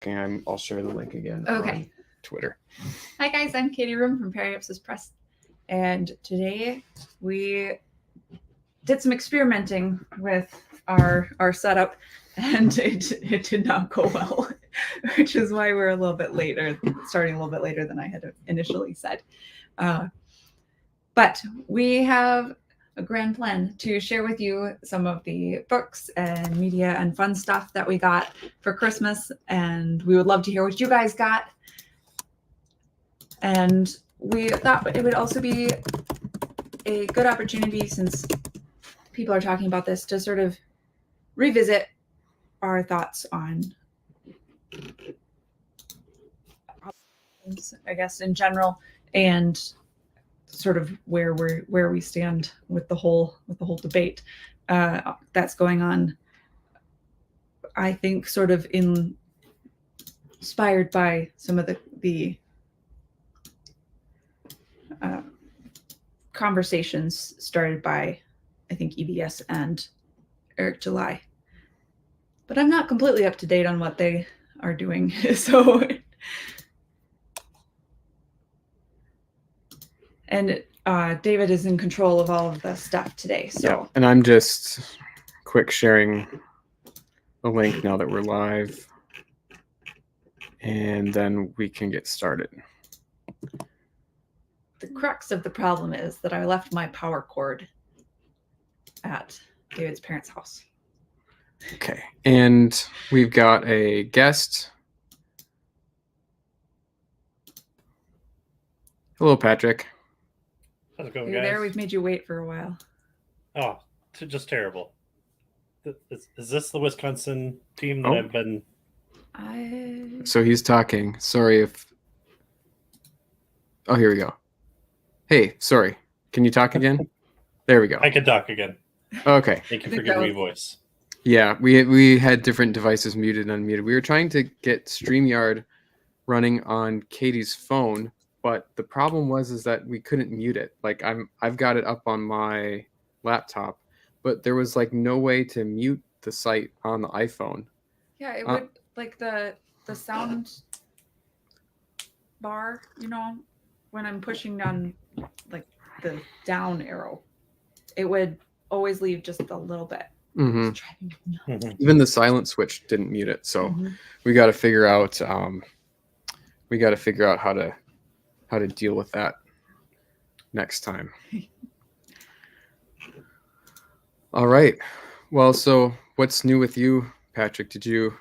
I'll share the link again Okay. on Twitter. Hi guys, I'm Katie Room from Periapsis Press, and today we did some experimenting with our setup, and it did not go well, which is why we're a little bit later, starting a little bit later than I had initially said. But we have a grand plan to share with you some of the books and media and fun stuff that we got for Christmas, and we would love to hear what you guys got. And we thought it would also be a good opportunity, since people are talking about this, to sort of revisit our thoughts on, I guess, in general, and sort of where we stand with the whole debate that's going on. I think sort of inspired by some of the conversations started by, I think, EBS and Eric July. But I'm not completely up to date on what they are doing. So, and David is in control of all of the stuff today. So, yeah, and I'm just quick sharing a link now that we're live, and then we can get started. The crux of the problem is that I left my power cord at David's parents' house. Okay, and we've got a guest. Hello, Patrick. How's it going, You're guys? there. We've made you wait for a while. Oh, just terrible. Is this the Wisconsin team that I've been? So he's talking. Sorry if. Oh, here we go. Hey, sorry. Can you talk again? There we go. I can talk again. Okay. Thank you for giving me voice. Yeah, we had different devices muted and unmuted. We were trying to get StreamYard running on Katie's phone, but the problem is that we couldn't mute it. Like I've got it up on my laptop, but there was like no way to mute the site on the iPhone. Yeah, it would like the sound bar, when I'm pushing down like the down arrow, it would always leave just a little bit. Mm-hmm. Even the silent switch didn't mute it, so we got to figure out how to deal with that next time. All right. Well, so what's new with you, Patrick? Did you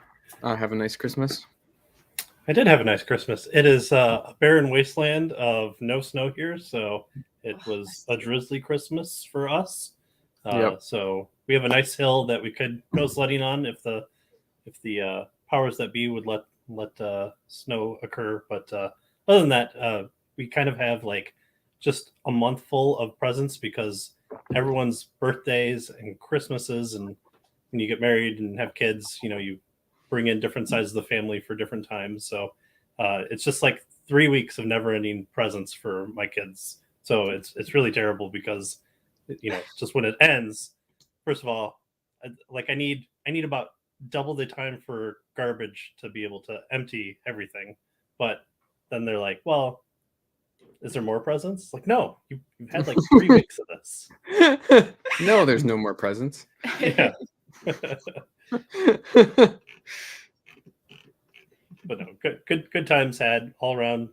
have a nice Christmas? I did have a nice Christmas. It is a barren wasteland of no snow here, so it was a drizzly Christmas for us. Yep. So we have a nice hill that we could go sledding on if the powers that be would let snow occur. But other than that, we kind of have like just a month full of presents, because everyone's birthdays and Christmases, and when you get married and have kids, you bring in different sizes of the family for different times. So it's just like 3 weeks of never-ending presents for my kids. So it's really terrible, because just when it ends, first of all, I need about double the time for garbage to be able to empty everything. But then they're like, well, is there more presents? Like, no, you've had like 3 weeks of this. No, there's no more presents. Yeah. But no, good times had all around.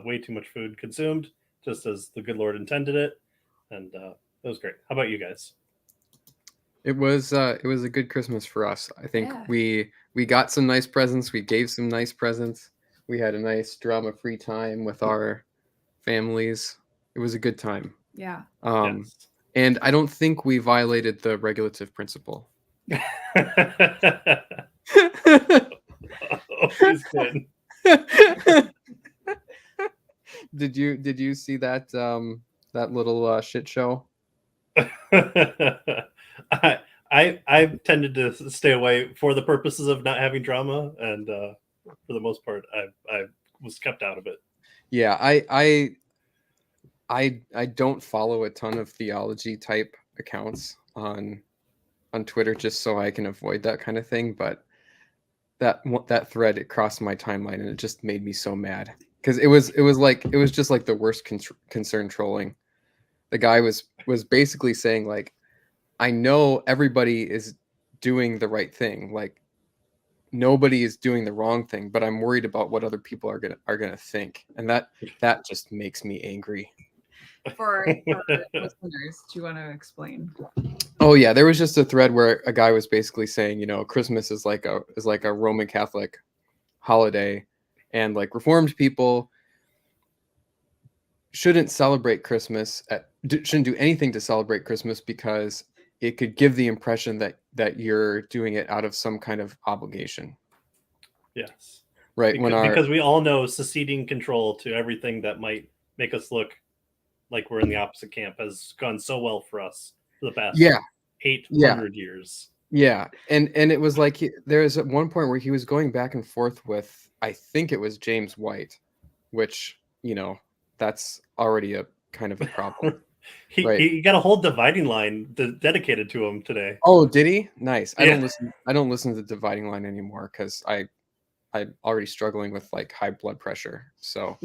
Way too much food consumed, just as the good Lord intended it, and it was great. How about you guys? It was a good Christmas for us. I think we got some nice presents. We gave some nice presents. We had a nice drama-free time with our families. It was a good time. Yeah. Yes. And I don't think we violated the regulative principle. Always good. Did you see that that little shit show? I tended to stay away for the purposes of not having drama, and for the most part, I was kept out of it. Yeah, I don't follow a ton of theology type accounts on Twitter, just so I can avoid that kind of thing. But that thread, it crossed my timeline, and it just made me so mad because it was just like the worst concern trolling. The guy was basically saying like, I know everybody is doing the right thing, like nobody is doing the wrong thing, but I'm worried about what other people are gonna think, and that just makes me angry. For our listeners, do you want to explain? Oh yeah, there was just a thread where a guy was basically saying, you know, Christmas is like a Roman Catholic holiday, and like Reformed people shouldn't celebrate Christmas shouldn't do anything to celebrate Christmas because it could give the impression that you're doing it out of some kind of obligation. Yes. Right. Because we all know seceding control to everything that might make us look like we're in the opposite camp has gone so well for us for the past 800 years. Yeah. And it was like there's at one point where he was going back and forth with, I think it was James White, which, you know, that's already a kind of a problem. He got a whole dividing line dedicated to him today. Oh, did he? Nice. Yeah. I don't listen to the dividing line anymore because I'm already struggling with like high blood pressure. So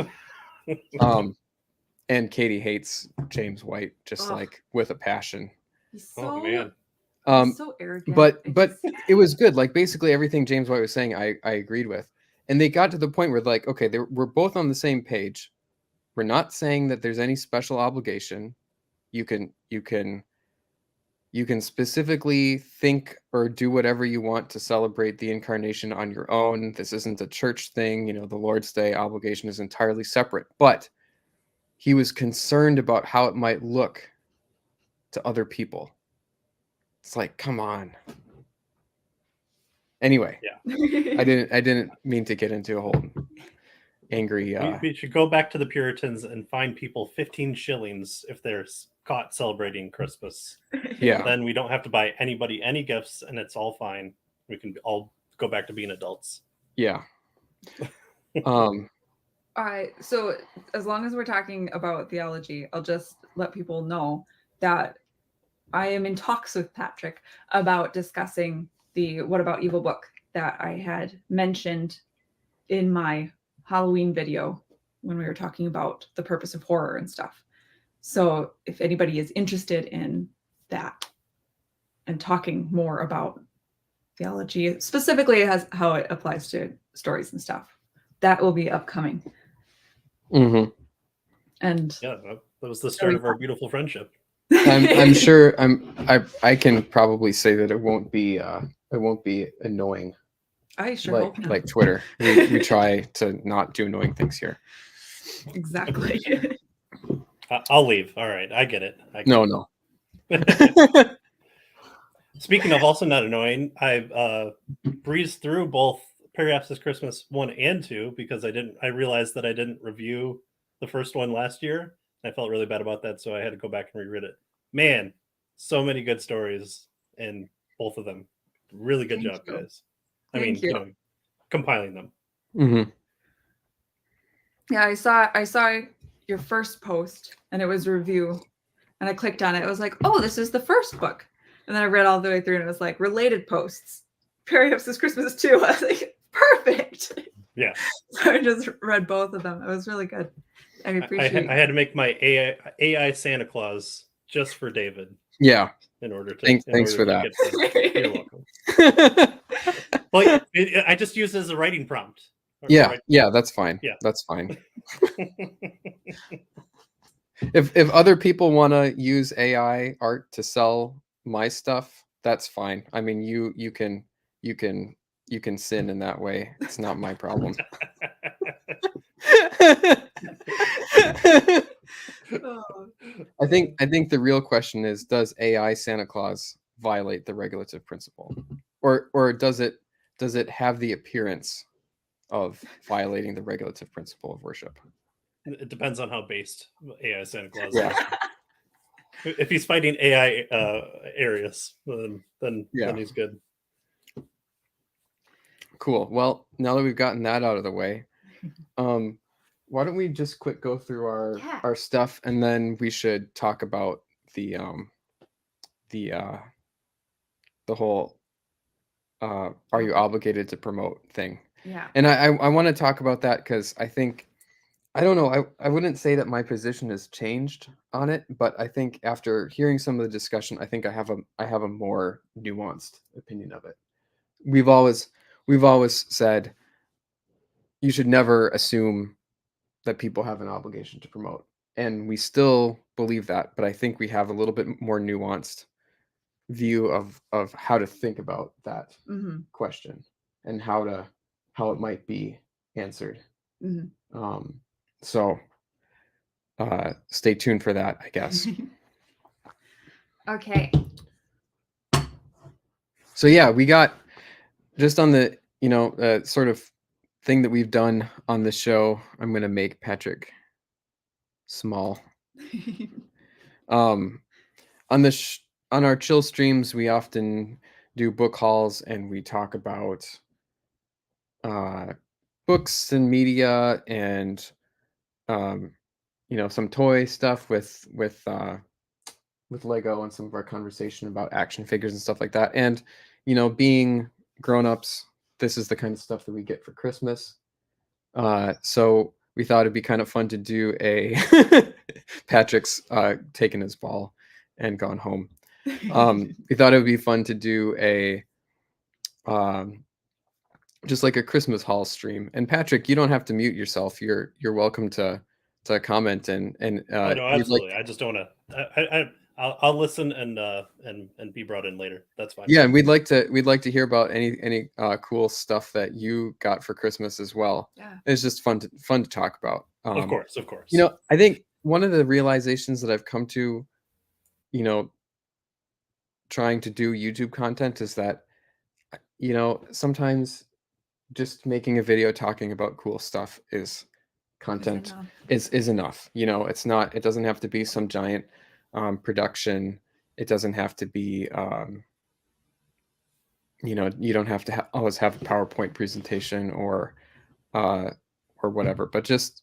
and Katie hates James White just like with a passion. He's so, man. He's so arrogant. But it was good. Like basically everything James White was saying I agreed with. And they got to the point where like, okay, we're both on the same page. We're not saying that there's any special obligation. You can specifically think or do whatever you want to celebrate the incarnation on your own. This isn't a church thing. You know, the Lord's Day obligation is entirely separate. But he was concerned about how it might look to other people. It's like, come on. Anyway, I didn't mean to get into a whole angry. We should go back to the Puritans and fine people 15 shillings if they're caught celebrating Christmas. Yeah. Then we don't have to buy anybody any gifts, and it's all fine. We can all go back to being adults. Yeah. All right. So as long as we're talking about theology, I'll just let people know that I am in talks with Patrick about discussing the What About Evil book that I had mentioned in my Halloween video when we were talking about the purpose of horror and stuff. So if anybody is interested in that and talking more about theology, specifically as how it applies to stories and stuff, that will be upcoming. Mm-hmm. And yeah, that was the start of our beautiful friendship. I'm sure I can probably say that it won't be annoying. I sure hope not. Like Twitter. We try to not do annoying things here. Exactly. I'll leave. All right, I get it. No. Speaking of also not annoying, I breezed through both Periapsis Christmas 1 and 2 because I realized that I didn't review the first one last year. I felt really bad about that, so I had to go back and reread it. Man, so many good stories in both of them. Really good job, guys. I mean, you know, compiling them. Mm-hmm. Yeah, I saw your first post, and it was a review, and I clicked on it. It was like, oh, this is the first book. And then I read all the way through, and it was like related posts. Periapsis Christmas 2. I was like, perfect. Yeah. So I just read both of them. It was really good. I appreciate. I had to make my AI Santa Claus just for David. Yeah. In order to thanks for that. You're welcome. Well, I just use it as a writing prompt. Yeah, that's fine. Yeah, that's fine. If other people want to use AI art to sell my stuff, that's fine. I mean, you can sin in that way. It's not my problem. I think the real question is, does AI Santa Claus violate the regulative principle, or does it have the appearance of violating the regulative principle of worship? It depends on how based AI Santa Claus is. If he's fighting AI Arius, then he's good. Cool. Well, now that we've gotten that out of the way, why don't we just go through our stuff, and then we should talk about the whole are you obligated to promote thing. Yeah. And I want to talk about that because I think I don't know. I wouldn't say that my position has changed on it, but I think after hearing some of the discussion, I think I have a more nuanced opinion of it. We've always said you should never assume that people have an obligation to promote. And we still believe that, but I think we have a little bit more nuanced view of how to think about that Mm-hmm. question and how it might be answered. Mm-hmm. So stay tuned for that, I guess. Okay. So yeah, we got just on the sort of thing that we've done on the show. I'm gonna make Patrick small. On the on our chill streams, we often do book hauls and we talk about books and media and some toy stuff with Lego and some of our conversation about action figures and stuff like that. And being grown-ups, this is the kind of stuff that we get for Christmas. So we thought it'd be kind of fun to do a Patrick's taken his ball and gone home. We thought it would be fun to do a just like a Christmas haul stream. And Patrick, you don't have to mute yourself. You're welcome to comment and Oh no, we'd like absolutely. I just don't want to. I'll listen and be brought in later. That's fine. yeah, and we'd like to hear about any cool stuff that you got for Christmas as well. Yeah. It's just fun to talk about. Of course. I think one of the realizations that I've come to, trying to do YouTube content is that, sometimes just making a video talking about cool stuff is content is enough. It doesn't have to be some giant production. It doesn't have to be you don't have to always have a PowerPoint presentation or whatever, but just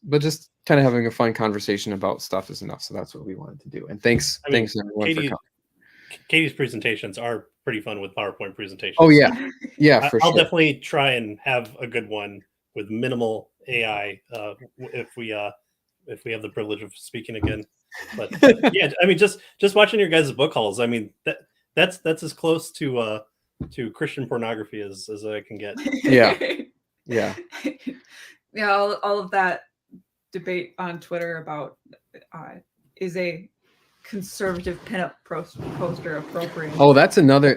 kind of having a fun conversation about stuff is enough. So that's what we wanted to do. And thanks everyone for coming. Katie's presentations are pretty fun with PowerPoint presentations. Oh yeah, for I'll sure. definitely try and have a good one with minimal AI if we have the privilege of speaking again. But yeah, I mean, just watching your guys' book hauls. I mean, that's as close to Christian pornography as I can get. Yeah. All of that debate on Twitter about is a conservative pinup poster appropriate? Oh, that's another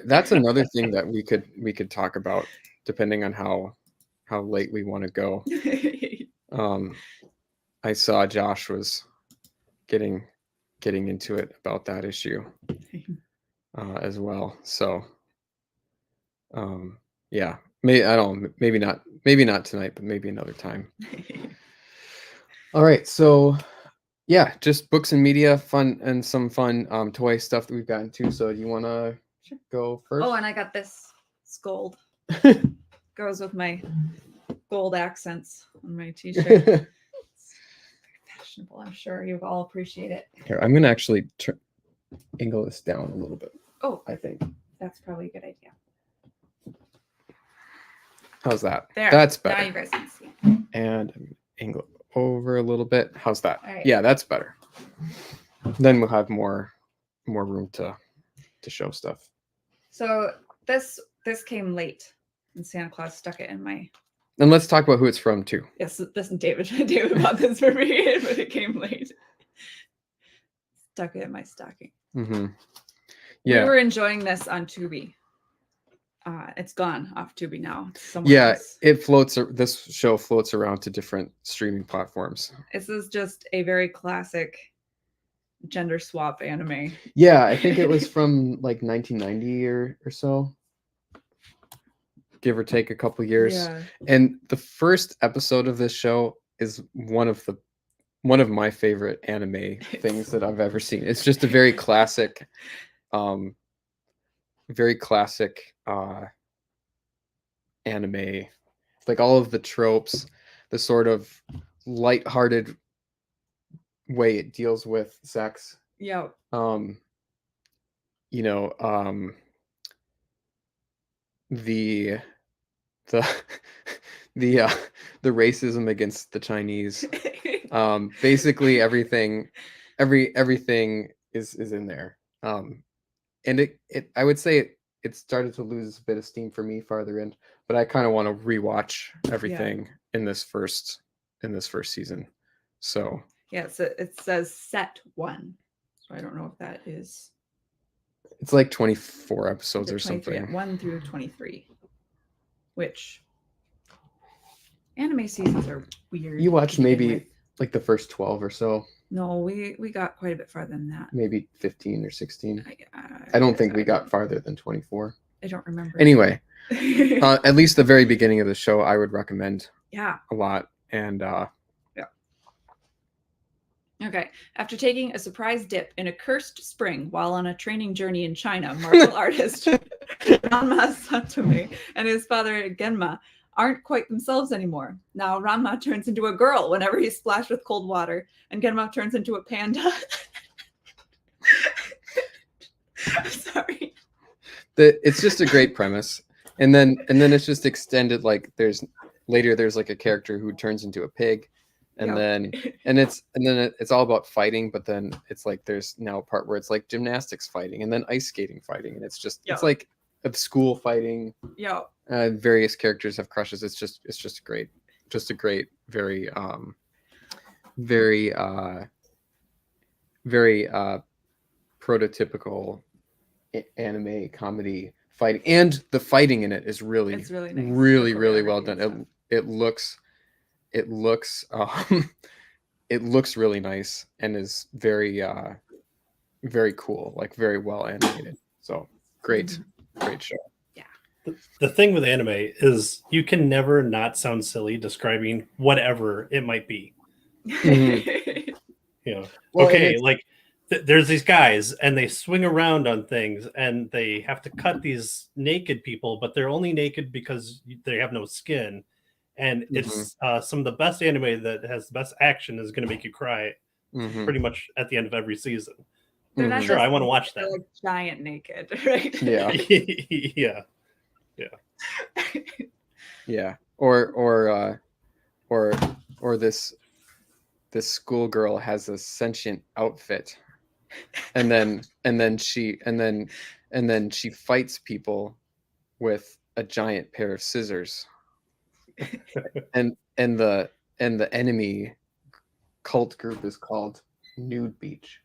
thing that we could talk about depending on how late we want to go. I saw Josh was getting into it about that issue as well. So yeah, maybe not tonight, but maybe another time. All right, so yeah, just books and media, fun and some fun toy stuff that we've gotten to. So do you want to go first? Oh, and I got this. It's gold. Goes with my gold accents on my t-shirt. It's very fashionable. I'm sure you all appreciate it. Here, I'm gonna actually angle this down a little bit. Oh, I think that's probably a good idea. How's that? There. That's better. Now you guys can see. And angle over a little bit. How's that? All right. Yeah, that's better. Then we'll have more room to show stuff. So this came late, and Santa Claus stuck it in my. And let's talk about who it's from too. Yes, this is David. David bought this for me, but it came late. Stuck it in my stocking. Mm-hmm. Yeah. We were enjoying this on Tubi. It's gone off Tubi now. Yeah, it floats. This show floats around to different streaming platforms. This is just a very classic gender swap anime. Yeah, I think it was from like 1990 or so, give or take a couple years. Yeah. And the first episode of this show is one of my favorite anime things that I've ever seen. It's just a very classic anime, like all of the tropes, the sort of lighthearted way it deals with sex. Yeah. the the the the racism against the Chinese. Basically everything is in there. And it I would say it started to lose a bit of steam for me farther in, but I kind of want to rewatch everything in this first season. So Yeah, so it says set 1. So I don't know if that is it's like 24 episodes is it or 23, something. 1 through 23. Which anime seasons are weird. You to watched begin maybe with. like the first 12 or so, No, we got quite a bit farther than that. maybe 15 or 16. I I don't think we got farther than 24. I don't remember. Anyway, at least the very beginning of the show I would recommend yeah. a lot. And Okay. After taking a surprise dip in a cursed spring while on a training journey in China, martial artist Ranma Satomi and his father Genma aren't quite themselves anymore. Now Ranma turns into a girl whenever he's splashed with cold water, and Genma turns into a panda. I'm sorry. it's just a great premise. And then it's just extended, like there's like a character who turns into a pig. And then it's all about fighting, but then it's like there's now a part where it's like gymnastics fighting and then ice skating fighting, and it's just like a school fighting. Yeah. Various characters have crushes. It's just great, very prototypical anime comedy fighting, and the fighting in it is really It's really nice. really well done. It looks it looks really nice and is very cool, like very well animated. So great show. The thing with anime is you can never not sound silly describing whatever it might be. Mhm. You know, Well, okay, like there's these guys and they swing around on things and they have to cut these naked people, but they're only naked because they have no skin. And it's some of the best anime that has the best action is going to make you cry pretty much at the end of every season. They're not Sure, just- I want to watch they're that. like giant naked, right? Yeah. Yeah. Yeah. Or this schoolgirl has a sentient outfit, and then she fights people with a giant pair of scissors. and the enemy cult group is called Nude Beach.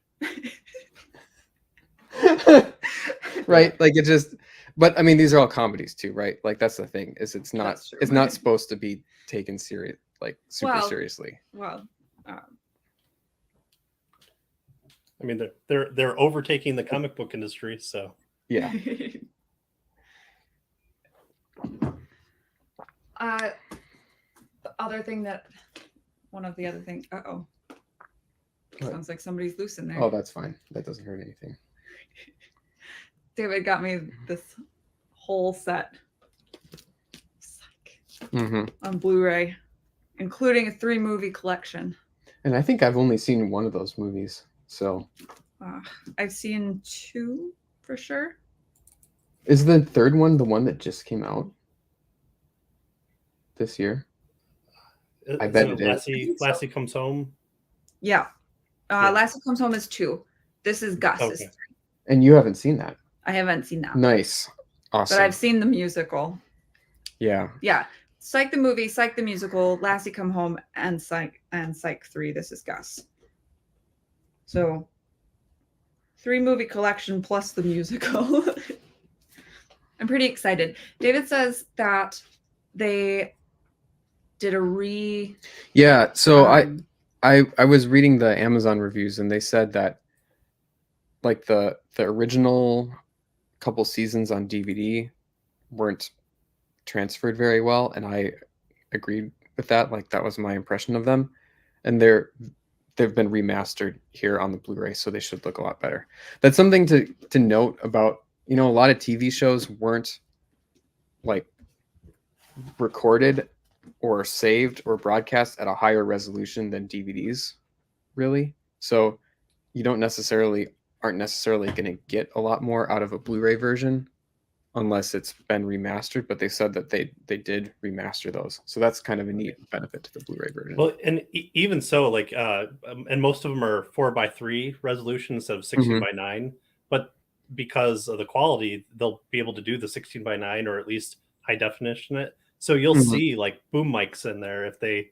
Right? Like it just, but I mean these are all comedies too, right? Like that's the thing, is it's not That's true. it's not supposed to be taken serious, like super Well, seriously. Well, I mean they're overtaking the comic book industry, so Yeah. The other thing that one of the other things. What? Sounds like somebody's loose in there. Oh, that's fine. That doesn't hurt anything. David got me this whole set on Blu-ray, including a 3-movie collection. And I think I've only seen one of those movies. So I've seen 2 for sure. is the third one the one that just came out this year? I bet it is. Lassie Comes Home. Yeah. Yeah. Lassie Comes Home is 2. This is Gus. Okay. And you haven't seen that? I haven't seen that. Nice. Awesome. But I've seen the musical. Yeah. Yeah. Psych the movie, Psych the musical, Lassie Come Home, and Psych 3. This is Gus. So 3-movie collection plus the musical. I'm pretty excited. David says that they did a Yeah. So I was reading the Amazon reviews, and they said that like the original couple seasons on DVD weren't transferred very well, and I agreed with that. Like that was my impression of them, and they've been remastered here on the Blu-ray, so they should look a lot better. That's something to note about, a lot of TV shows weren't like recorded or saved or broadcast at a higher resolution than DVDs, really. So you aren't necessarily going to get a lot more out of a Blu-ray version unless it's been remastered. But they said that they did remaster those, so that's kind of a neat benefit to the Blu-ray version. Well, and even so, like, and most of them are 4:3 resolution instead of 16:9. But because of the quality, they'll be able to do the 16:9 or at least high definition it. So you'll see like boom mics in there if they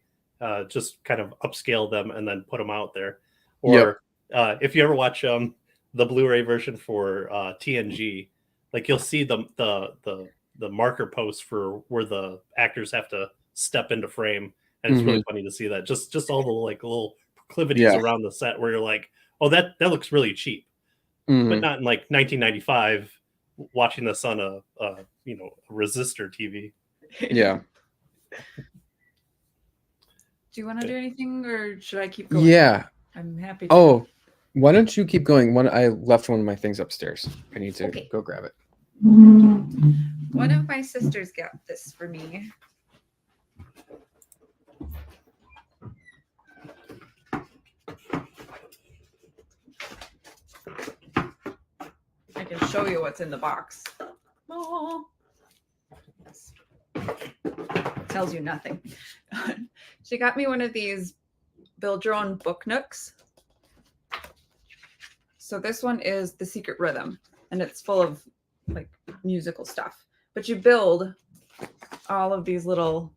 just kind of upscale them and then put them out there. Or if you ever watch the Blu-ray version for TNG, like you'll see the marker post for where the actors have to step into frame, and it's really funny to see that. Just all the like little proclivities around the set where you're like, oh, that looks really cheap, but not in like 1995 watching this on a resistor TV. Do you want to do anything, or should I keep going? Yeah. I'm happy to. Oh, why don't you keep going? I left one of my things upstairs. I need to go grab it. One of my sisters got this for me. I can show you what's in the box. Oh. Tells you nothing. She got me one of these build your own book nooks. So this one is The Secret Rhythm, and it's full of like musical stuff. But you build all of these little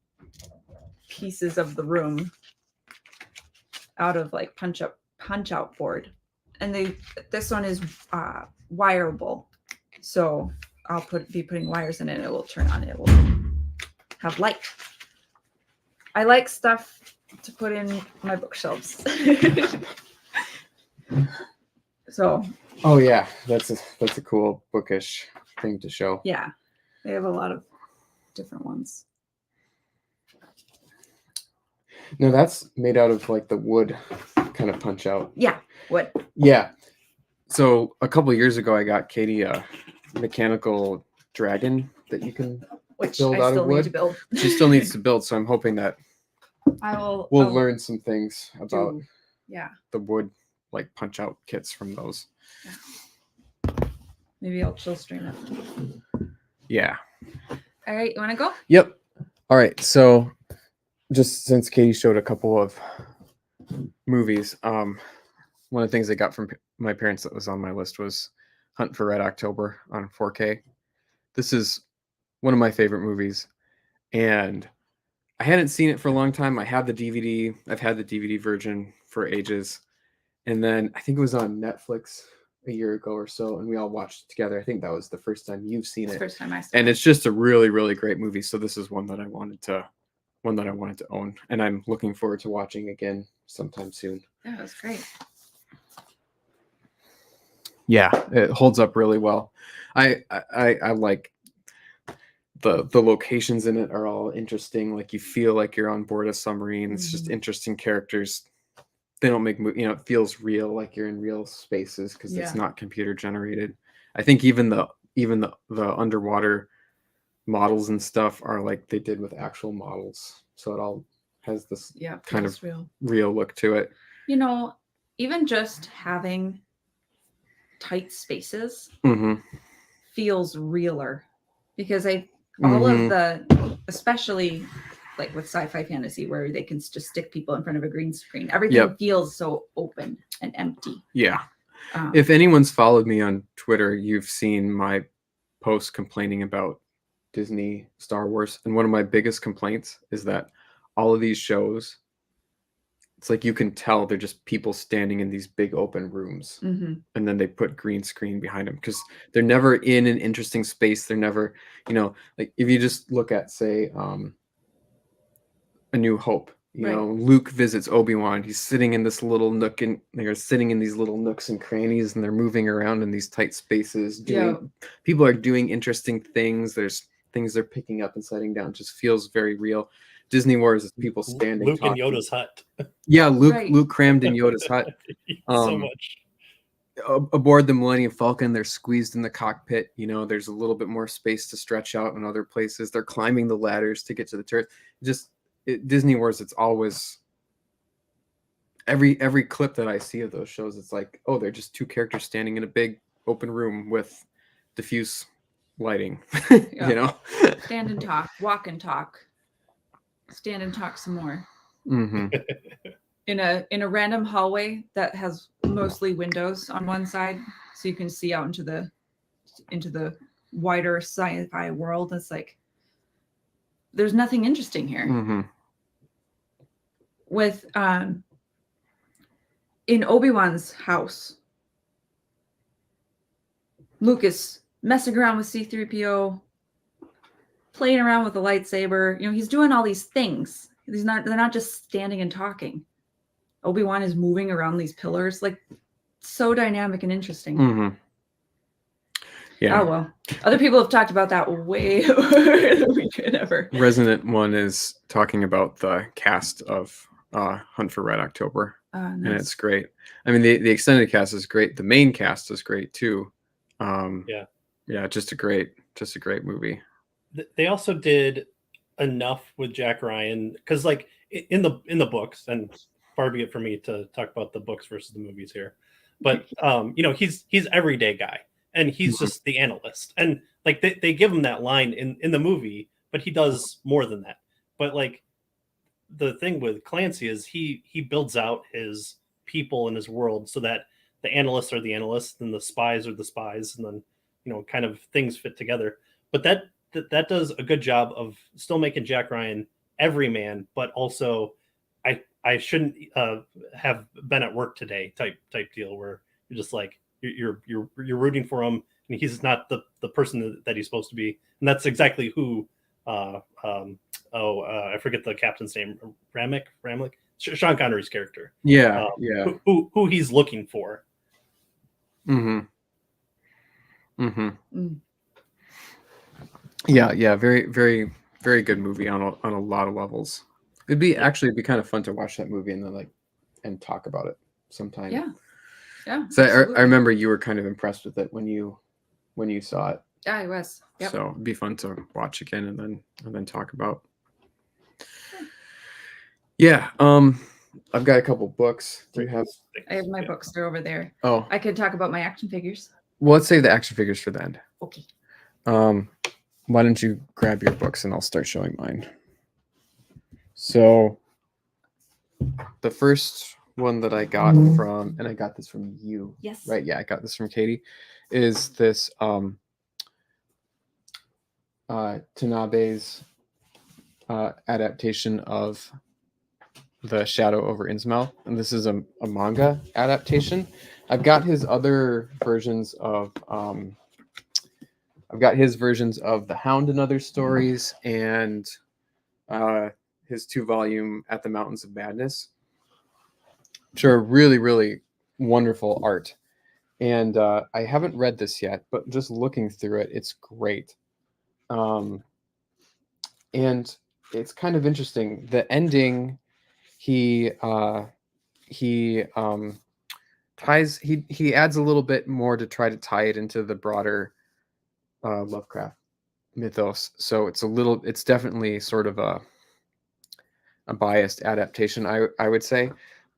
pieces of the room out of like punch out board. And this one is wireable. So I'll be putting wires in it, and it will turn on. It will have light. I like stuff to put in my bookshelves. So. Oh yeah, that's a cool bookish thing to show. Yeah, they have a lot of different ones. No, that's made out of like the wood kind of punch out. Yeah, wood. Yeah. So a couple of years ago, I got Katie a mechanical dragon that you can build out of wood. Need to build. She still needs to build, so I'm hoping that we'll learn some things about the wood like punch out kits from those. Yeah. Maybe I'll chill stream it. Yeah. All right, you want to go? Yep. All right. So just since Katie showed a couple of movies, one of the things I got from my parents that was on my list was Hunt for Red October on 4K. This is one of my favorite movies, and I hadn't seen it for a long time. I have the DVD. I've had the DVD version for ages. And then I think it was on Netflix a year ago or so, and we all watched it together. I think that was the first time you've seen it. First time I saw it. And it's just a really, really great movie. So this is one that I wanted to own, and I'm looking forward to watching again sometime soon. Yeah, it was great. Yeah, it holds up really well. I like the locations in it are all interesting. Like you feel like you're on board a submarine. It's just interesting characters. They don't make it feels real, like you're in real spaces because it's not computer generated. I think even the underwater models and stuff are like they did with actual models, so it all has this kind of real look to it. Even just having tight spaces feels realer, because all of the, especially like with sci-fi fantasy where they can just stick people in front of a green screen, everything feels so open and empty. Yeah. If anyone's followed me on Twitter, you've seen my post complaining about Disney Star Wars, and one of my biggest complaints is that all of these shows, it's like you can tell they're just people standing in these big open rooms, and then they put green screen behind them because they're never in an interesting space. They're never, like if you just look at, say, A New Hope, Luke visits Obi-Wan. He's sitting in this little nook, and they're sitting in these little nooks and crannies, and they're moving around in these tight spaces. People are doing interesting things. There's things they're picking up and setting down. It just feels very real. Disney Wars is people standing. Luke in Yoda's hut. Yeah, Luke crammed in Yoda's hut. So much. Aboard the Millennium Falcon, they're squeezed in the cockpit. There's a little bit more space to stretch out in other places. They're climbing the ladders to get to the turret. Disney Wars, it's always every clip that I see of those shows, it's like, oh, they're just two characters standing in a big open room with diffuse lighting. Yeah. You know. Stand and talk, walk and talk, stand and talk some more. Hmm. In a random hallway that has mostly windows on one side, so you can see out into the wider sci-fi world. It's like there's nothing interesting here. Hmm. With in Obi-Wan's house, Lucas messing around with C-3PO, playing around with a lightsaber. You know, he's doing all these things. They're not just standing and talking. Obi-Wan is moving around these pillars, like so dynamic and interesting. Hmm. Yeah. Oh well. Other people have talked about that way more than we could ever. Resonant One is talking about the cast of Hunt for Red October, and Nice. it's great. I mean, the extended cast is great. The main cast is great too. Yeah, just a great movie. They also did enough with Jack Ryan because, like, in the books, and far be it for me to talk about the books versus the movies here, but you know, he's everyday guy, and he's just the analyst, and like they give him that line in the movie, but he does more than that. But like the thing with Clancy is he builds out his people in his world so that the analysts are the analysts and the spies are the spies, and then, you know, kind of things fit together. But that does a good job of still making Jack Ryan everyman, but also I shouldn't have been at work today type deal where you're just like you're rooting for him and he's not the person that he's supposed to be, and that's exactly who I forget the captain's name, Ramlick, Sean Connery's character. Yeah, Who he's looking for. Mm-hmm. Mm-hmm. Mm. Yeah. Very, very, very good movie on a lot of levels. It'd be kind of fun to watch that movie and then and talk about it sometime. Yeah. So I remember you were kind of impressed with it when you saw it. Yeah, I was. Yep. So it'd be fun to watch again and then talk about. Yeah. I've got a couple books. Do you have? I have my books. They're over there. Oh. I could talk about my action figures. Well, let's save the action figures for the end. Okay. Why don't you grab your books and I'll start showing mine. So the first one that I got from, and I got this from you. Yes. Right. Yeah, I got this from Katie. Is this Tanabe's adaptation of The Shadow over Innsmouth, and this is a manga adaptation. I've got his other versions of The Hound and Other Stories, and his 2-volume At the Mountains of Madness, which are really, really wonderful art. And I haven't read this yet, but just looking through it, it's great. And it's kind of interesting. The ending, he adds a little bit more to try to tie it into the broader Lovecraft mythos. So it's definitely sort of a biased adaptation, I would say,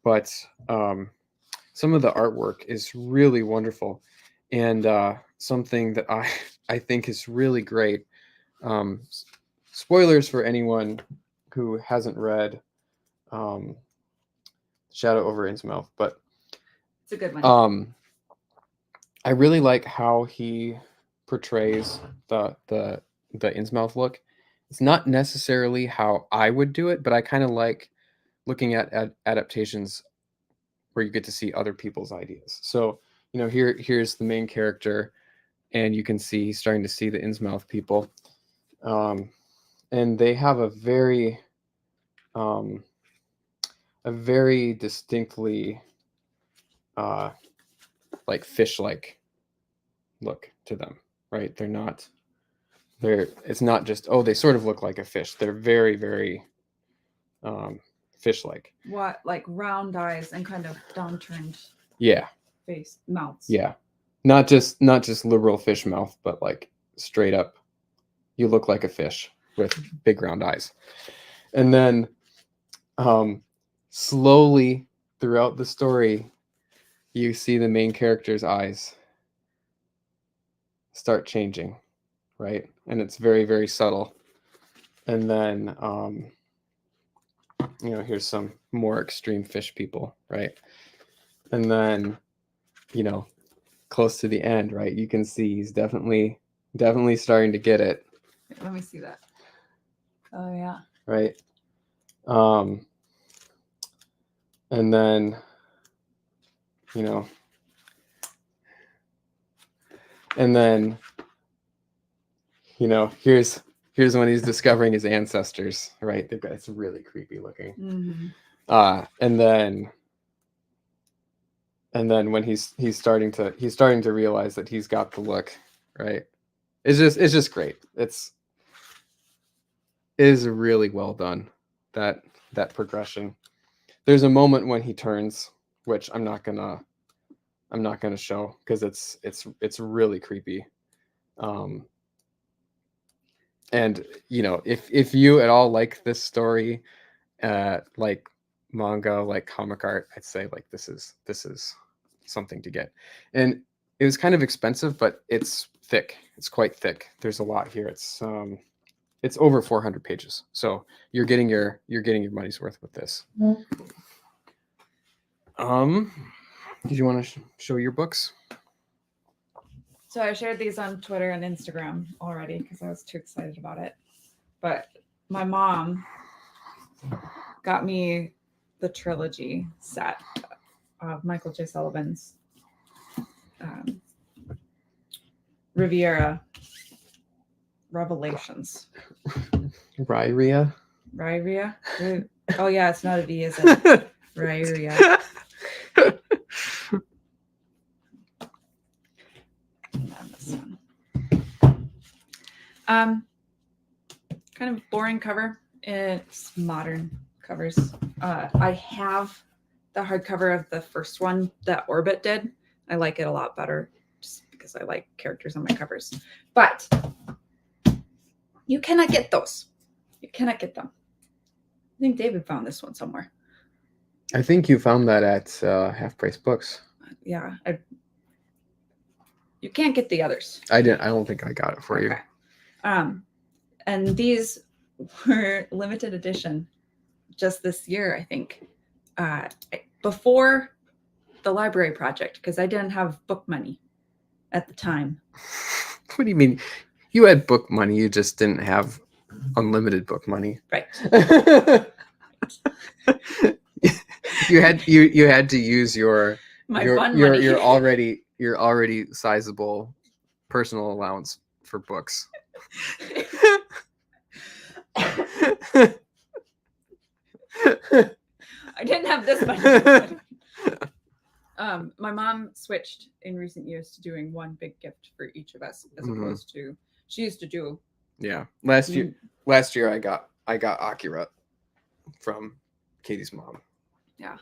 but some of the artwork is really wonderful, and something that I think is really great. Spoilers for anyone who hasn't read Shadow over Innsmouth, but it's a good one. I really like how he portrays the Innsmouth look. It's not necessarily how I would do it, but I kind of like looking at adaptations where you get to see other people's ideas. So, you know, here's the main character, and you can see he's starting to see the Innsmouth people, and they have a very distinctly like fish-like look to them, right? It's not just, oh, they sort of look like a fish. They're very, very fish-like. What, like round eyes and kind of downturned face, mouths. Yeah. Not just liberal fish mouth, but like straight up, you look like a fish with big round eyes. And then slowly throughout the story, you see the main character's eyes start changing, right? And it's very, very subtle. And then, here's some more extreme fish people, right? And then, close to the end, right? You can see he's definitely starting to get it, Let me see that. Oh yeah. right? And then, and then, here's when he's discovering his ancestors, right? It's really creepy looking. Mm-hmm. And then when he's starting to realize that he's got the look, right? It's just great. It is really well done, that progression. There's a moment when he turns, which I'm not gonna show because it's really creepy. And if you at all like this story, like manga, like comic art, I'd say like this is something to get. And it was kind of expensive, but it's thick. It's quite thick. There's a lot here. It's over 400 pages, so you're getting your money's worth with this. Did you want to show your books? So I shared these on Twitter and Instagram already because I was too excited about it. But my mom got me the trilogy set of Michael J. Sullivan's Riviera Revelations. Ryria? Oh yeah, it's not a V, is it? Ryria. And then this one. Kind of boring cover. It's modern covers. I have the hardcover of the first one that Orbit did. I like it a lot better just because I like characters on my covers. But you cannot get those. You cannot get them. I think David found this one somewhere. I think you found that at Half Price Books. Yeah. You can't get the others. I don't think I got it for you. And these were limited edition just this year, I think, before the library project, because I didn't have book money at the time. What do you mean? You had book money, you just didn't have unlimited book money. Right. you had to use your already sizable personal allowance for books. I didn't have this much. My mom switched in recent years to doing one big gift for each of us, as opposed to she used to do. Yeah, last year I got Akira from Katie's mom. Yeah,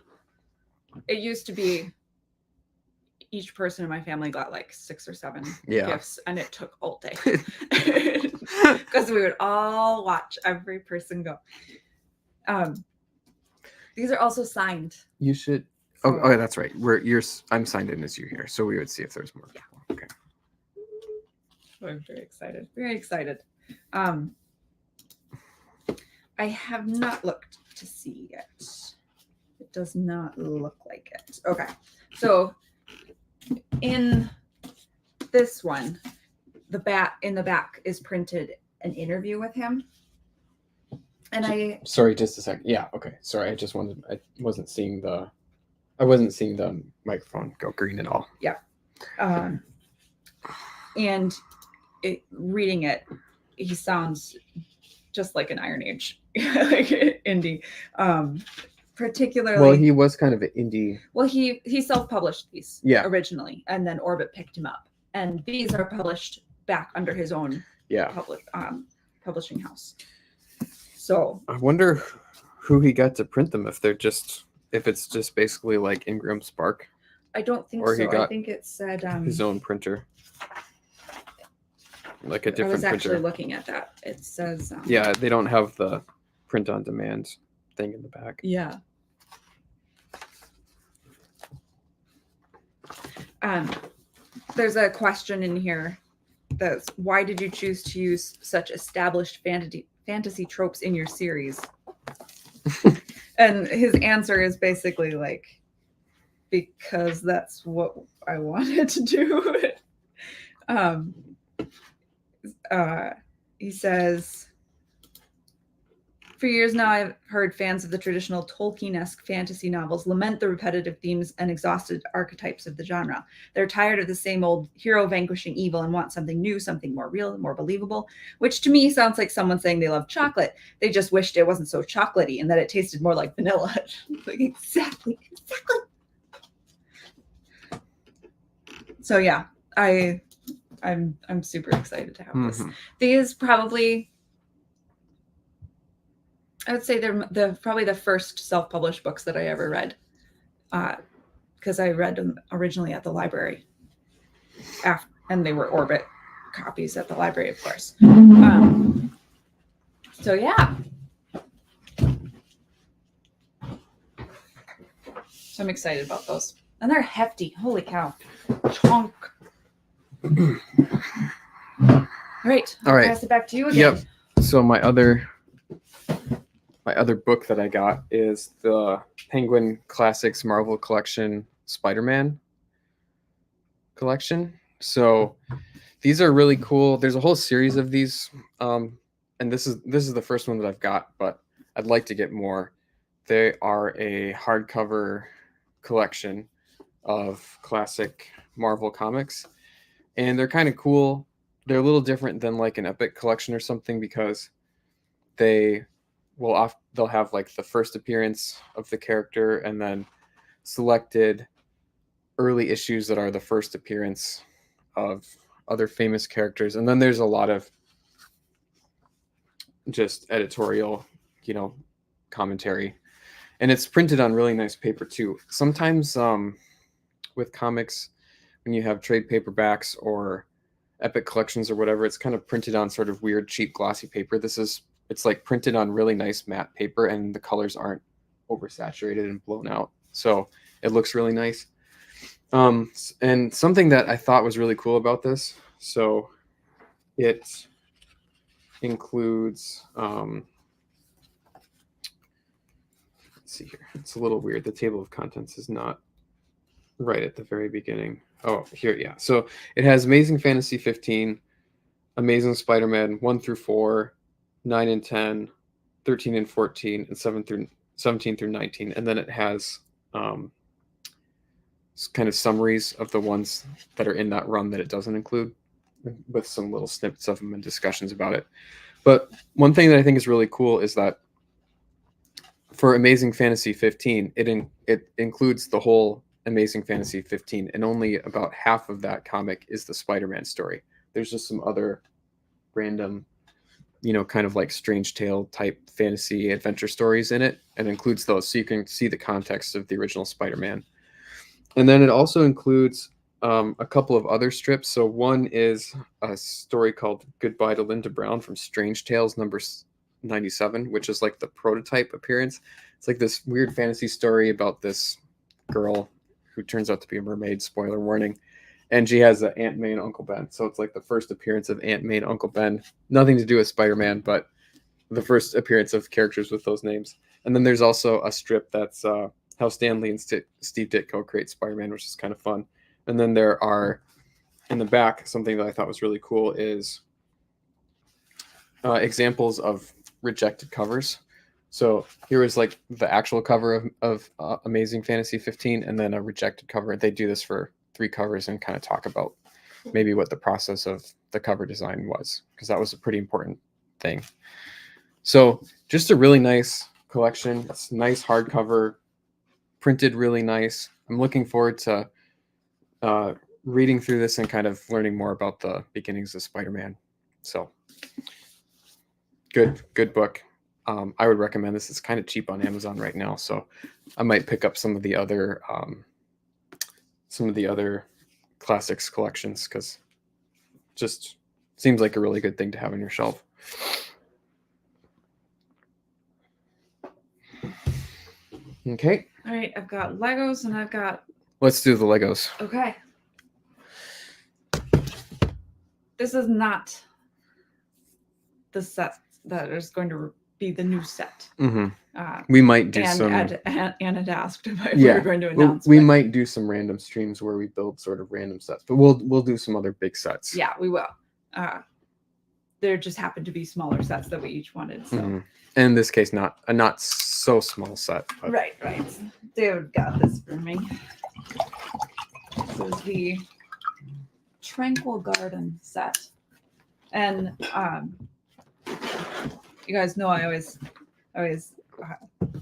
it used to be each person in my family got like 6 or 7 gifts, and it took all day because we would all watch every person go. These are also signed. You should. Oh, that's right. I'm signed in as you here, so we would see if there's more. Yeah. Okay. I'm very excited. Very excited. I have not looked to see yet. It does not look like it. Okay. So in this one, in the back is printed an interview with him. And sorry, just a second. Yeah, okay. Sorry, I wasn't seeing the microphone go green at all. Yeah. And reading it, he sounds just like an Iron Age like indie. Particularly, well, he was kind of an indie. Well, he self-published these originally, and then Orbit picked him up, and these are published back under his own publishing house. So I wonder who he got to print them, if it's just basically like Ingram Spark. I don't think or so. He got I think it said his own printer, like a different printer. I was actually looking at that. It says yeah, they don't have the print on demand thing in the back. Yeah. There's a question in here That's why did you choose to use such established fantasy tropes in your series? And his answer is basically like, because that's what I wanted to do. He says, for years now, I've heard fans of the traditional Tolkien-esque fantasy novels lament the repetitive themes and exhausted archetypes of the genre. They're tired of the same old hero vanquishing evil and want something new, something more real, more believable, which to me sounds like someone saying they love chocolate. They just wished it wasn't so chocolatey and that it tasted more like vanilla. Like, exactly. So yeah, I'm super excited to have this. These probably, I would say they're probably the first self-published books that I ever read, because I read them originally at the library, and they were Orbit copies at the library, of course. So yeah, so I'm excited about those, and they're hefty. Holy cow, chunk! All right, I'll pass it back to you again. Yep. So my other book that I got is the Penguin Classics Marvel Collection Spider-Man collection. So these are really cool. There's a whole series of these, and this is the first one that I've got, but I'd like to get more. They are a hardcover collection of classic Marvel comics, and they're kind of cool. They're a little different than like an Epic collection or something, because they'll have like the first appearance of the character and then selected early issues that are the first appearance of other famous characters, and then there's a lot of just editorial, commentary, and it's printed on really nice paper too. Sometimes with comics, when you have trade paperbacks or Epic collections or whatever, it's kind of printed on sort of weird, cheap, glossy paper. It's like printed on really nice matte paper, and the colors aren't oversaturated and blown out, so it looks really nice. And something that I thought was really cool about this, so it includes, let's see here, it's a little weird. The table of contents is not right at the very beginning. Oh, here, yeah. So it has Amazing Fantasy 15, Amazing Spider-Man 1 through 4, 9 and 10, 13 and 14, and 17 through 19. And then it has kind of summaries of the ones that are in that run that it doesn't include, with some little snippets of them and discussions about it. But one thing that I think is really cool is that for Amazing Fantasy 15, it includes the whole Amazing Fantasy 15, and only about half of that comic is the Spider-Man story. There's just some other random, kind of like Strange Tale type fantasy adventure stories in it, and includes those, so you can see the context of the original Spider-Man. And then it also includes a couple of other strips. So one is a story called Goodbye to Linda Brown from Strange Tales number 97, which is like the prototype appearance. It's like this weird fantasy story about this girl who turns out to be a mermaid, spoiler warning, and she has an Aunt May and Uncle Ben. So it's like the first appearance of Aunt May and Uncle Ben. Nothing to do with Spider-Man, but the first appearance of characters with those names. And then there's also a strip that's how Stan Lee and Steve Ditko create Spider-Man, which is kind of fun. And then there are, in the back, something that I thought was really cool is examples of rejected covers. So here is like the actual cover of Amazing Fantasy 15, and then a rejected cover. They do this for 3 covers and kind of talk about maybe what the process of the cover design was, because that was a pretty important thing. So just a really nice collection. It's nice hardcover, printed really nice. I'm looking forward to reading through this and kind of learning more about the beginnings of Spider-Man. So good book. I would recommend this. It's kind of cheap on Amazon right now, so I might pick up some of the other classics collections, because just seems like a really good thing to have on your shelf. Okay. All right, I've got Legos and I've got. Let's do the Legos. Okay. this is not the set that is going to be the new set. Hmm. Uh, We might do and some. Anna had asked if we Yeah, were going to we announce. we but might do some random streams where we build sort of random sets, but we'll do some other big sets. yeah, we will. There just happened to be smaller sets that we each wanted. So Mhm. And in this case, not a not so small set. But right. Dude got this for me. This is the Tranquil Garden set, and you guys know I always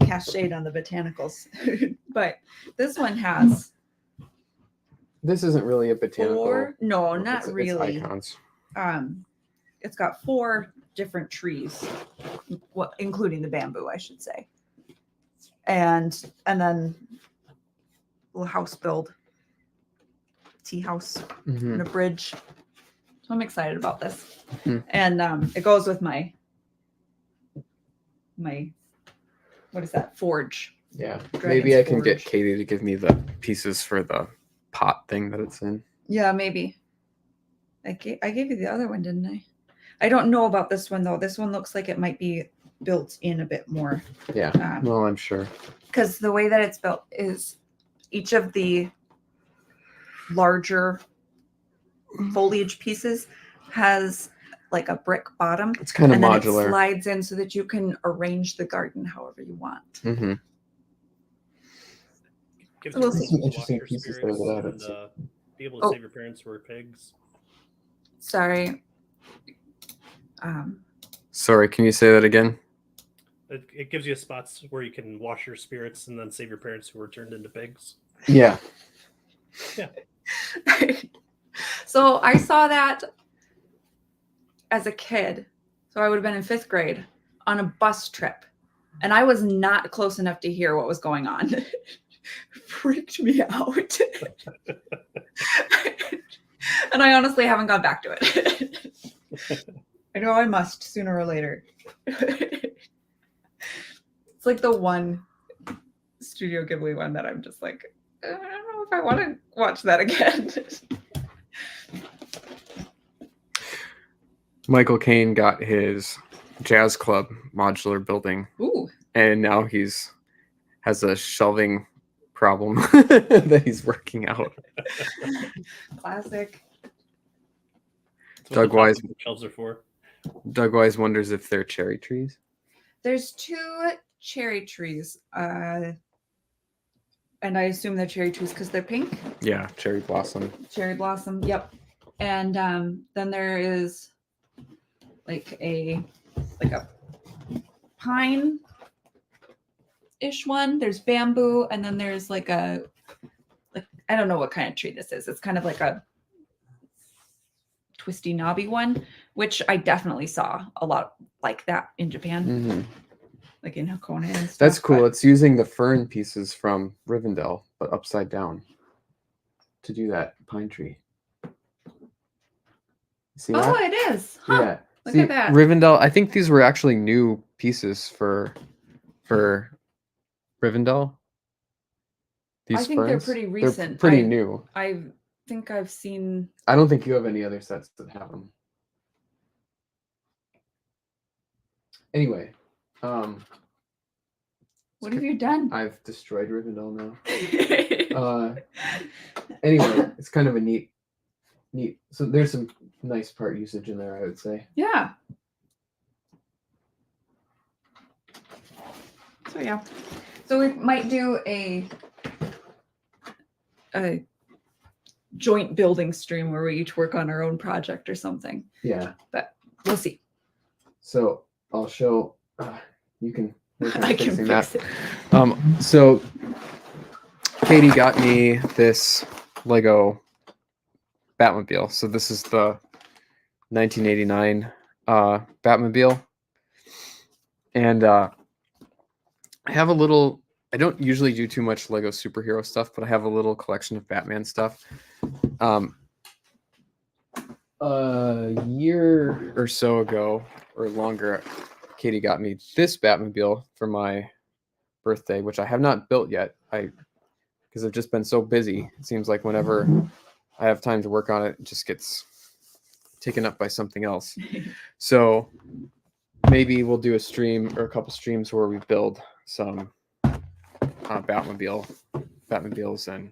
cast shade on the botanicals, but this one has this isn't really a botanical. four. No, it's- not it's really. icons. It's got 4 different trees, including the bamboo, I should say, and then little house build, tea house, Mhm. and a bridge. So I'm excited about this, Hmm. and it goes with my what is that, forge? Yeah, Dragon's maybe I can get Forge. Katie to give me the pieces for the pot thing that it's in. Yeah, maybe. I gave you the other one, didn't I? I don't know about this one though. This one looks like it might be built in a bit more. Yeah, well, I'm sure. Because the way that it's built is each of the larger foliage pieces has like a brick bottom, It's kind of and then it modular. slides in so that you can arrange the garden however you want. Hmm. Gives We'll you see. room Some to interesting walk your pieces there spirits that I haven't and, seen. be able to Oh. save your parents who are pigs. Sorry. Sorry, can you say that again? It gives you spots where you can wash your spirits and then save your parents who were turned into pigs. Yeah. So I saw that as a kid. So I would have been in 5th grade on a bus trip. And I was not close enough to hear what was going on. Freaked me out. And I honestly haven't gone back to it. I know I must sooner or later. It's like the one Studio Ghibli one that I'm just like, I don't know if I want to watch that again. Michael Caine got his jazz club modular building, Ooh, and now has a shelving problem that he's working out. classic. That's what Doug the Wise- top shelves are for. Doug Wise wonders if they're cherry trees. There's 2 cherry trees. And I assume they're cherry trees because they're pink. Yeah, cherry blossom. Cherry blossom. Yep. And then there is like a pine ish one. There's bamboo, and then there's like I don't know what kind of tree this is. It's kind of like a twisty knobby one, which I definitely saw a lot like that in Japan, Mhm. like in Hakone and stuff. That's cool. but- It's using the fern pieces from Rivendell, but upside down to do that pine tree. See Oh, that? it is. Huh. Yeah. Look See, at that. Rivendell, I think these were actually new pieces for Rivendell. I think they're ferns. pretty They're recent. pretty I- new. I think I've seen. I don't think you have any other sets that have them. Anyway, What have you done? I've destroyed Rivendell now. Anyway, it's kind of a neat. So there's some nice part usage in there, I would say. Yeah. So yeah. So we might do a joint building stream where we each work on our own project or something. Yeah. We'll see. So I'll show. You can. work on I can fixing fix that. it. So Katie got me this Lego Batmobile. So this is the 1989 Batmobile, and I have a little. I don't usually do too much Lego superhero stuff, but I have a little collection of Batman stuff. A year or so ago, or longer, Katie got me this Batmobile for my birthday, which I have not built yet. Because I've just been so busy. It seems like whenever I have time to work on it, it just gets taken up by something else. So maybe we'll do a stream or a couple streams where we build some Batmobiles and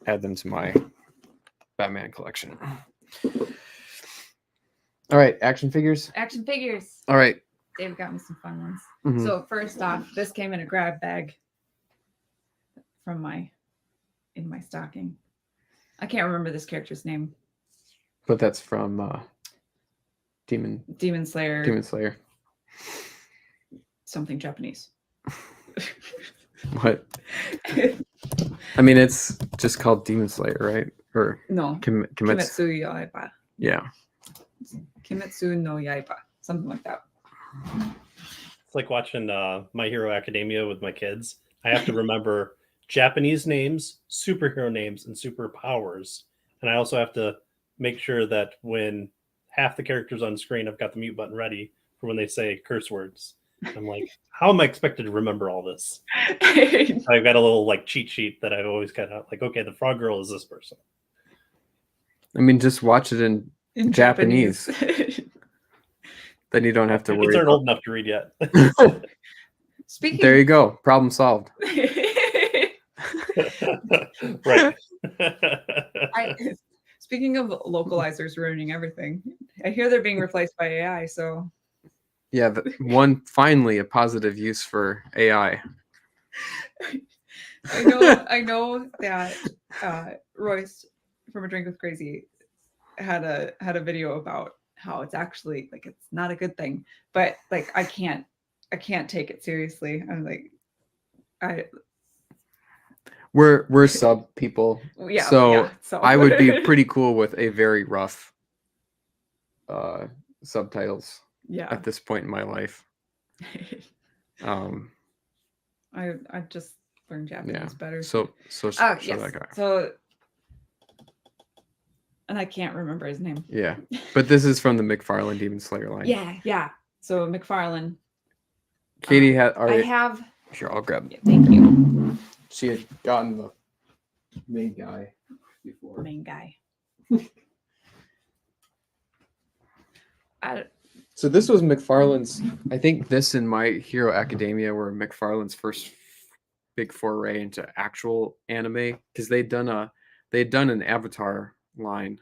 add them to my Batman collection. All right, action figures. Action figures. All right. Dave got me some fun ones. Mhm. So first off, this came in a grab bag from in my stocking. I can't remember this character's name. But that's from Demon Slayer. Slayer. Something Japanese. What? I mean, it's just called Demon Slayer, right? Or No. Kimetsu. Kimetsu Yaiba. Yeah. Kimetsu no Yaiba. Something like that. It's like watching My Hero Academia with my kids. I have to remember Japanese names, superhero names, and superpowers. And I also have to make sure that when half the characters on screen, I've got the mute button ready for when they say curse words. I'm like, how am I expected to remember all this? I've got a little like cheat sheet that I've always got out. Like, okay, the frog girl is this person. I mean, just watch it in Japanese. Then you don't have to Kids worry. aren't old enough to read yet. Speaking There you go. Problem solved. Right. Speaking of localizers ruining everything, I hear they're being replaced by AI. So Yeah, finally a positive use for AI. I know that Royce from A Drink with Crazy had a video about how it's actually like it's not a good thing, but like I can't take it seriously. I'm like We're sub people. yeah. So So I would be pretty cool with a very rough subtitles yeah. at this point in my life. I just learned Japanese better. So Yes. that guy. So, and I can't remember his name. Yeah, but this is from the McFarlane Demon Slayer line. Yeah. So McFarlane. Katie had already. I have. Sure, I'll grab. Yeah, thank you, She had gotten the main guy before. main guy. So this was McFarlane's. I think this and My Hero Academia were McFarlane's first big foray into actual anime, because they'd done an Avatar line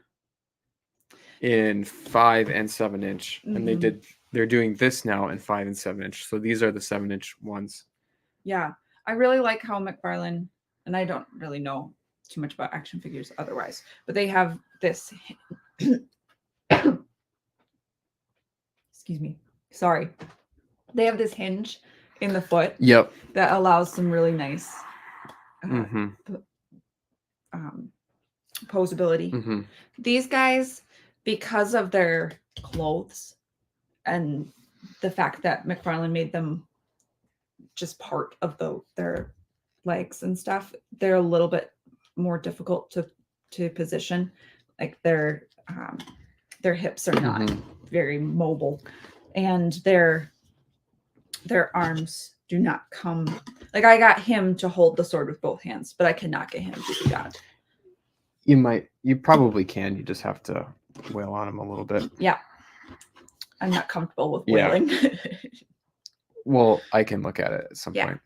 in 5 and 7-inch, and they're doing this now in 5 and 7-inch. So these are the 7-inch ones. Yeah, I really like how McFarlane, and I don't really know too much about action figures otherwise, but they have this. Excuse me. Sorry. They have this hinge in the foot. Yep. That allows some really nice posability. These guys, because of their clothes and the fact that McFarlane made them just part of their legs and stuff, they're a little bit more difficult to position. Like their hips are not very mobile, and their arms do not come. Like I got him to hold the sword with both hands, but I cannot get him to do that. You probably can. You just have to wail on him a little bit. Yeah. I'm not comfortable with wailing. Well, I can look at it at some point.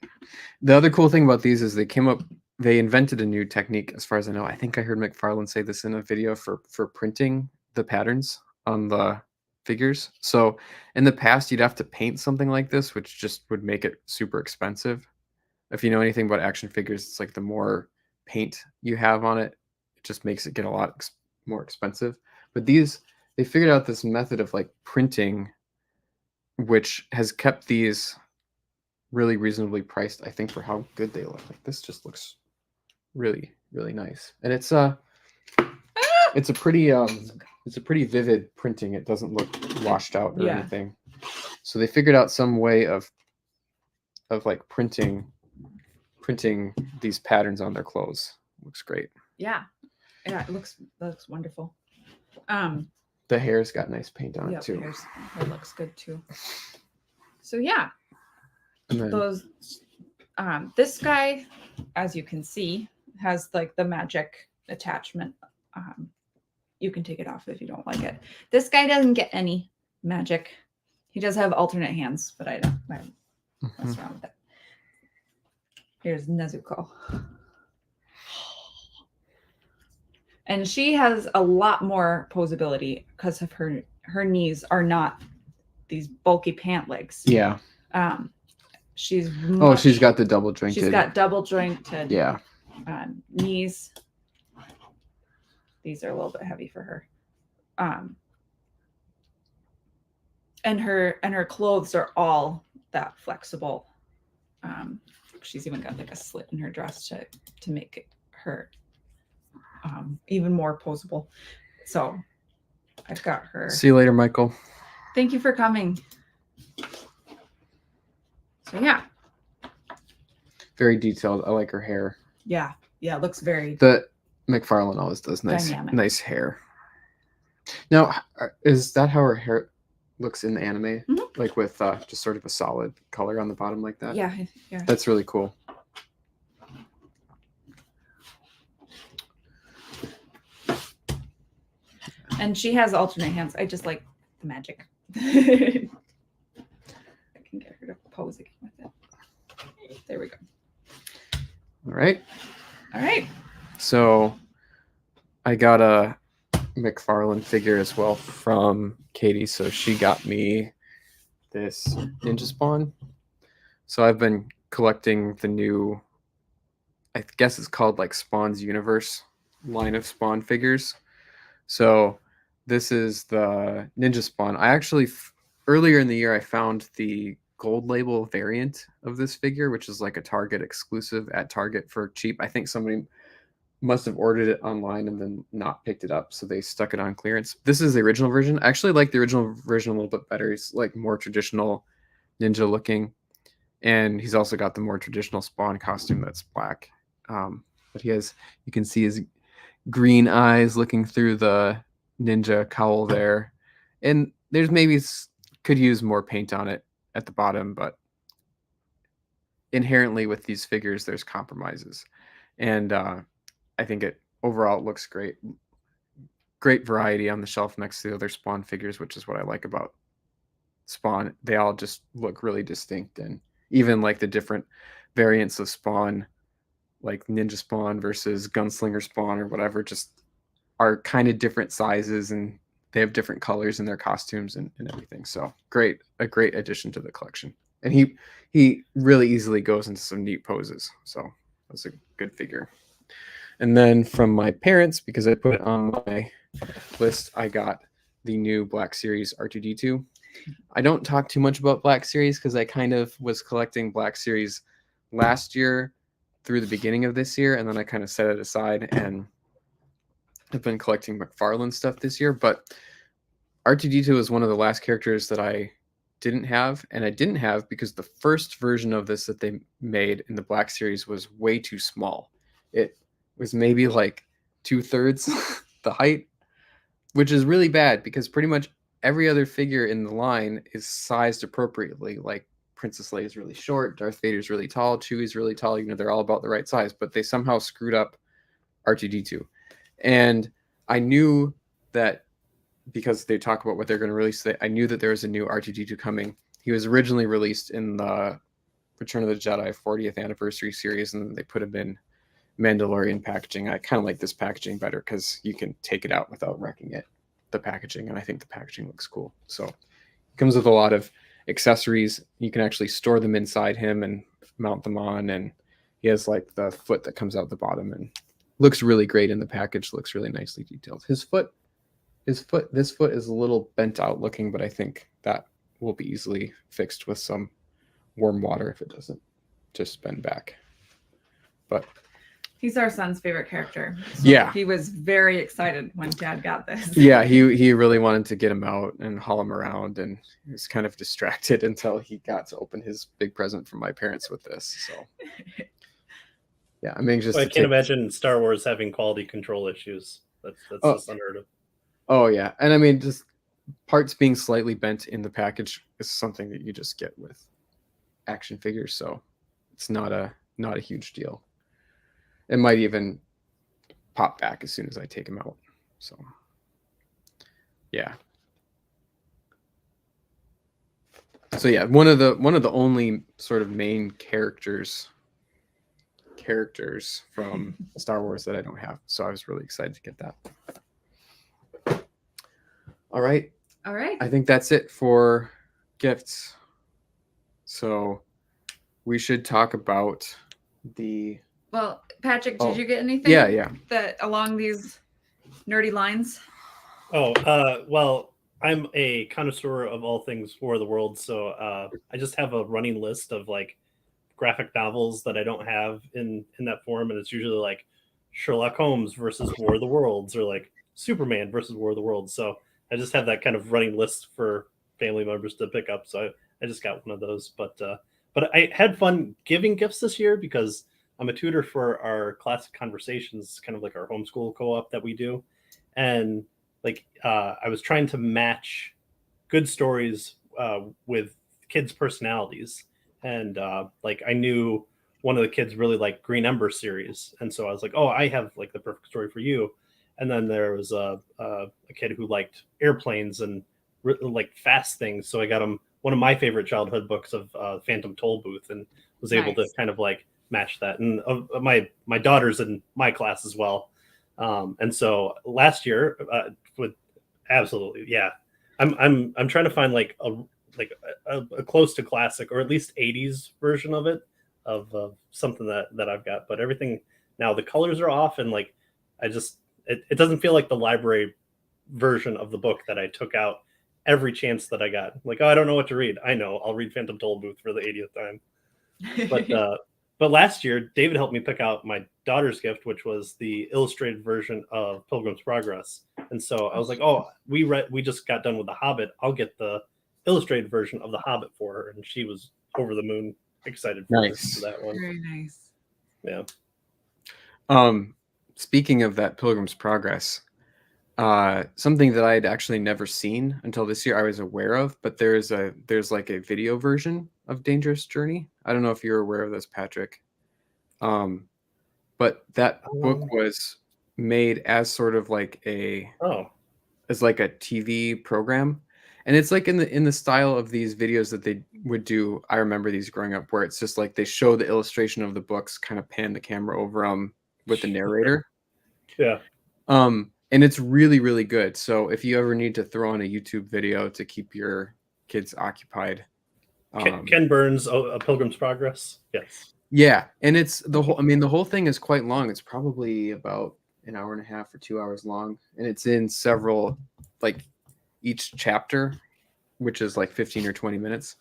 The other cool thing about these is they invented a new technique, as far as I know. I think I heard McFarlane say this in a video for printing the patterns on the figures. So in the past, you'd have to paint something like this, which just would make it super expensive. If you know anything about action figures, it's like the more paint you have on it, it just makes it get a lot more expensive. But they figured out this method of like printing, which has kept these really reasonably priced, I think, for how good they look. Like this just looks really, really nice. And it's a pretty vivid printing. It doesn't look washed out or anything. So they figured out some way of like printing these patterns on their clothes. Looks great. Yeah, it looks wonderful. The hair's got nice paint on it too. The hair looks good too. So yeah, and then, those this guy, as you can see, has like the magic attachment you can take it off if you don't like it. This guy doesn't get any magic. He does have alternate hands, but I don't mess Mhm. around with that. Here's Nezuko. And she has a lot more posability because of her knees are not these bulky pant legs. Yeah. She's She's got the double jointed. She's got double jointed Yeah. knees. These are a little bit heavy for her. And her clothes are all that flexible. She's even got like a slit in her dress to make her even more posable. So I've got her. See you later, Michael. Thank you for coming. So yeah. Very detailed. I like her hair. Yeah. Yeah. It looks very The McFarlane always does Dynamic. nice hair. Now, is that how her hair looks in the anime? Mhm. Like with just sort of a solid color on the bottom like that? Yeah. That's really cool. And she has alternate hands. I just like the magic. I can get her to pose again with it. There we go. All right. All right. So I got a McFarlane figure as well from Katie. So she got me this Ninja Spawn. So I've been collecting the new, I guess it's called like Spawn's Universe line of Spawn figures. So this is the Ninja Spawn. I actually, earlier in the year, I found the gold label variant of this figure, which is like a Target exclusive at Target for cheap. I think somebody must have ordered it online and then not picked it up, so they stuck it on clearance. This is the original version. I actually like the original version a little bit better. He's like more traditional ninja looking, and he's also got the more traditional Spawn costume that's black. But he has, you can see his green eyes looking through the ninja cowl there, and there's maybe could use more paint on it at the bottom, but inherently with these figures there's compromises, and I think it overall looks great. Great variety on the shelf next to the other Spawn figures, which is what I like about Spawn. They all just look really distinct, and even like the different variants of Spawn, like Ninja Spawn versus Gunslinger Spawn or whatever, just are kind of different sizes, and they have different colors in their costumes and everything. So a great addition to the collection. And he really easily goes into some neat poses. So that's a good figure. And then from my parents, because I put it on my list, I got the new Black Series R2-D2. I don't talk too much about Black Series because I kind of was collecting Black Series last year through the beginning of this year, and then I kind of set it aside, and I've been collecting McFarlane stuff this year. But R2-D2 is one of the last characters that I didn't have, and I didn't have because the first version of this that they made in the Black Series was way too small. It was maybe like 2/3 the height, which is really bad because pretty much every other figure in the line is sized appropriately. Like Princess Leia is really short, Darth Vader is really tall, Chewie's really tall. You know, they're all about the right size, but they somehow screwed up R2-D2. And I knew that because they talk about what they're going to release, I knew that there was a new R2-D2 coming. He was originally released in the Return of the Jedi 40th anniversary series, and they put him in Mandalorian packaging. I kind of like this packaging better because you can take it out without wrecking it, the packaging, and I think the packaging looks cool. So it comes with a lot of accessories. You can actually store them inside him and mount them on, and he has like the foot that comes out the bottom and looks really great in the package. Looks really nicely detailed. This foot is a little bent out looking, but I think that will be easily fixed with some warm water if it doesn't just bend back. But he's our son's favorite character. So yeah, he was very excited when Dad got this. Yeah, he really wanted to get him out and haul him around, and he was kind of distracted until he got to open his big present from my parents with this. So yeah, I'm anxious. I can't imagine Star Wars having quality control issues. That's just unheard of. Oh yeah, and I mean, just parts being slightly bent in the package is something that you just get with action figures, so it's not a huge deal. It might even pop back as soon as I take him out. So Yeah. So yeah, one of the only sort of main characters from Star Wars that I don't have. So I was really excited to get that. All right. All right. I think that's it for gifts. So we should talk about the Well, Patrick, Oh, did you get anything? yeah. That along these nerdy lines? Oh, well, I'm a connoisseur of all things War of the Worlds, so I just have a running list of like graphic novels that I don't have in that form, and it's usually like Sherlock Holmes versus War of the Worlds, or like Superman versus War of the Worlds. So I just have that kind of running list for family members to pick up. So I just got one of those, but I had fun giving gifts this year because I'm a tutor for our Classic Conversations, kind of like our homeschool co-op that we do, and like I was trying to match good stories with kids' personalities, and like I knew one of the kids really liked Green Ember series, and so I was like, oh, I have like the perfect story for you. And then there was a kid who liked airplanes and like fast things, so I got him one of my favorite childhood books of Phantom Toll Booth, and was able to kind of like match that. And my daughter's in my class as well, and so last year with absolutely, yeah, I'm trying to find like a close to classic or at least 80s version of it, of something that I've got. But everything now, the colors are off, and like I just it doesn't feel like the library version of the book that I took out every chance that I got. Like, oh, I don't know what to read. I know, I'll read Phantom Toll Booth for the 80th time. But last year, David helped me pick out my daughter's gift, which was the illustrated version of Pilgrim's Progress. And so I was like, oh, we just got done with The Hobbit. I'll get the illustrated version of The Hobbit for her. And she was over the moon excited for that one. Very nice. Yeah. Speaking of that Pilgrim's Progress, something that I had actually never seen until this year I was aware of, but there's like a video version of Dangerous Journey. I don't know if you're aware of this, Patrick. But that book was made as sort of like as like a TV program. And it's like in the style of these videos that they would do. I remember these growing up, where it's just like they show the illustration of the books, kind of pan the camera over them with the narrator. Yeah. And it's really, really good. So if you ever need to throw on a YouTube video to keep your kids occupied. Ken Burns, A Pilgrim's Progress. Yes. Yeah. And it's the whole thing is quite long. It's probably about an hour and a half or 2 hours long. And it's in several, like each chapter, which is like 15 or 20 minutes.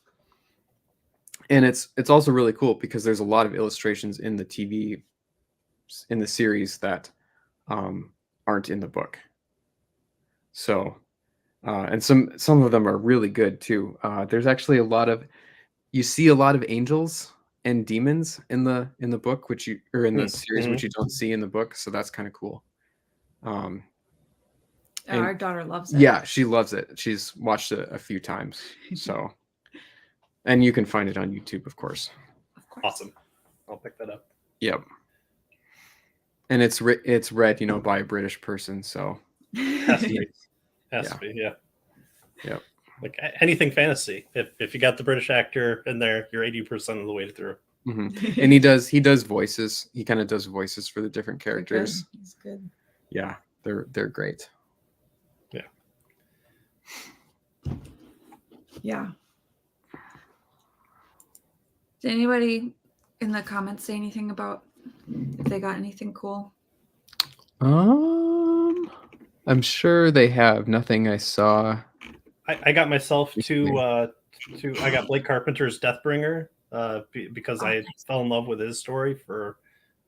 And it's also really cool because there's a lot of illustrations in the series that aren't in the book. So, and some of them are really good too. There's actually you see a lot of angels and demons in the book, which in the series, which you don't see in the book. So that's kind of cool. Our daughter loves it. Yeah, she loves it. She's watched it a few times. So, and you can find it on YouTube, of course. Awesome. I'll pick that up. Yep. And it's read, by a British person, so has to be, yeah. Yep. Like anything fantasy, if you got the British actor in there, you're 80% of the way through. Mm-hmm. And he does voices. He kind of does voices for the different characters. He's good. Yeah, they're great. Yeah. Yeah. Did anybody in the comments say anything about if they got anything cool? I'm sure they have. Nothing I saw. I got myself to I got Blake Carpenter's Deathbringer because I fell in love with his story for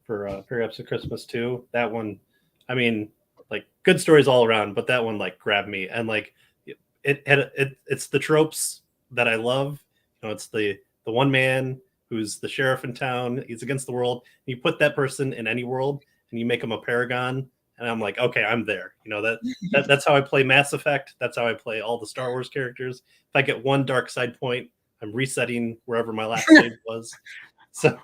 Perhaps a Christmas 2. That one, I mean, like good stories all around, but that one like grabbed me, and like it's the tropes that I love. It's the one man who's the sheriff in town. He's against the world. You put that person in any world, and you make him a paragon. And I'm like, okay, I'm there. That's how I play Mass Effect. That's how I play all the Star Wars characters. If I get one dark side point, I'm resetting wherever my last save was. So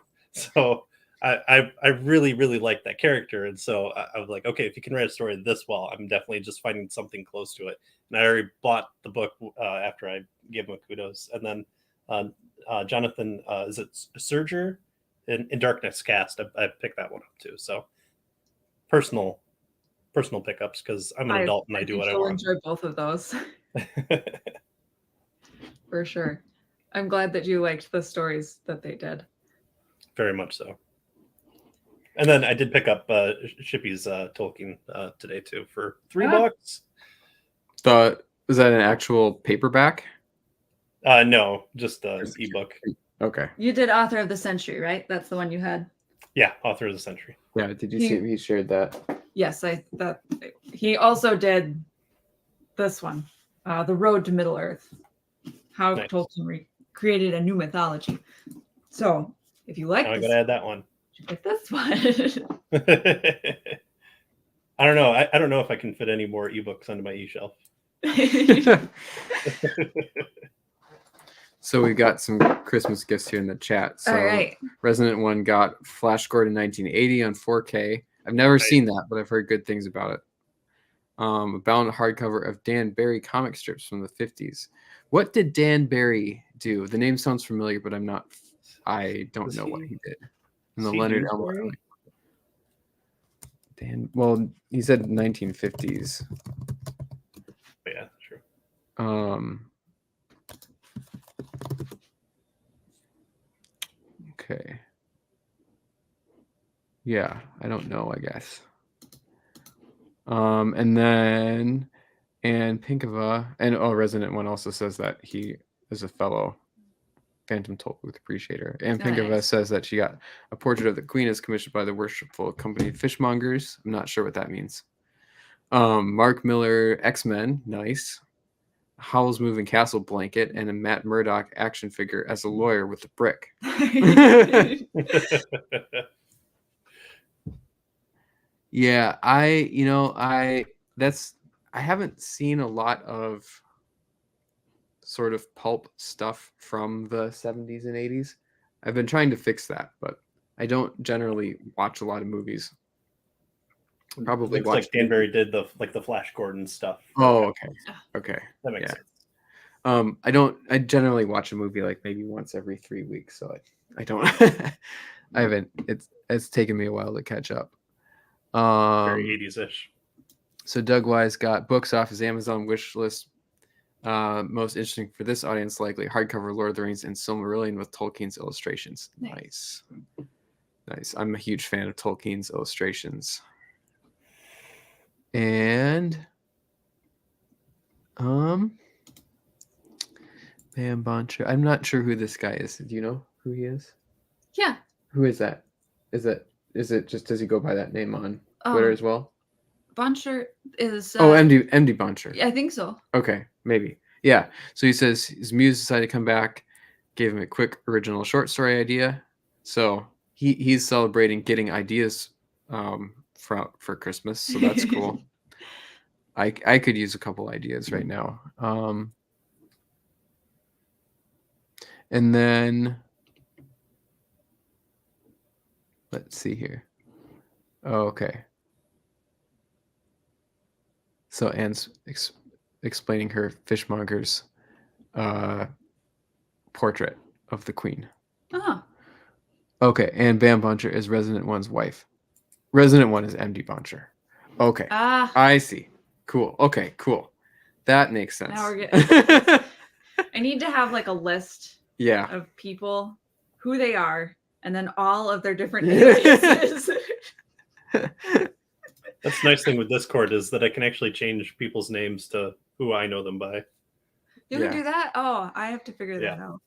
I really really like that character, and so I was like, okay, if you can write a story this well, I'm definitely just finding something close to it. And I already bought the book after I gave him a kudos, and then Jonathan, is it Surger in Darkness Cast? I picked that one up too. So personal pickups because I'm an adult and I do think what I you'll want. enjoy both of those for sure. I'm glad that you liked the stories that they did. Very much so. And then I did pick up Shippy's Tolkien today too for $3. Was that an actual paperback? No, just ebook. Okay. You did Author of the Century, right? That's the one you had. Yeah, Author of the Century. Yeah. Did you see he shared that? Yes, he also did this one, The Road to Middle Earth, how Nice. Tolkien created a new mythology. So if you like Now I this, gotta add that one. you like this one. I don't know. I don't know if I can fit any more ebooks onto my eShelf. So we got some Christmas gifts here in the chat. So All right. Resident One got Flash Gordon 1980 on 4K. I've never seen that, but I've heard good things about it. A bound hardcover of Dan Barry comic strips from the 50s. What did Dan Barry do? The name sounds familiar, but I don't know what he did. And the Leonard Elmore. Dan, well, he said 1950s. Yeah, true. Okay. Yeah, I don't know, I guess. And then Anne Pinkava, and Resident One also says that he is a fellow Phantom Tollbooth appreciator. Anne Pinkava says that she got a portrait of the Queen as commissioned by the Worshipful Company of Fishmongers. I'm not sure what that means. Mark Miller, X-Men, nice. Howl's Moving Castle blanket, and a Matt Murdock action figure as a lawyer with a brick. Yeah, I haven't seen a lot of sort of pulp stuff from the 70s and 80s. I've been trying to fix that, but I don't generally watch a lot of movies. Probably looks like Dan Barry did the Flash Gordon stuff. Oh, okay. That makes sense. I generally watch a movie like maybe once every 3 weeks, so I don't I haven't it's taken me a while to catch up. Very 80s-ish. So Doug Wise got books off his Amazon wish list. Most interesting for this audience, likely hardcover Lord of the Rings and Silmarillion with Tolkien's illustrations. Nice. I'm a huge fan of Tolkien's illustrations. And Bam Boncher. I'm not sure who this guy is. Do you know who he is? Yeah. Who is that? Is it just, does he go by that name on Twitter as well? Boncher is MD Boncher. I think so. Okay, maybe. Yeah. So he says his muse decided to come back, gave him a quick original short story idea. So he's celebrating getting ideas for Christmas. So that's cool. I could use a couple ideas right now. And then let's see here. Oh, okay. So Anne's explaining her fishmonger's portrait of the Queen. Oh. Okay, and Bam Boncher is Resident One's wife. Resident One is MD Boncher. Okay. I see. Cool. Okay, cool. That makes sense. Now we're getting I need to have like a list of people, who they are, and then all of their different aliases. That's the nice thing with Discord is that I can actually change people's names to who I know them by. You can do that? Oh, I have to figure that out.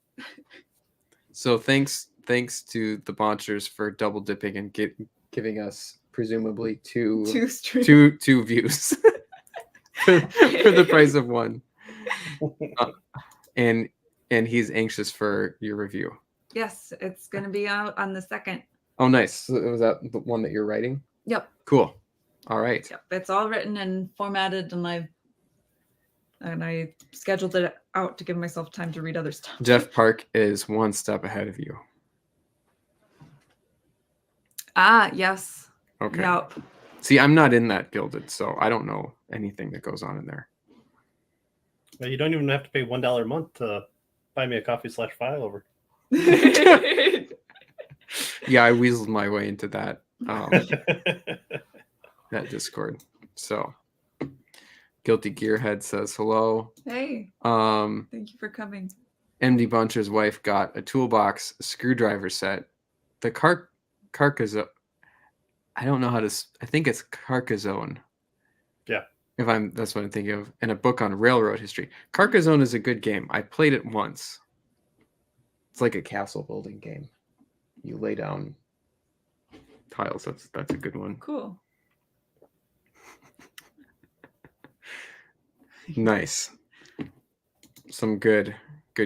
So thanks to the Bonchers for double dipping and giving us presumably two views for the price of one. And he's anxious for your review. Yes, it's going to be out on the 2nd. Oh, nice. So was that the one that you're writing? Yep. Cool. All right. Yep. It's all written and formatted, and I scheduled it out to give myself time to read other stuff. Jeff Park is one step ahead of you. Ah, yes. Okay. Yep. See, I'm not in that Gilded, so I don't know anything that goes on in there. Well, you don't even have to pay $1 a month to buy me a coffee/file over. Yeah, I weaseled my way into that that Discord. So Guilty Gearhead says hello. Hey, thank you for coming. MD Buncher's wife got a toolbox, a screwdriver set, the Carcassonne. I don't know how to. I think it's Carcassonne. Yeah. That's what I'm thinking of, and a book on railroad history. Carcassonne is a good game. I played it once. It's like a castle building game. You lay down tiles. That's a good one. Cool. Nice. Some good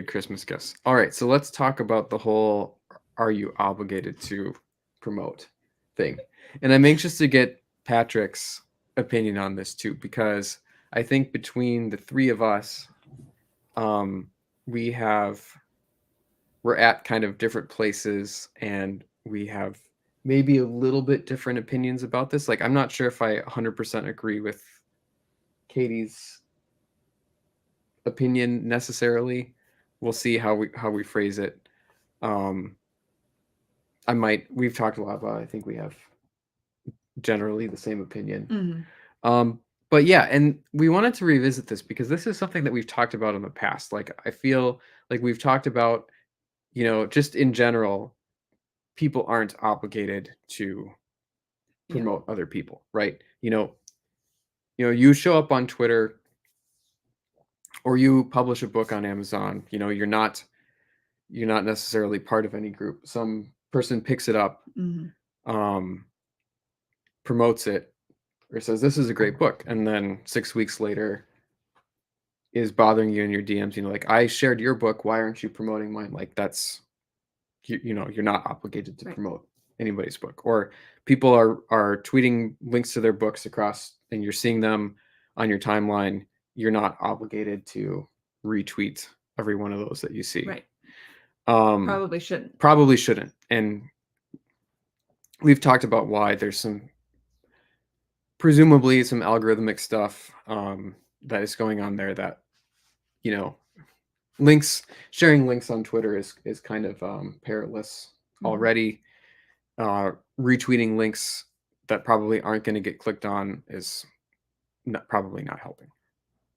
Christmas gifts. All right, so let's talk about the whole "are you obligated to promote" thing. And I'm anxious to get Patrick's opinion on this too, because I think between the three of us, we're at kind of different places, and we have maybe a little bit different opinions about this. Like, I'm not sure if I 100% agree with Katie's opinion necessarily. We'll see how we phrase it. We've talked a lot about it. I think we have generally the same opinion. Mm-hmm. But yeah, and we wanted to revisit this because this is something that we've talked about in the past. Like, I feel like we've talked about, just in general, people aren't obligated to promote other people, right? You show up on Twitter or you publish a book on Amazon, you're not necessarily part of any group. Some person picks it up, promotes it, or says this is a great book, and then 6 weeks later is bothering you in your DMs, like, I shared your book, why aren't you promoting mine? Like, that's you're not obligated to promote anybody's book. Or people are tweeting links to their books across, and you're seeing them on your timeline. You're not obligated to retweet every one of those that you see. Right. Probably shouldn't. And we've talked about why. There's presumably some algorithmic stuff that is going on there that, sharing links on Twitter is kind of perilous already. Retweeting links that probably aren't going to get clicked on is probably not helping.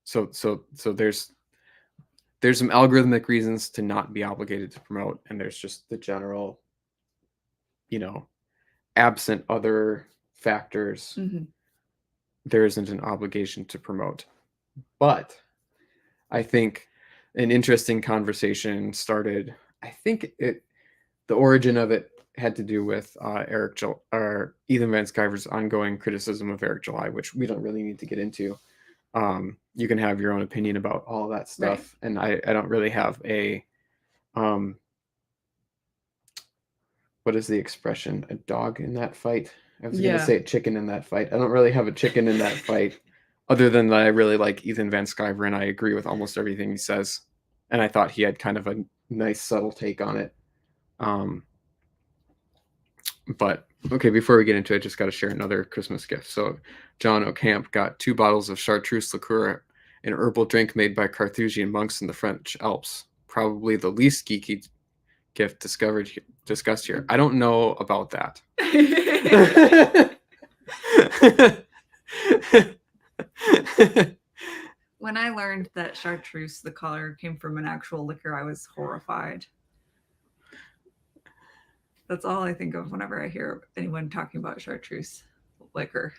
So there's some algorithmic reasons to not be obligated to promote, and there's just the general, absent other factors, there isn't an obligation to promote. But I think an interesting conversation started. I think the origin of it had to do with Ethan Van Sciver's ongoing criticism of Eric July, which we don't really need to get into. You can have your own opinion about all that stuff, right. And I don't really have a what is the expression? A dog in that fight? I was going to say chicken in that fight. I don't really have a chicken in that fight, other than that I really like Ethan Van Sciver, and I agree with almost everything he says. And I thought he had kind of a nice, subtle take on it. But okay, before we get into it, I just got to share another Christmas gift. So John O'Camp got 2 bottles of chartreuse liqueur, an herbal drink made by Carthusian monks in the French Alps. Probably the least geeky gift discussed here. I don't know about that. When I learned that chartreuse, the color, came from an actual liquor, I was horrified. That's all I think of whenever I hear anyone talking about chartreuse liquor.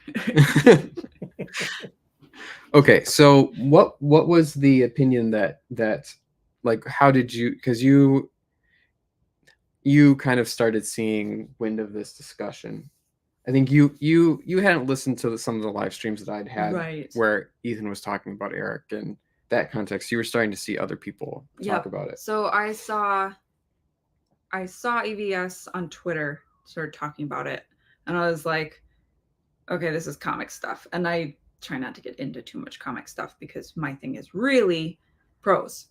Okay, so what was the opinion that like, how did you, because you kind of started seeing wind of this discussion. I think you hadn't listened to some of the live streams that I'd had, right, where Ethan was talking about Eric and that context. You were starting to see other people talk about it. So I saw EVS on Twitter started talking about it, and I was like, okay, this is comic stuff. And I try not to get into too much comic stuff because my thing is really prose.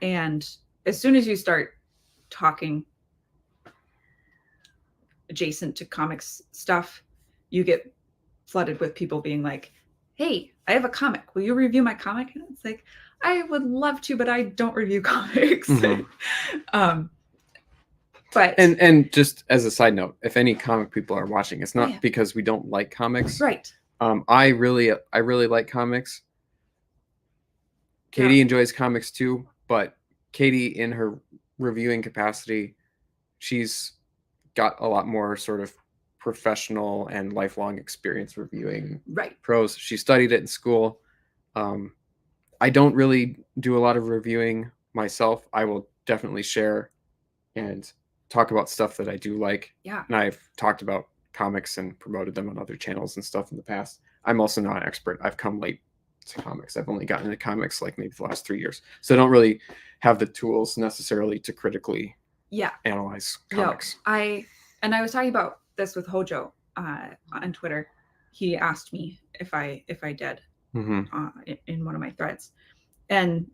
And as soon as you start talking adjacent to comics stuff, you get flooded with people being like, hey, I have a comic. Will you review my comic? And it's like, I would love to, but I don't review comics. Mhm. But And just as a side note, if any comic people are watching, it's not yeah. because we don't like comics. right. I really like comics. Katie enjoys comics too, but Katie, in her reviewing capacity, she's got a lot more sort of professional and lifelong experience reviewing Right. prose. She studied it in school. I don't really do a lot of reviewing myself. I will definitely share and talk about stuff that I do like. Yeah. And I've talked about comics and promoted them on other channels and stuff in the past. I'm also not an expert. I've come late to comics. I've only gotten into comics like maybe the last 3 years. So I don't really have the tools necessarily to critically Yeah. analyze No, comics. I was talking about this with Hojo on Twitter. He asked me if I did Mm-hmm. in one of my threads, and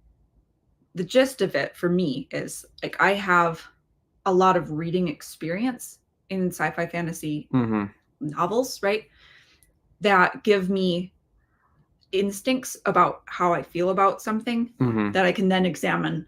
the gist of it for me is like I have a lot of reading experience in sci-fi fantasy Mm-hmm. novels, right? That give me instincts about how I feel about something Mm-hmm. that I can then examine.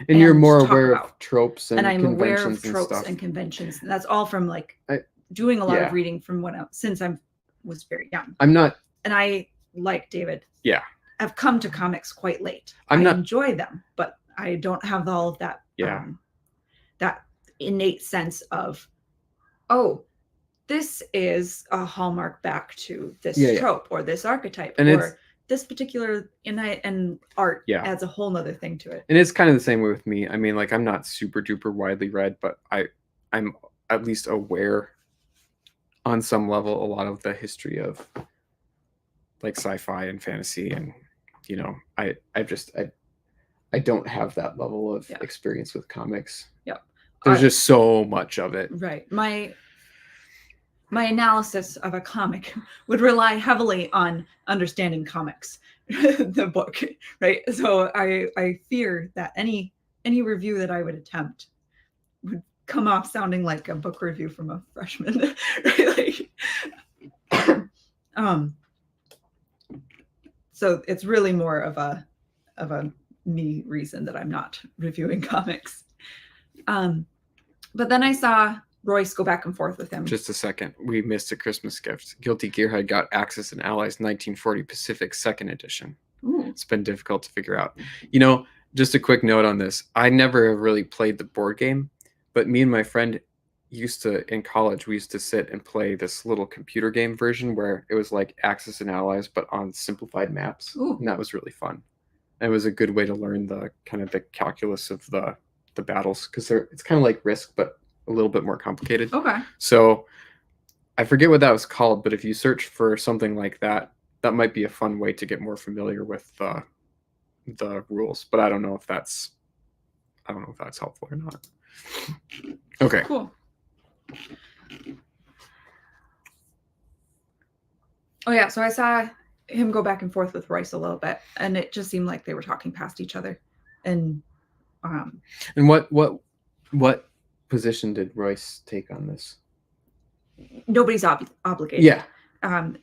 And you're and more talk aware about. of tropes and I'm aware of conventions and tropes stuff. and conventions. And that's all from like I- doing a lot yeah. of reading from since I was very young. I'm not. And I, like David, Yeah. have come to comics quite late. I'm I not- enjoy them, but I don't have all of that. Yeah. That innate sense of, oh, this is a hallmark back to this Yeah, yeah. trope or this archetype And it's- or this particular and art Yeah. adds a whole nother thing to it. And it's kind of the same way with me. I mean, like I'm not super duper widely read, but I'm at least aware on some level a lot of the history of like sci-fi and fantasy, and you know, I don't have that level of Yeah. experience with comics. Yep. There's just so much of it. Right. My analysis of a comic would rely heavily on understanding comics, the book, right? So I fear that any review that I would attempt would come off sounding like a book review from a freshman, right? Like, so it's really more of a me reason that I'm not reviewing comics. But then I saw Royce go back and forth with him. Just a second. We missed a Christmas gift. Guilty Gearhead got Axis and Allies 1940 Pacific 2nd edition. Ooh. It's been difficult to figure out. You know, just a quick note on this. I never really played the board game, but me and my friend used to, in college, we used to sit and play this little computer game version where it was like Axis and Allies, but on simplified maps. Ooh. And that was really fun. And it was a good way to learn the kind of the calculus of the battles, because it's kind of like Risk, but a little bit more complicated. Okay. So I forget what that was called, but if you search for something like that, that might be a fun way to get more familiar with the rules. But I don't know if that's helpful or not. Okay. Cool. Oh yeah, so I saw him go back and forth with Royce a little bit, and it just seemed like they were talking past each other. And And what position did Royce take on this? nobody's obligated. Yeah. And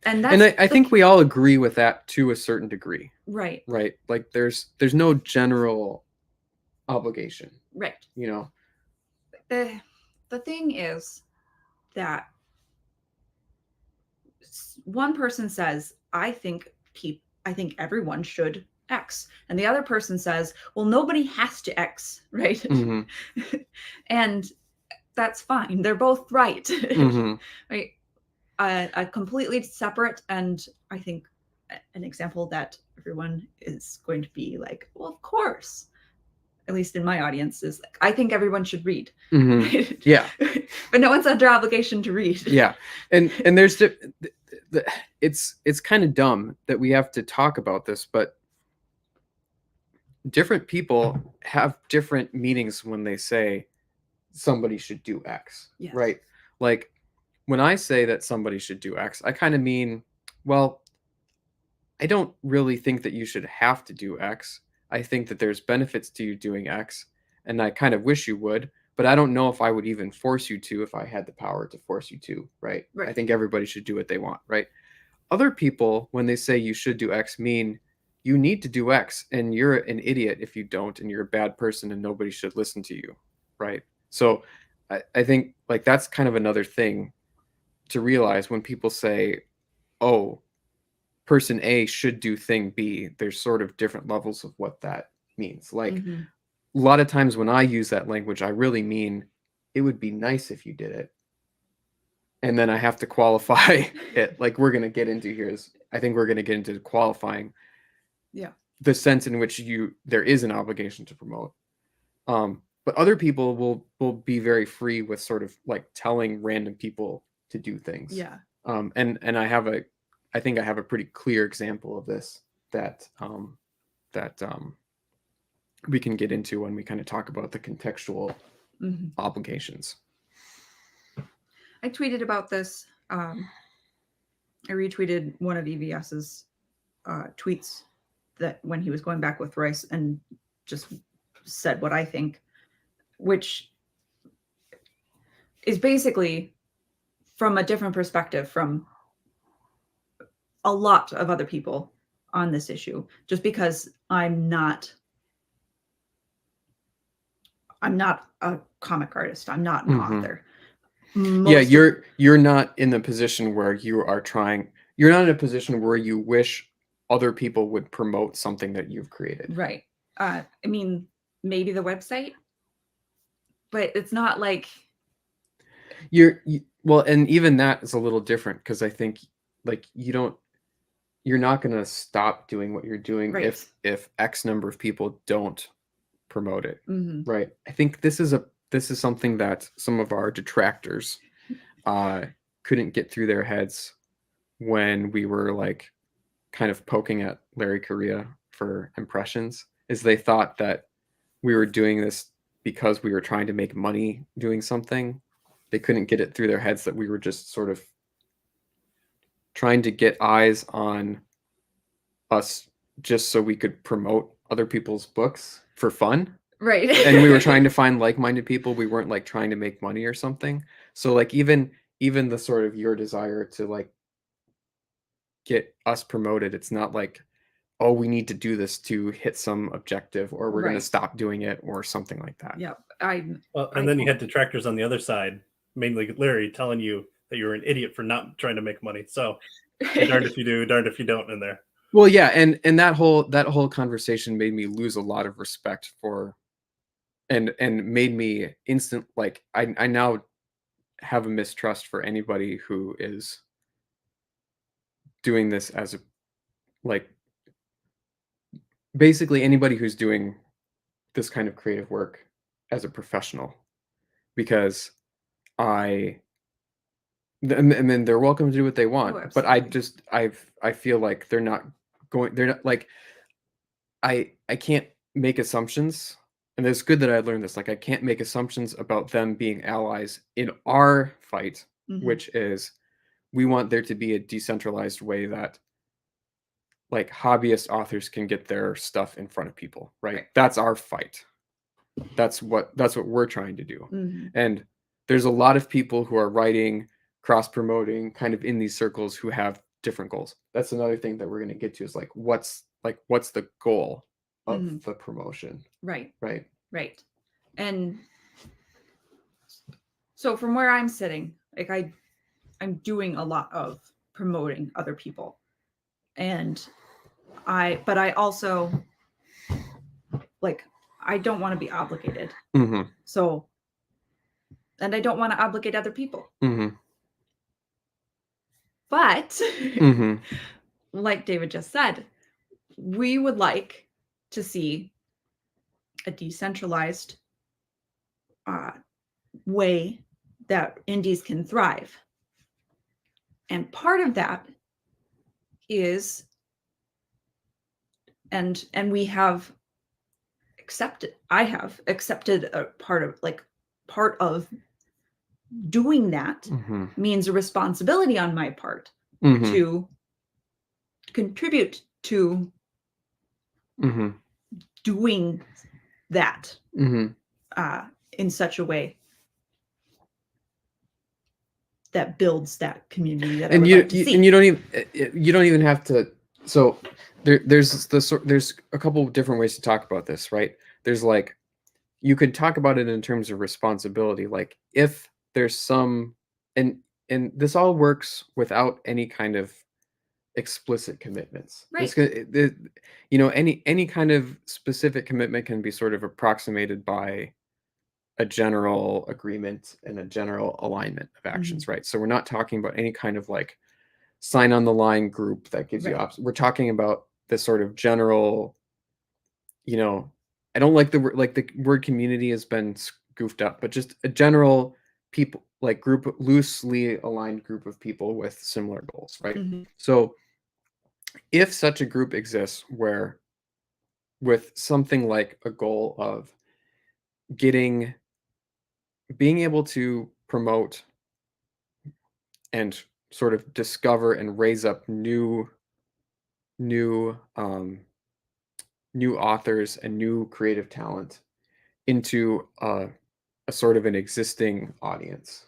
that's And I think we all agree with that to a certain degree, right. right? Like there's no general obligation, Right. you know? The thing is that one person says, I think everyone should X. And the other person says, well, nobody has to X, right? Mhm. And that's fine. They're both right. Mhm. Right. A completely separate, and I think an example that everyone is going to be like, well, of course, at least in my audience, is like, I think everyone should read. Mhm. Right? Yeah. But no one's under obligation to read. Yeah. And there's it's kind of dumb that we have to talk about this, but different people have different meanings when they say somebody should do X. Yes. Right? Like when I say that somebody should do X, I kind of mean, well, I don't really think that you should have to do X. I think that there's benefits to you doing X, and I kind of wish you would, but I don't know if I would even force you to if I had the power to force you to, right? I Right. think everybody should do what they want, right? Other people, when they say you should do X, mean you need to do X, and you're an idiot if you don't, and you're a bad person, and nobody should listen to you, right? So I think like that's kind of another thing to realize when people say, oh, person A should do thing B, there's sort of different levels of what that means. Like Mhm. a lot of times when I use that language, I really mean it would be nice if you did it. And then I have to qualify it. Like we're going to get into here is I think we're going to get into qualifying Yeah. the sense in which there is an obligation to promote. But other people will be very free with sort of like telling random people to do things. Yeah. And I think I have a pretty clear example of this that we can get into when we kind of talk about the contextual Mhm. obligations. I tweeted about this. I retweeted one of EVS's tweets that when he was going back with Royce and just said what I think, which is basically from a different perspective from a lot of other people on this issue, just because I'm not a comic artist. I'm not an Mhm. author. Yeah, you're not in the position where you're not in a position where you wish other people would promote something that you've created. Right. I mean, maybe the website, but it's not like Well, and even that is a little different because I think like you're not going to stop doing what you're doing Right. if X number of people don't promote it. Mhm. Right. I think this is something that some of our detractors couldn't get through their heads when we were like kind of poking at Larry Correa for impressions, is they thought that we were doing this because we were trying to make money doing something. They couldn't get it through their heads that we were just sort of trying to get eyes on us just so we could promote other people's books for fun. right. And we were trying to find like-minded people. We weren't like trying to make money or something. So like even the sort of your desire to like get us promoted, it's not like, oh, we need to do this to hit some objective or we're going to Right. stop doing it or something like that. Yeah. Well, and then you had detractors on the other side, mainly Larry, telling you that you were an idiot for not trying to make money. So darned if you do, darned if you don't in there. Well, yeah, and that whole conversation made me lose a lot of respect for and made me instant like I now have a mistrust for anybody who is doing this as a like basically anybody who's doing this kind of creative work as a professional, because and then they're welcome to do what they want, but absolutely. I feel like they're not like I can't make assumptions, and it's good that I learned this. Like I can't make assumptions about them being allies in our fight, Mhm. which is we want there to be a decentralized way that like hobbyist authors can get their stuff in front of people, right? Right. That's our fight. That's what we're trying to do. Mhm. And there's a lot of people who are writing, cross promoting, kind of in these circles who have different goals. That's another thing that we're going to get to is like what's the goal of Mhm. the promotion, Right. right? Right. And so from where I'm sitting, like I'm doing a lot of promoting other people. And but I also like I don't want to be obligated. Mm-hmm. So and I don't want to obligate other people. Mm-hmm. But Mm-hmm. like David just said, we would like to see a decentralized way that indies can thrive. And part of that is and we have I have accepted a part of doing that Mm-hmm. means a responsibility on my part Mm-hmm. to contribute to Mm-hmm. doing that. Mm-hmm. in such a way that builds that community that I And would like to see. and you don't even have to. So there's a couple of different ways to talk about this, right? There's like, you could talk about it in terms of responsibility, like if there's some, and this all works without any kind of explicit commitments. Right. Any kind of specific commitment can be sort of approximated by a general agreement and a general alignment of actions, right? So we're not talking about any kind of like sign on the line group that gives you Right. options. We're talking about this sort of general, I don't like the word, like the word community has been goofed up, but just a general people, like group, loosely aligned group of people with similar goals, right? Mhm. So if such a group exists where, with something like a goal of being able to promote and sort of discover and raise up new new authors and new creative talent into a sort of an existing audience,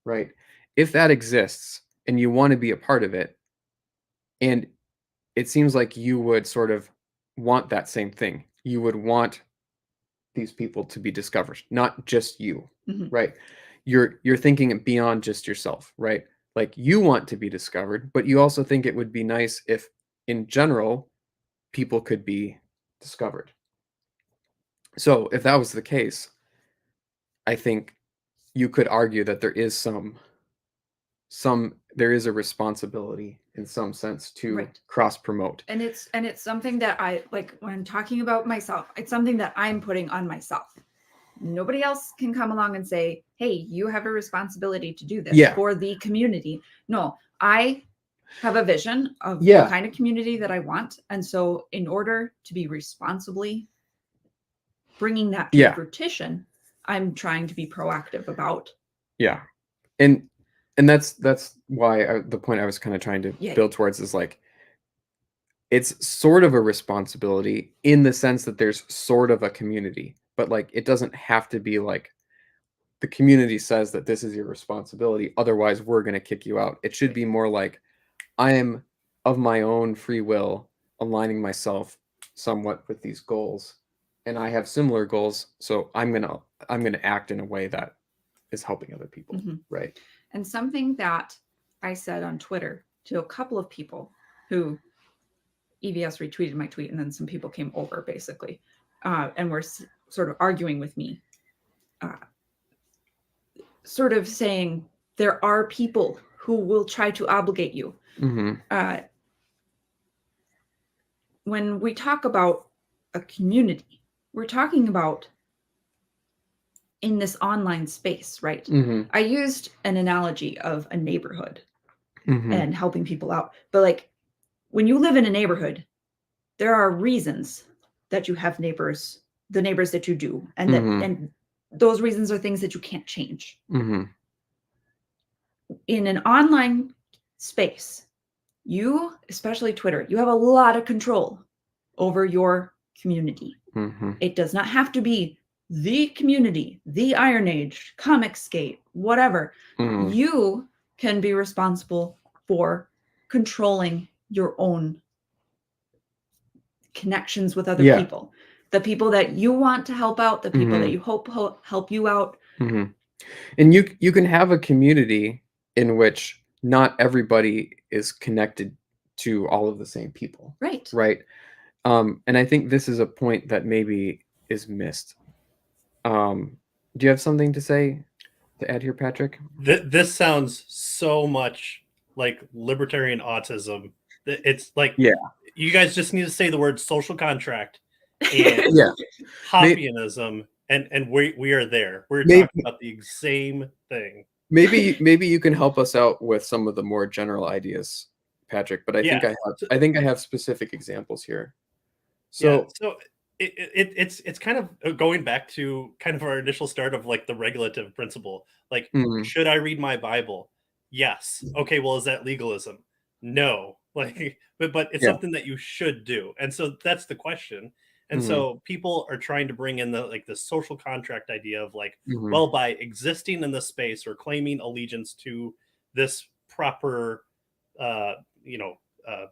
right? If that exists and you want to be a part of it, and it seems like you would sort of want that same thing, you would want these people to be discovered, not just you, Mhm. right? You're thinking it beyond just yourself, right? Like, you want to be discovered, but you also think it would be nice if, in general, people could be discovered. So if that was the case, I think you could argue that there is a responsibility in some sense to Right. cross promote. And it's something that I like when I'm talking about myself. It's something that I'm putting on myself. Nobody else can come along and say, "Hey, you have a responsibility to do this Yeah. for the community." No, I have a vision of Yeah. the kind of community that I want, and so in order to be responsibly bringing that to Yeah. fruition, I'm trying to be proactive about. Yeah. And that's why the point I was kind of trying to Yeah. build towards is like, it's sort of a responsibility in the sense that there's sort of a community, but like, it doesn't have to be like the community says that this is your responsibility, otherwise we're going to kick you out. It should be more like, I am of my own free will aligning myself somewhat with these goals, and I have similar goals, so I'm going to act in a way that is helping other people. Mhm. Right. And something that I said on Twitter to a couple of people who EVS retweeted my tweet, and then some people came over basically and were sort of arguing with me, sort of saying there are people who will try to obligate you. Mm-hmm. When we talk about a community, we're talking about in this online space, right? Mm-hmm. I used an analogy of a neighborhood Mm-hmm. and helping people out. But like when you live in a neighborhood, there are reasons that you have neighbors, the neighbors that you do, and that Mhm. and those reasons are things that you can't change. Mm-hmm. In an online space, you, especially Twitter, you have a lot of control over your community. Mm-hmm. It does not have to be the community, the Iron Age, Comicsgate, whatever. Mm-hmm. You can be responsible for controlling your own connections with other Yeah. people. The people that you want to help out, the people that Mhm. you hope help you out. Mm-hmm. And you can have a community in which not everybody is connected to all of the same people, Right. right? And I think this is a point that maybe is missed. Do you have something to say to add here, Patrick? This sounds so much like libertarian autism. It's like, Yeah. you guys just need to say the word social contract and Yeah. Hoppianism, and we are there. We're Maybe- talking about the same thing. Maybe you can help us out with some of the more general ideas, Patrick. But I think Yeah. I think I have specific examples here. So So it's kind of going back to kind of our initial start of like the regulative principle. Like, Mhm. should I read my Bible? Yes. Okay. Well, is that legalism? No. Like, but it's Yeah. something that you should do, and so that's the question. And Mhm. so people are trying to bring in the social contract idea of like, Mhm. well, by existing in this space or claiming allegiance to this proper, uh, you know, uh,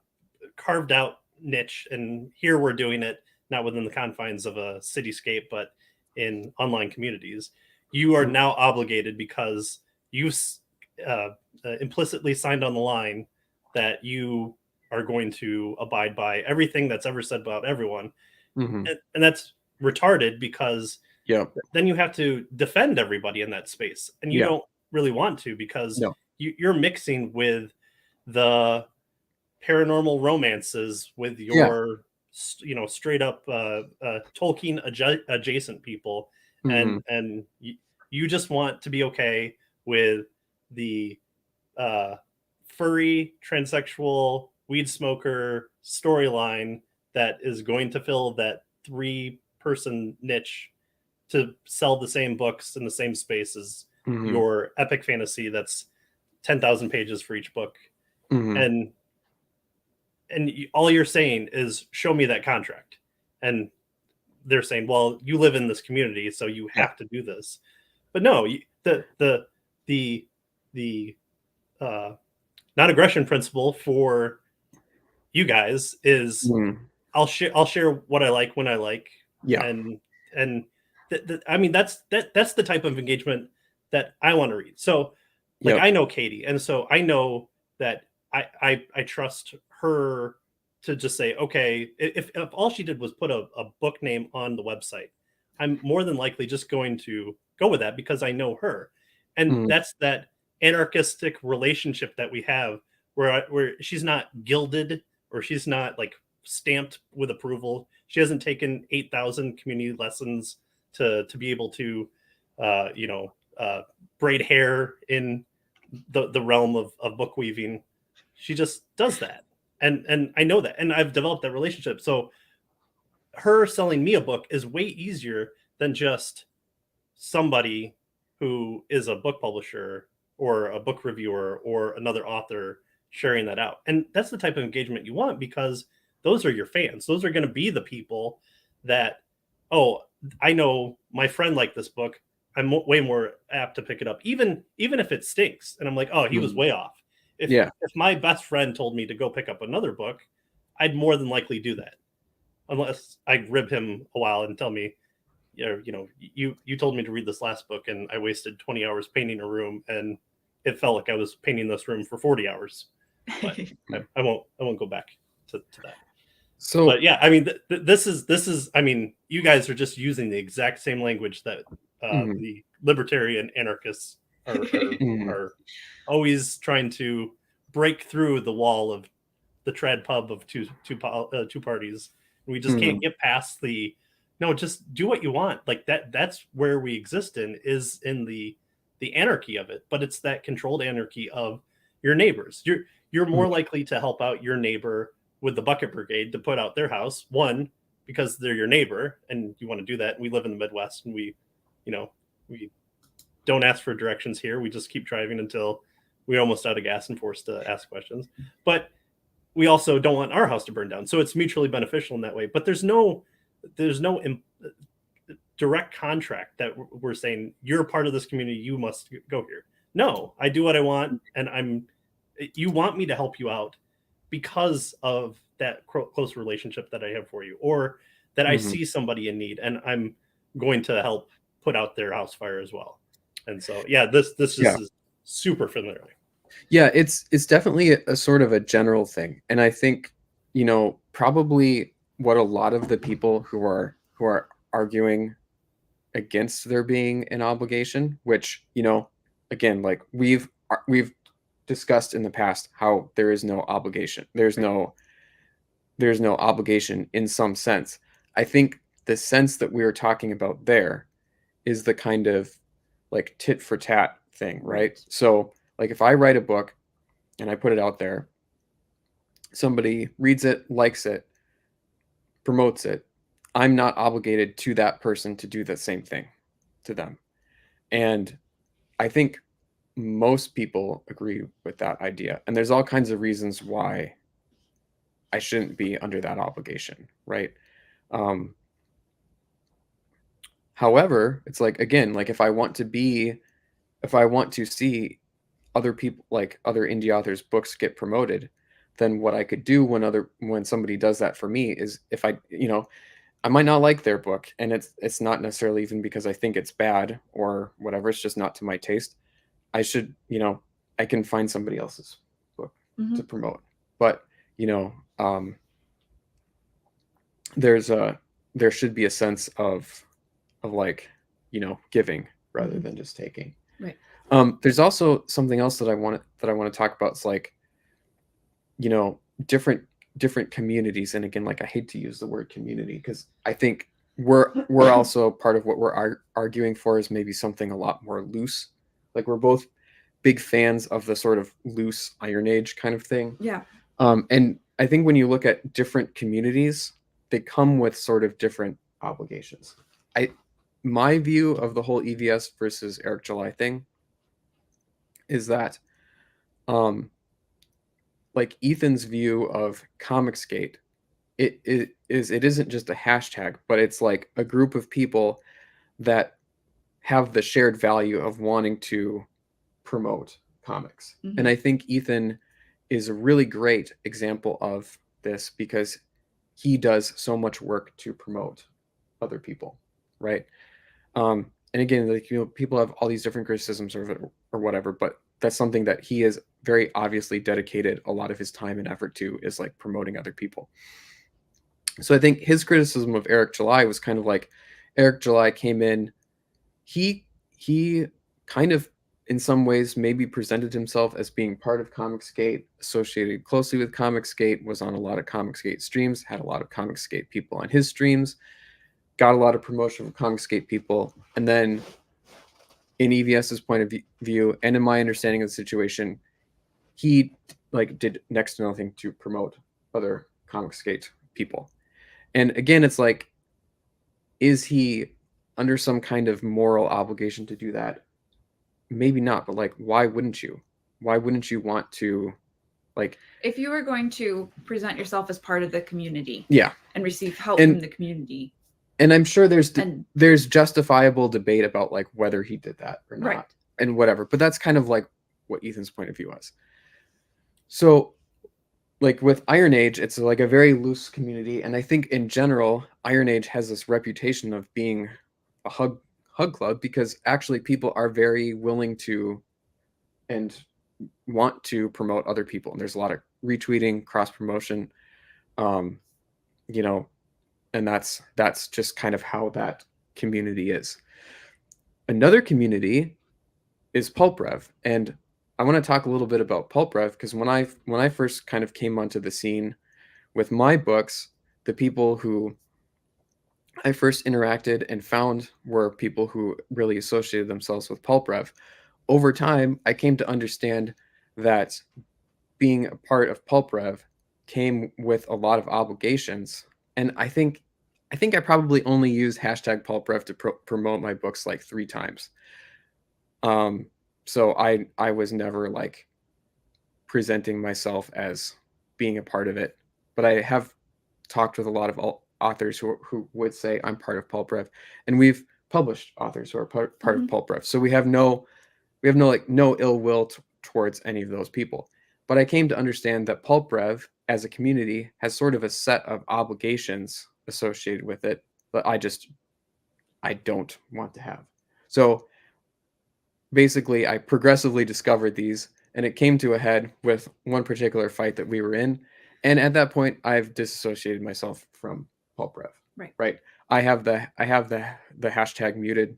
carved out niche, and here we're doing it not within the confines of a cityscape, but in online communities. You are now obligated because you implicitly signed on the line that you are going to abide by everything that's ever said about everyone, Mhm. and that's retarded because Yep. then you have to defend everybody in that space, and you Yeah. don't really want to because No. you're mixing with the paranormal romances with Yeah. your straight up Tolkien adjacent people, Mhm. and you just want to be okay with the uh, furry transsexual weed smoker storyline that is going to fill that 3-person niche to sell the same books in the same space as Mhm. your epic fantasy that's 10,000 pages for each book. Mhm. And all you're saying is show me that contract, and they're saying, well, you live in this community so you Yeah. have to do this. But no, the uh, non-aggression principle for you guys is Mhm. I'll share what I like when I like, Yeah. and I mean that's the type of engagement that I want to read. So like Yep. I know Katie, and so I know that I trust her to just say, okay, if all she did was put a book name on the website, I'm more than likely just going to go with that because I know her, and Mhm. that's that anarchistic relationship that we have where she's not gilded or she's not like stamped with approval. She hasn't taken 8,000 community lessons to be able to, uh, you know, uh, braid hair in the realm of book weaving. She just does that, and I know that, and I've developed that relationship. So her selling me a book is way easier than just somebody who is a book publisher or a book reviewer or another author sharing that out. And that's the type of engagement you want because those are your fans. Those are going to be the people that, oh, I know my friend liked this book. I'm way more apt to pick it up, even if it stinks. And I'm like, oh, he was Mhm. way off. Yeah. If my best friend told me to go pick up another book, I'd more than likely do that, unless I rib him a while and tell me, yeah, you told me to read this last book, and I wasted 20 hours painting a room, and it felt like I was painting this room for 40 hours. But I won't go back to that. So. But yeah, I mean, this is. I mean, you guys are just using the exact same language that Mhm. the libertarian anarchists are, are Mhm. are always trying to break through the wall of the trad pub of two parties. We just can't Mhm. get past the no, just do what you want. Like that's where we exist in, is in the anarchy of it, but it's that controlled anarchy of your neighbors. You're more Mhm. likely to help out your neighbor with the bucket brigade to put out their house, one, because they're your neighbor and you want to do that. We live in the Midwest, and you know we don't ask for directions here. We just keep driving until we're almost out of gas and forced to ask questions. But we also don't want our house to burn down. So it's mutually beneficial in that way. But there's no direct contract that we're saying you're part of this community, you must go here. No, I do what I want, and you want me to help you out because of that close relationship that I have for you, or that I Mhm. see somebody in need and I'm going to help put out their house fire as well. And so yeah, this Yeah. just is super familiar. Yeah, it's definitely a sort of a general thing. And I think, probably what a lot of the people who are arguing against there being an obligation, which, again, like we've discussed in the past how there is no obligation. There's no obligation in some sense. I think the sense that we were talking about there is the kind of like tit for tat thing, right? Right. So, like if I write a book and I put it out there, somebody reads it, likes it, promotes it, I'm not obligated to that person to do the same thing to them. And I think most people agree with that idea. And there's all kinds of reasons why I shouldn't be under that obligation, right? However, it's like, again, like if I want to see other people, like other indie authors' books get promoted, then what I could do when somebody does that for me is, if I might not like their book, and it's not necessarily even because I think it's bad or whatever, it's just not to my taste. I should, I can find somebody else's book to promote. But, there should be a sense of like, giving rather than just taking. Right. There's also something else that I want to talk about. It's like, different communities. And again, like, I hate to use the word community because I think we're also part of what we're arguing for is maybe something a lot more loose. Like, we're both big fans of the sort of loose Iron Age kind of thing. Yeah. And I think when you look at different communities, they come with sort of different obligations. My view of the whole EVS versus Eric July thing is that, like Ethan's view of Comicsgate, it isn't just a hashtag, but it's like a group of people that have the shared value of wanting to promote comics. And I think Ethan is a really great example of this because he does so much work to promote other people, right? And again, like, people have all these different criticisms of it or whatever, but that's something that he is very obviously dedicated a lot of his time and effort to, is like promoting other people. So I think his criticism of Eric July was kind of like, Eric July came in, he kind of in some ways maybe presented himself as being part of Comicsgate, associated closely with Comicsgate, was on a lot of Comicsgate streams, had a lot of Comicsgate people on his streams, got a lot of promotion from Comicsgate people. And then in EVS's point of view, and in my understanding of the situation, he like did next to nothing to promote other Comicsgate people. And again, it's like, is he under some kind of moral obligation to do that? Maybe not, but like, why wouldn't you? Why wouldn't you want to, like, if you were going to present yourself as part of the community, yeah, and receive help from the community? And I'm sure there's justifiable debate about like whether he did that or not, right, and whatever. But that's kind of like what Ethan's point of view was. So, like with Iron Age, it's like a very loose community, and I think in general, Iron Age has this reputation of being a hug club because actually people are very willing to and want to promote other people, and there's a lot of retweeting, cross promotion, and that's just kind of how that community is. Another community is PulpRev, and I want to talk a little bit about PulpRev because when I first kind of came onto the scene with my books, the people who I first interacted and found were people who really associated themselves with PulpRev. Over time, I came to understand that being a part of PulpRev came with a lot of obligations. And I think I probably only used hashtag PulpRev to promote my books like 3 times. So I was never like presenting myself as being a part of it, but I have talked with a lot of authors who would say I'm part of PulpRev, and we've published authors who are part of PulpRev. So we have no ill will towards any of those people. But I came to understand that PulpRev as a community has sort of a set of obligations associated with it that I don't want to have. So basically, I progressively discovered these, and it came to a head with one particular fight that we were in. And at that point, I've disassociated myself from PulpRev. Right. I have the hashtag muted,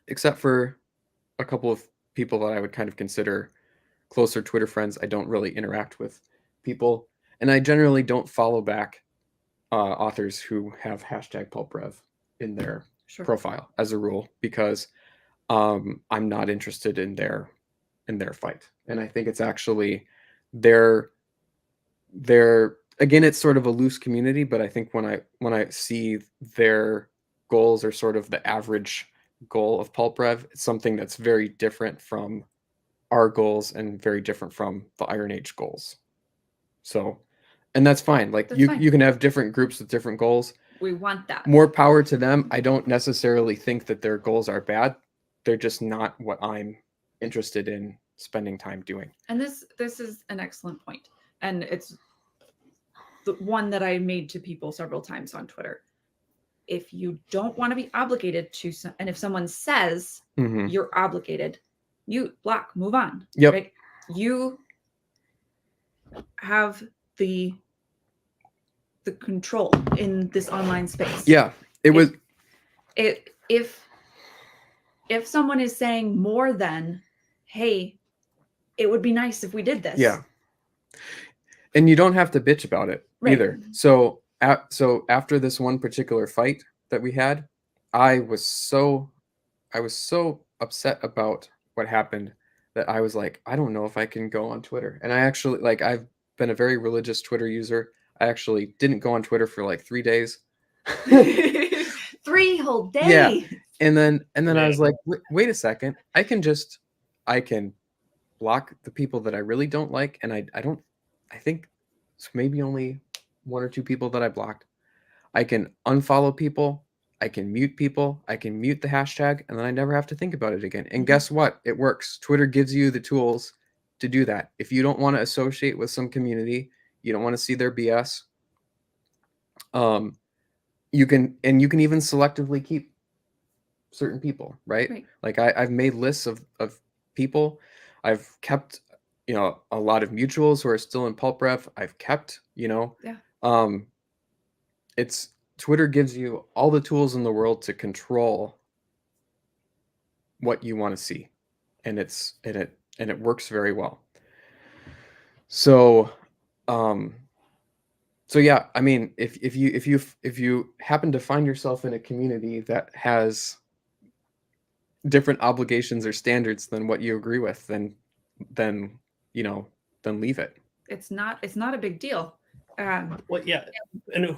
except for a couple of people that I would kind of consider closer Twitter friends. I don't really interact with people, and I generally don't follow back authors who have hashtag PulpRev in their profile as a rule, because I'm not interested in their fight. And I think it's actually their again, it's sort of a loose community, but I think when I see their goals are sort of the average goal of PulpRev, it's something that's very different from our goals and very different from the Iron Age goals. So, and that's fine. Like, you can have different groups with different goals. We want that. more power to them. I don't necessarily think that their goals are bad. They're just not what I'm interested in spending time doing. And this is an excellent point. And it's the one that I made to people several times on Twitter. If you don't want to be obligated to, and if someone says Mhm. you're obligated, you block, move on. Yep. Right? You have the control in this online space. Yeah, it was. If someone is saying more than, hey, it would be nice if we did this. Yeah. And you don't have to bitch about it Right. either. So after this one particular fight that we had, I was so upset about what happened that I was like, I don't know if I can go on Twitter. And I actually, like, I've been a very religious Twitter user. I actually didn't go on Twitter for like 3 days. 3 whole days. Yeah. And then I Yeah. was like, wait a second. I can block the people that I really don't like. And I think it's maybe only 1 or 2 people that I blocked. I can unfollow people. I can mute people. I can mute the hashtag, and then I never have to think about it again. And guess what? It works. Twitter gives you the tools to do that. If you don't want to associate with some community, you don't want to see their BS, you can even selectively keep certain people, right? Right. Like I've made lists of people. I've kept, a lot of mutuals who are still in pulp ref. I've kept, Yeah. It's Twitter gives you all the tools in the world to control what you want to see, and it works very well. So, yeah, I mean, if you happen to find yourself in a community that has different obligations or standards than what you agree with, then leave it. It's not a big deal. Well, yeah, and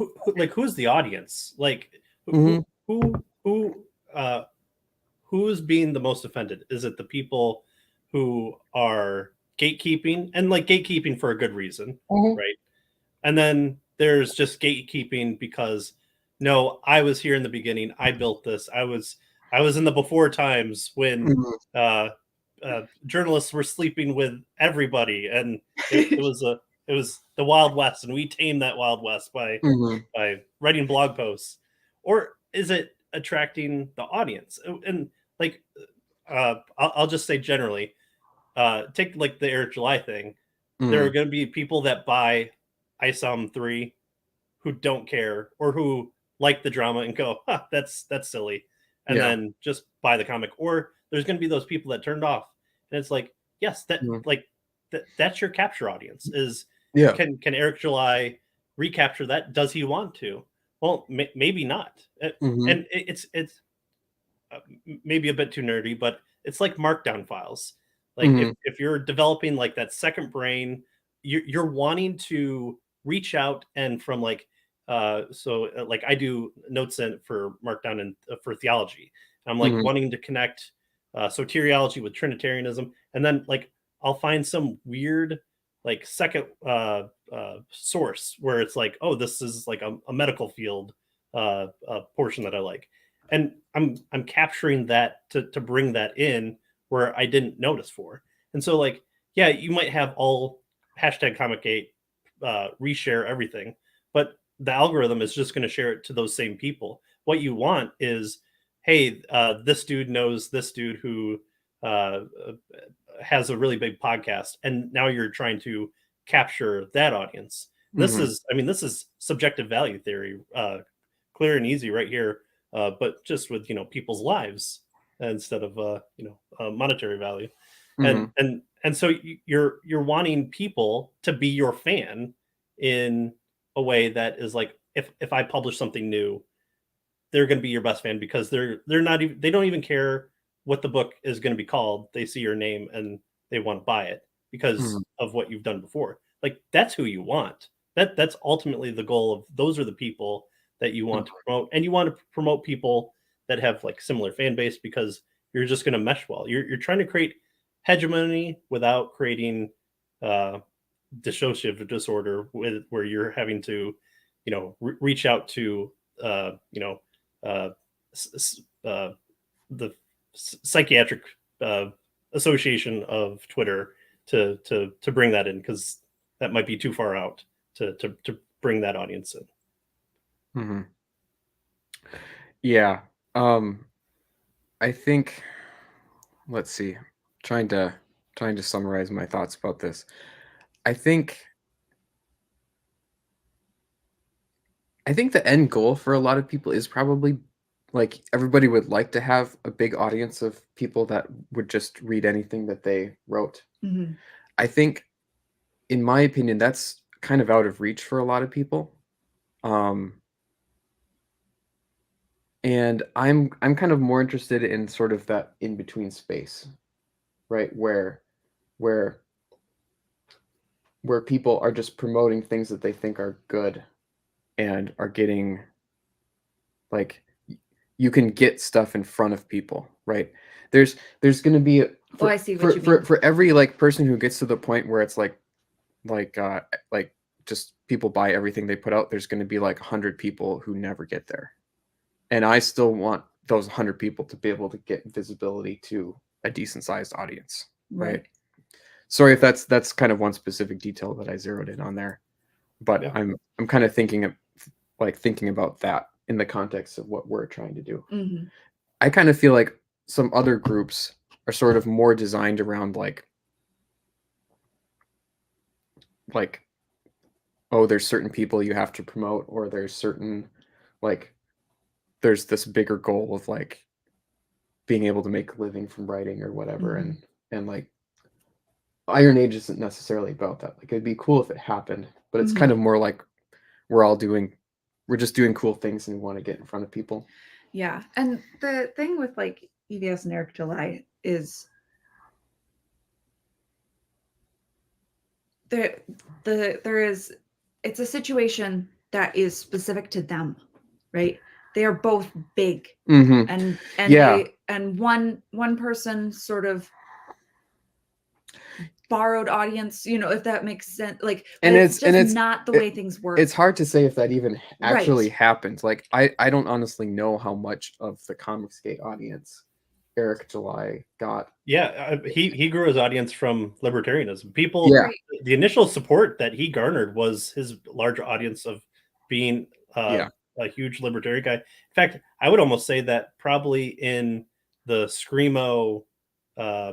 who's the audience? Like, Mhm. who's being the most offended? Is it the people who are gatekeeping, and like gatekeeping for a good reason, right? And then there's just gatekeeping because, no, I was here in the beginning. I built this. I was in the before times when journalists were sleeping with everybody, and it was the Wild West, and we tamed that Wild West by writing blog posts. Or is it attracting the audience? And like, I'll just say generally, take like the Eric July thing. There are going to be people that buy ISOM 3 who don't care, or who like the drama and go, that's silly, and then just buy the comic. Or there's going to be those people that turned off, and it's like, yes, that's your capture audience. Is can Eric July recapture that? Does he want to? Well, maybe not. And it's maybe a bit too nerdy, but it's like markdown files. Like if you're developing like that second brain, you're wanting to reach out, and from like like I do notes in for markdown and for theology. I'm like wanting to connect soteriology with Trinitarianism, and then like I'll find some weird like second source where it's like, oh, this is like a medical field portion that I like, and I'm capturing that to bring that in where I didn't notice for. And so like, yeah, you might have all hashtag Comic-Gate reshare everything, but the algorithm is just going to share it to those same people. What you want is, hey, this dude knows this dude who has a really big podcast, and now you're trying to capture that audience. This is subjective value theory, clear and easy right here, but just with people's lives instead of monetary value. And so you're wanting people to be your fan in a way that is like, if I publish something new, they're going to be your best fan because they're not even, they don't even care what the book is going to be called. They see your name and they want to buy it because of what you've done before. Like, that's who you want. That's ultimately the goal of, those are the people that you want to promote. And you want to promote people that have like similar fan base, because you're just going to mesh well. You're trying to create hegemony without creating dissociative disorder, where you're having to reach out to you know, the psychiatric association of Twitter to bring that in, because that might be too far out to bring that audience in. Hmm. Yeah. I think, let's see, trying to summarize my thoughts about this. I think the end goal for a lot of people is probably like everybody would like to have a big audience of people that would just read anything that they wrote. Mhm. I think, in my opinion, that's kind of out of reach for a lot of people. And I'm kind of more interested in sort of that in between space, right? Where people are just promoting things that they think are good and are getting, like, you can get stuff in front of people, right? There's going to be Oh, I see what you mean. for every like person who gets to the point where it's like just people buy everything they put out, there's going to be like 100 people who never get there. And I still want those 100 people to be able to get visibility to a decent sized audience, right? Sorry if that's kind of one specific detail that I zeroed in on there, but Yeah. I'm kind of thinking about that in the context of what we're trying to do. Mm-hmm. I kind of feel like some other groups are sort of more designed around like, oh, there's certain people you have to promote, or there's certain, like, there's this bigger goal of like being able to make a living from writing or whatever. Mhm. And like Iron Age isn't necessarily about that. Like, it'd be cool if it happened, but it's Mhm. kind of more like we're just doing cool things and we want to get in front of people. Yeah. And the thing with like EVS and Eric July is there is, it's a situation that is specific to them, right? They are both big, Mm-hmm. and Yeah. one person sort of borrowed audience, if that makes sense. Like, And it's just it's not the way things work. It's hard to say if that even actually Right. happened. Like, I don't honestly know how much of the Comicsgate audience Eric July got. Yeah, he grew his audience from libertarianism. People, Yeah. Right. the initial support that he garnered was his large audience of being Yeah. a huge libertarian guy. In fact, I would almost say that probably in the screamo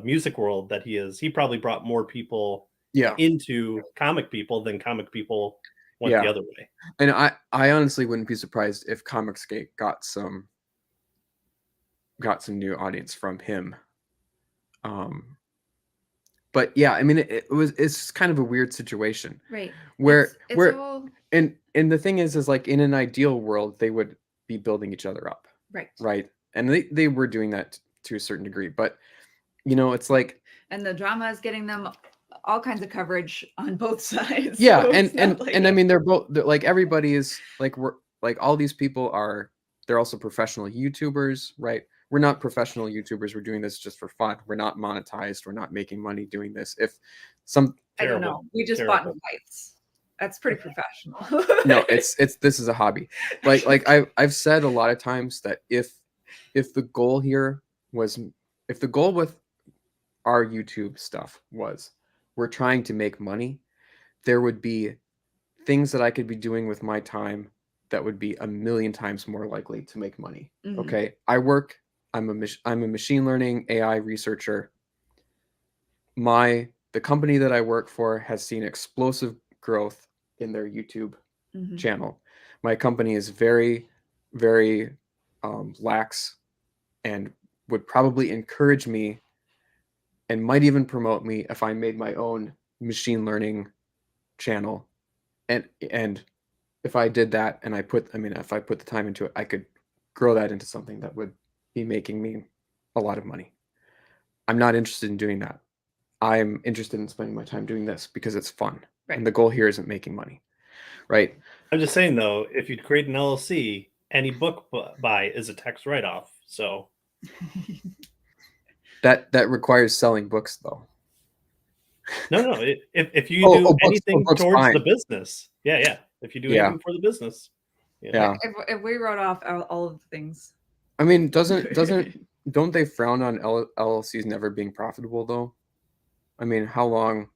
music world that he probably brought more people Yeah. into comic people than comic people went Yeah. the other way. And I honestly wouldn't be surprised if Comicsgate got some new audience from him. But yeah, I mean, it's kind of a weird situation, Right. where It's all and the thing is like, in an ideal world they would be building each other up, right. And they were doing that to a certain degree, but it's like, And the drama is getting them all kinds of coverage on both sides. yeah. So and it's not like- I mean, they're like, everybody is like, we're like, all these people they're also professional YouTubers, right? We're not professional YouTubers. We're doing this just for fun. We're not monetized. We're not making money doing this. If some I don't know. We just bought new lights. That's pretty professional. No, it's this is a hobby. Like I've said a lot of times that if the goal here was, if the goal with our YouTube stuff was, we're trying to make money, there would be things that I could be doing with my time that would be a million times more likely to make money. Mhm. Okay, I'm a machine learning AI researcher. The company that I work for has seen explosive growth in their YouTube Mhm. channel. My company is very, very lax, and would probably encourage me and might even promote me if I made my own machine learning channel. And if I did that, and if I put the time into it, I could grow that into something that would be making me a lot of money. I'm not interested in doing that. I'm interested in spending my time doing this because it's fun. Right. And the goal here isn't making money, right? I'm just saying, though, if you create an LLC, any book buy is a tax write-off. So that requires selling books, though. no. If you do anything books towards fine. the business, yeah. If you do anything for the business, Yeah. If we wrote off all of the things, I mean, don't they frown on LLCs never being profitable though? I mean, how long?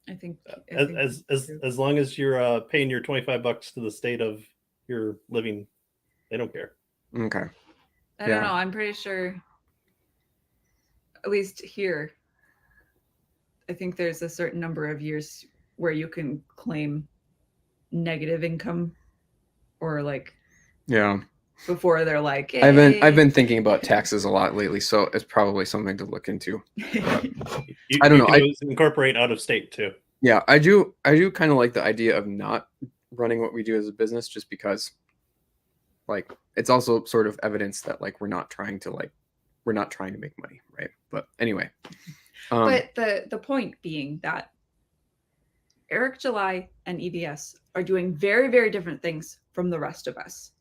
I think As long as you're paying your $25 to the state of your living, they don't care. Okay. I don't know. I'm pretty sure, at least here, I think there's a certain number of years where you can claim negative income, or like, Yeah. before they're like, hey. I've been thinking about taxes a lot lately, so it's probably something to look into. I don't know. Can always incorporate out of state too. Yeah, I do kind of like the idea of not running what we do as a business, just because, like, it's also sort of evidence that like we're not trying to make money, right? But anyway, but the point being that Eric July and EBS are doing very, very different things from the rest of us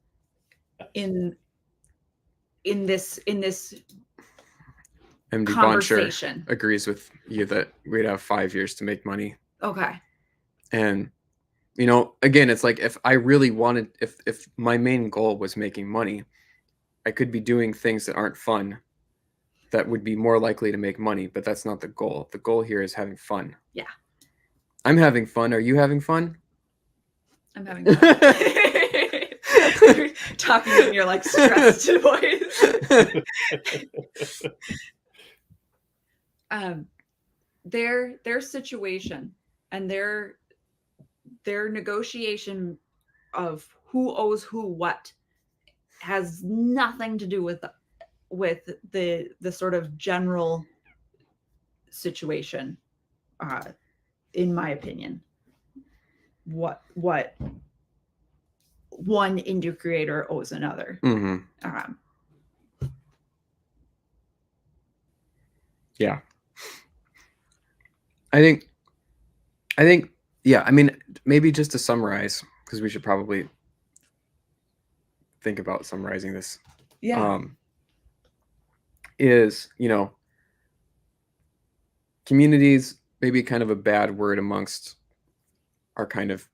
in this MD Bonsher conversation. agrees with you that we'd have 5 years to make money. Okay. And you know, again, it's like if I really wanted, if my main goal was making money, I could be doing things that aren't fun that would be more likely to make money, but that's not the goal. The goal here is having fun. Yeah. I'm having fun. Are you having fun? I'm having fun. You're talking in your like stressed voice. Their situation and their negotiation of who owes who what has nothing to do with the sort of general situation, in my opinion. What one indie creator owes another. Mm-hmm. Yeah. I think, yeah, I mean, maybe just to summarize, because we should probably think about summarizing this. Yeah. Is, you know, communities, maybe kind of a bad word amongst our kind of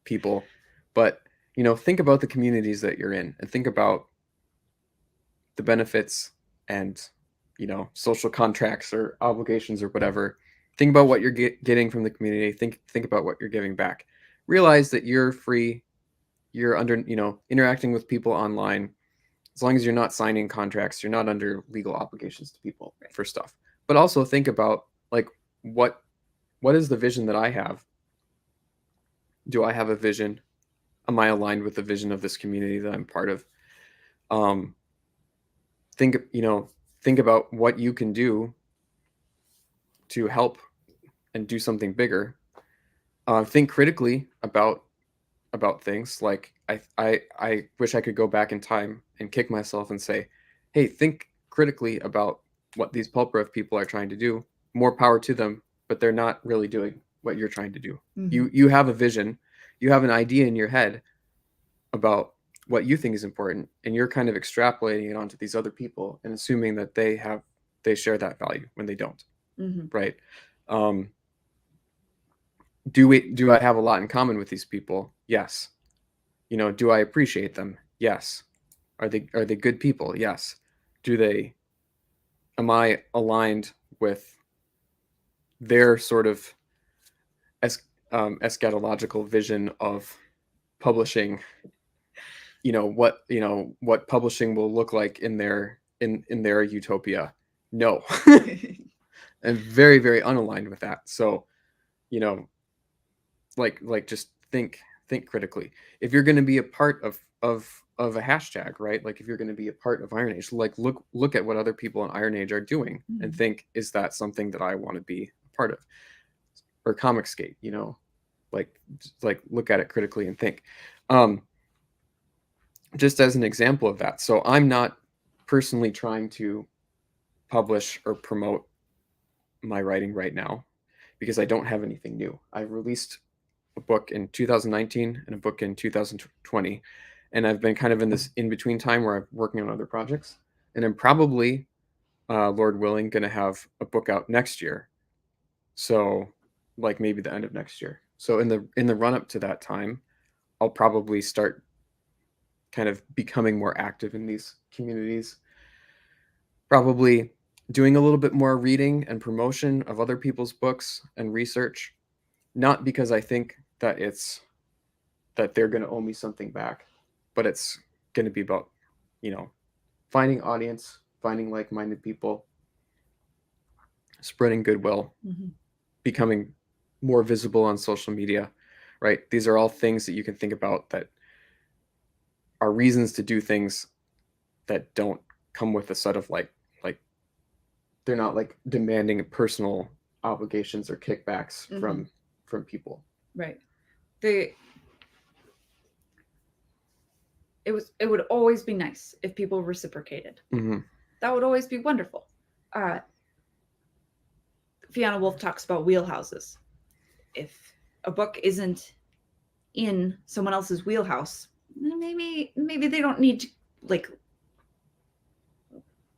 people, but, you know, think about the communities that you're in and think about the benefits and, you know, social contracts or obligations or whatever. Think about what you're getting from the community. Think about what you're giving back. Realize that you're free. You're under, you know, interacting with people online. As long as you're not signing contracts, you're not under legal obligations to people for stuff. But also think about like what is the vision that I have? Do I have a vision? Am I aligned with the vision of this community that I'm part of? Think about what you can do to help and do something bigger. Think critically about things. Like I wish I could go back in time and kick myself and say, hey, think critically about what these pulp rev people are trying to do. More power to them, but they're not really doing what you're trying to do. Mm-hmm. You have a vision, you have an idea in your head about what you think is important, and you're kind of extrapolating it onto these other people and assuming that they share that value when they don't. Mm-hmm. Right? Do I have a lot in common with these people? Yes. You know, do I appreciate them? Yes. Are they good people? Yes. Am I aligned with their sort of eschatological vision of publishing? You know what publishing will look like in their utopia? No. I'm very, very unaligned with that. So, you know, like just think critically. If you're going to be a part of a hashtag, right? Like if you're going to be a part of Iron Age, like look at what other people in Iron Age are doing and think, is that something that I want to be a part of? Or Comicsgate, you know, like look at it critically and think. Just as an example of that. So I'm not personally trying to publish or promote my writing right now because I don't have anything new. I released a book in 2019 and a book in 2020, and I've been kind of in this in-between time where I'm working on other projects, and I'm probably, Lord willing, going to have a book out next year. So like maybe the end of next year. So in the run up to that time, I'll probably start kind of becoming more active in these communities. Probably doing a little bit more reading and promotion of other people's books and research, not because I think that they're going to owe me something back, but it's going to be about, finding audience, finding like-minded people, spreading goodwill, becoming more visible on social media, right? These are all things that you can think about that are reasons to do things that don't come with a set of like they're not like demanding personal obligations or kickbacks from people. Right. It would always be nice if people reciprocated. That would always be wonderful. Fiona Wolf talks about wheelhouses. If a book isn't in someone else's wheelhouse, maybe they don't need to like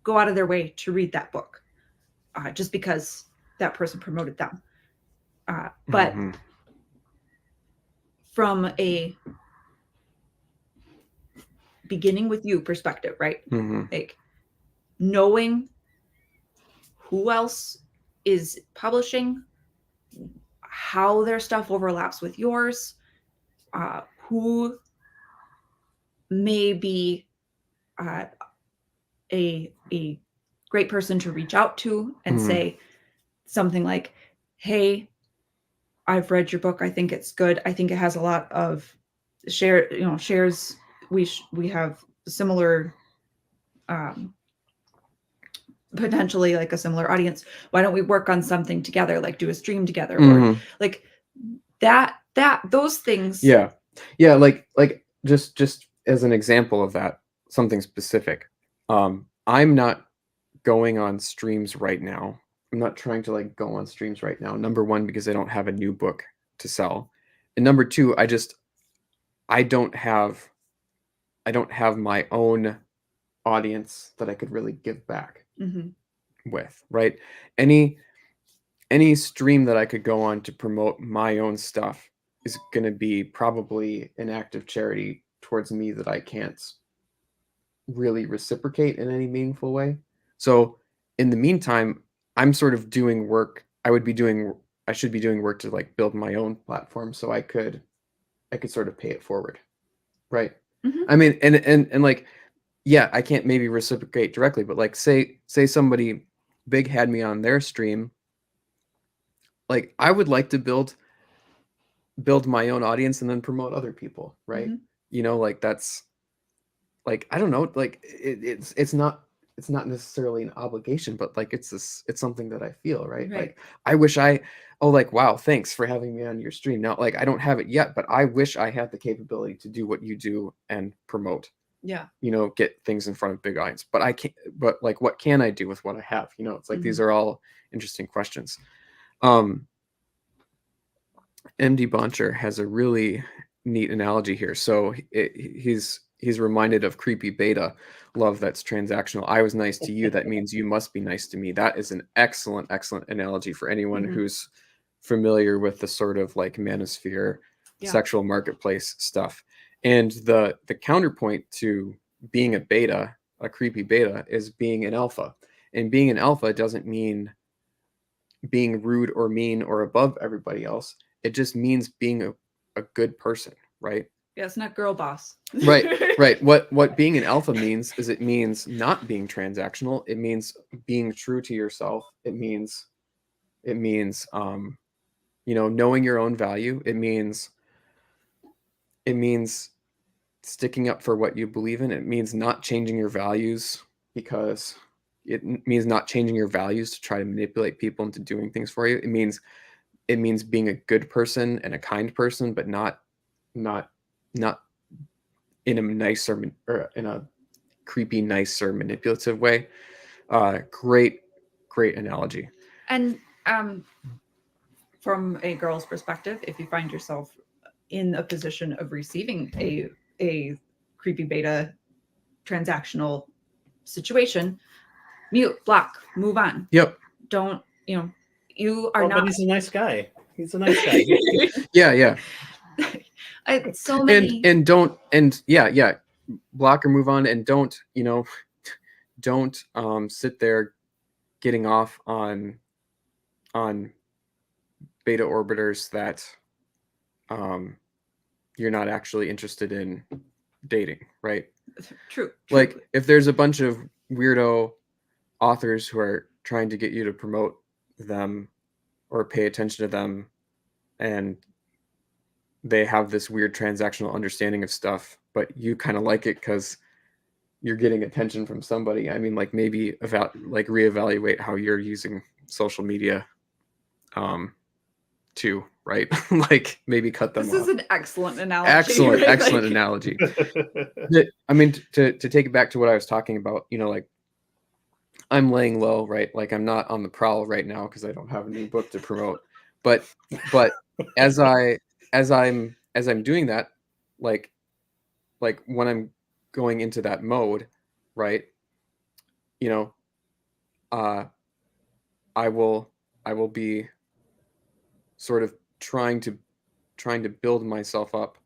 go out of their way to read that book just because that person promoted them. But from a beginning with you perspective, right? Like knowing who else is publishing, how their stuff overlaps with yours, who may be a great person to reach out to and say something like, hey, I've read your book. I think it's good. I think it has a lot of shares. We have similar, potentially like a similar audience. Why don't we work on something together? Like do a stream together or like those things. Yeah. Like just as an example of that, something specific. I'm not going on streams right now. I'm not trying to like go on streams right now. Number one, because I don't have a new book to sell. And number two, I don't have my own audience that I could really give back with, right? Any stream that I could go on to promote my own stuff is going to be probably an act of charity towards me that I can't really reciprocate in any meaningful way. So in the meantime, I'm sort of doing work. I should be doing work to like build my own platform so I could sort of pay it forward. Right. I mean, and like, yeah, I can't maybe reciprocate directly, but like say somebody big had me on their stream. Like I would like to build my own audience and then promote other people. Right. Like that's like, I don't know, like it's not necessarily an obligation, but like it's something that I feel, right? Like I wish wow, thanks for having me on your stream. Now, like I don't have it yet, but I wish I had the capability to do what you do and promote. Yeah. Get things in front of big audience. But I can't, but like what can I do with what I have? It's like these are all interesting questions. MD Boncher has a really neat analogy here. So he's reminded of creepy beta love that's transactional. I was nice to you. That means you must be nice to me. That is an excellent analogy for anyone who's familiar with the sort of like manosphere, sexual marketplace stuff. And the counterpoint to being a beta, a creepy beta, is being an alpha. And being an alpha doesn't mean being rude or mean or above everybody else. It just means being a good person, right? Yeah, it's not girl boss. Right. What being an alpha means is it means not being transactional. It means being true to yourself. It means knowing your own value. It means sticking up for what you believe in. It means not changing your values because it means not changing your values to try to manipulate people into doing things for you. It means being a good person and a kind person, but not in a nicer or in a creepy, nicer, manipulative way. Great analogy. And from a girl's perspective, if you find yourself in a position of receiving a creepy beta transactional situation, mute, block, move on. Yep. Don't, you are not. But he's a nice guy. He's a nice guy. Yeah. So many. And don't, and yeah. block or move on, and don't, don't sit there getting off on beta orbiters that you're not actually interested in dating, right? True. Like if there's a bunch of weirdo authors who are trying to get you to promote them or pay attention to them, and they have this weird transactional understanding of stuff, but you kind of like it because you're getting attention from somebody. I mean, like maybe reevaluate how you're using social media too, right? Like maybe cut them This off. is an excellent analogy. Excellent, right? excellent Like, analogy. I mean, to take it back to what I was talking about, like I'm laying low, right? Like I'm not on the prowl right now because I don't have a new book to promote. But as I'm doing that, like when I'm going into that mode, right? I will be sort of trying to build myself up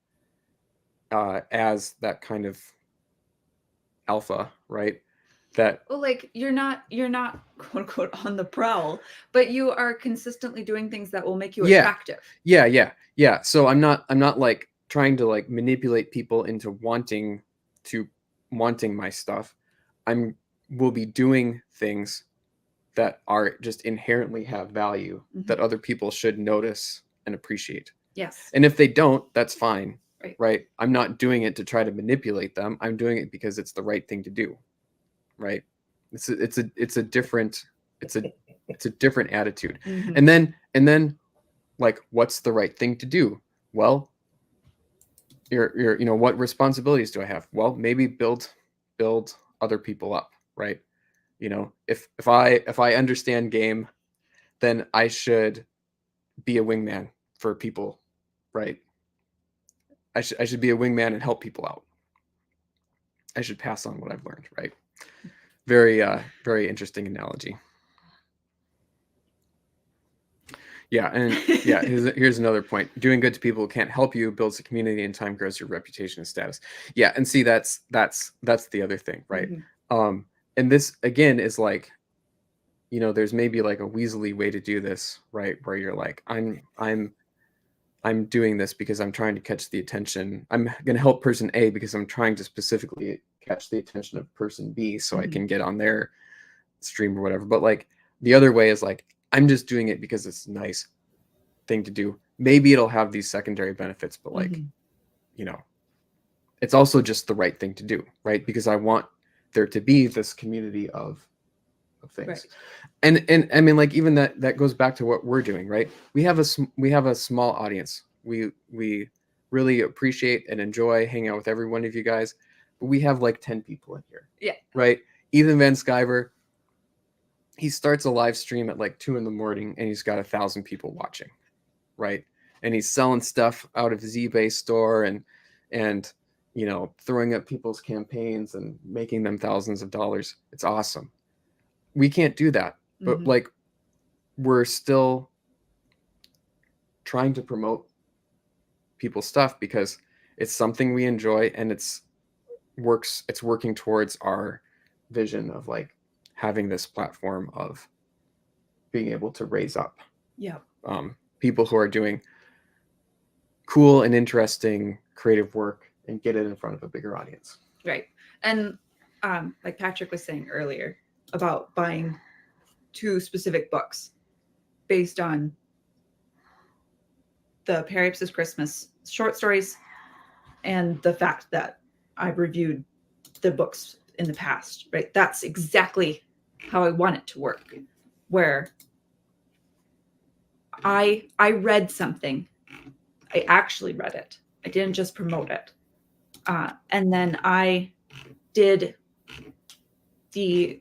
as that kind of alpha, right? That well, like you're not quote unquote on the prowl, but you are consistently doing things that will make you Yeah. attractive. Yeah. So I'm not like trying to like manipulate people into wanting my stuff. Will be doing things that are just inherently have value that other people should notice and appreciate. Yes. And if they don't, that's fine. Right. I'm not doing it to try to manipulate them. I'm doing it because it's the right thing to do. Right. It's a different attitude. Mhm. And then like, what's the right thing to do? Well, you're what responsibilities do I have? Well, maybe build other people up, right? If I understand game, then I should be a wingman for people, right? I should be a wingman and help people out. I should pass on what I've learned, right? Very very interesting analogy. Yeah, and yeah, here's another point. Doing good to people who can't help you builds a community, and time grows your reputation and status. Yeah, and see that's the other thing, right? Mhm. And this again is like, there's maybe like a Weasley way to do this, right? Where you're like, I'm doing this because I'm trying to catch the attention. I'm going to help person A because I'm trying to specifically catch the attention of person B so I can get on their stream or whatever. But like the other way is like, I'm just doing it because it's a nice thing to do. Maybe it'll have these secondary benefits, but like, it's also just the right thing to do, right? Because I want there to be this community of things. Right. And I mean, like, even that goes back to what we're doing, right? We have a small audience. We really appreciate and enjoy hanging out with every one of you guys, but we have like 10 people in here. Yeah. Right. Ethan Van Sciver, he starts a live stream at like 2 a.m. and he's got 1,000 people watching. Right. And he's selling stuff out of his eBay store and throwing up people's campaigns and making them thousands of dollars. It's awesome. We can't do that, but like we're still trying to promote people's stuff because it's something we enjoy and it's working towards our vision of like having this platform of being able to raise up people who are doing cool and interesting creative work and get it in front of a bigger audience. Right. And like Patrick was saying earlier about buying 2 specific books based on the Periapsis Christmas short stories and the fact that I've reviewed the books in the past, right? That's exactly how I want it to work, where I read something. I actually read it. I didn't just promote it. And then I did the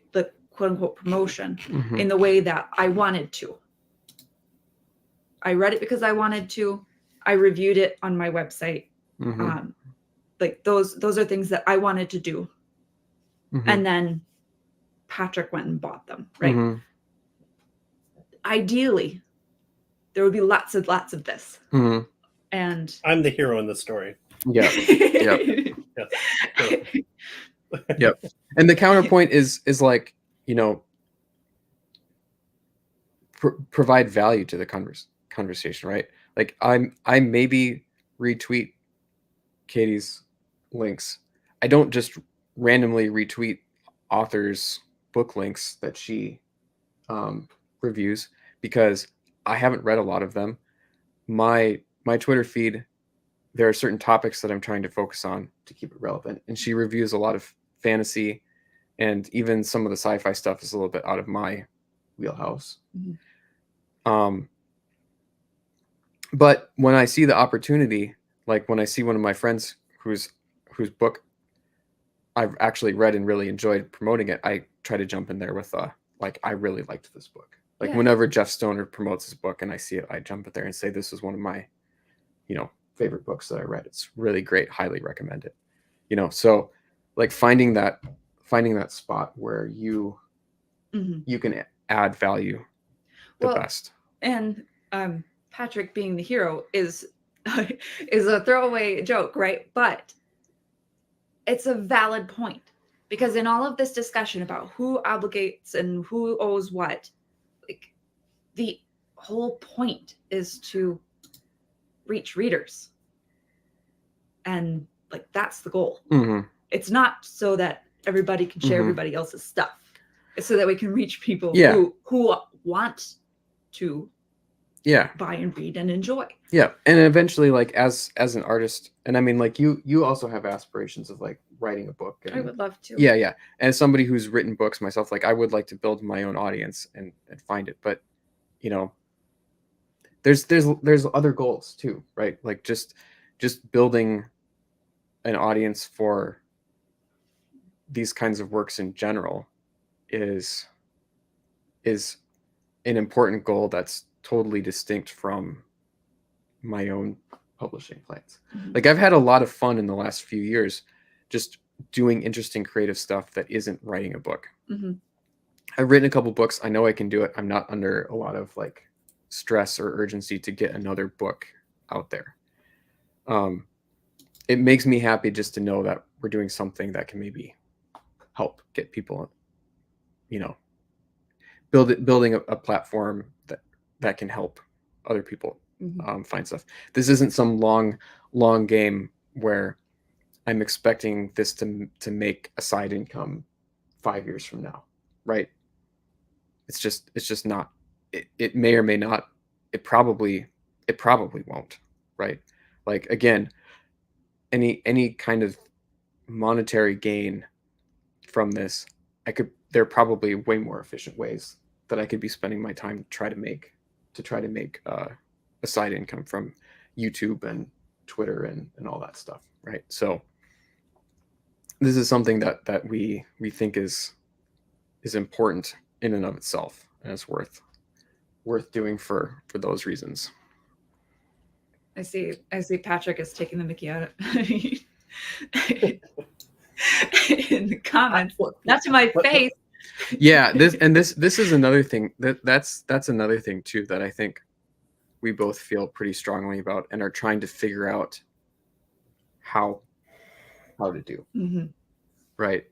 quote unquote promotion in the way that I wanted to. I read it because I wanted to. I reviewed it on my website. Like those are things that I wanted to do. And then Patrick went and bought them, right? Ideally, there would be lots of this. And I'm the hero in the story. Yeah. Yes. Yep. And the counterpoint is like, provide value to the conversation, right? Like I maybe retweet Katie's links. I don't just randomly retweet authors' book links that she reviews, because I haven't read a lot of them. My Twitter feed, there are certain topics that I'm trying to focus on to keep it relevant, and she reviews a lot of fantasy, and even some of the sci-fi stuff is a little bit out of my wheelhouse. But when I see the opportunity, like when I see one of my friends whose book I've actually read and really enjoyed promoting it, I try to jump in there with like, I really liked this book. Like whenever Jeff Stoner promotes his book and I see it, I jump in there and say, this is one of my, favorite books that I read. It's really great. Highly recommend it. So like finding that spot where you can add value the best. And Patrick being the hero is a throwaway joke, right? But it's a valid point, because in all of this discussion about who obligates and who owes what, like, the whole point is to reach readers, and like that's the goal. It's not so that everybody can share everybody else's stuff. It's so that we can reach people who want to buy and read and enjoy. And eventually, like as an artist, and I mean, like you also have aspirations of like writing a book. And, I would love to. And as somebody who's written books myself, like I would like to build my own audience and find it. But there's other goals too, right? Like just building an audience for these kinds of works in general is an important goal that's totally distinct from my own publishing plans. Like I've had a lot of fun in the last few years just doing interesting creative stuff that isn't writing a book. I've written a couple books. I know I can do it. I'm not under a lot of like stress or urgency to get another book out there. It makes me happy just to know that we're doing something that can maybe help get people, building a platform that can help other people find stuff. This isn't some long game where I'm expecting this to make a side income 5 years from now, right? It's just not. It may or may not. It probably won't, right? Like again, any kind of monetary gain from this, there are probably way more efficient ways that I could be spending my time to try to make a side income from YouTube and Twitter and all that stuff, right? So this is something that we think is important in and of itself, and it's worth doing for those reasons. I see Patrick is taking the mickey out in the comments. Not to my face. Yeah, this is another thing that's another thing too that I think we both feel pretty strongly about and are trying to figure out how to do. Right.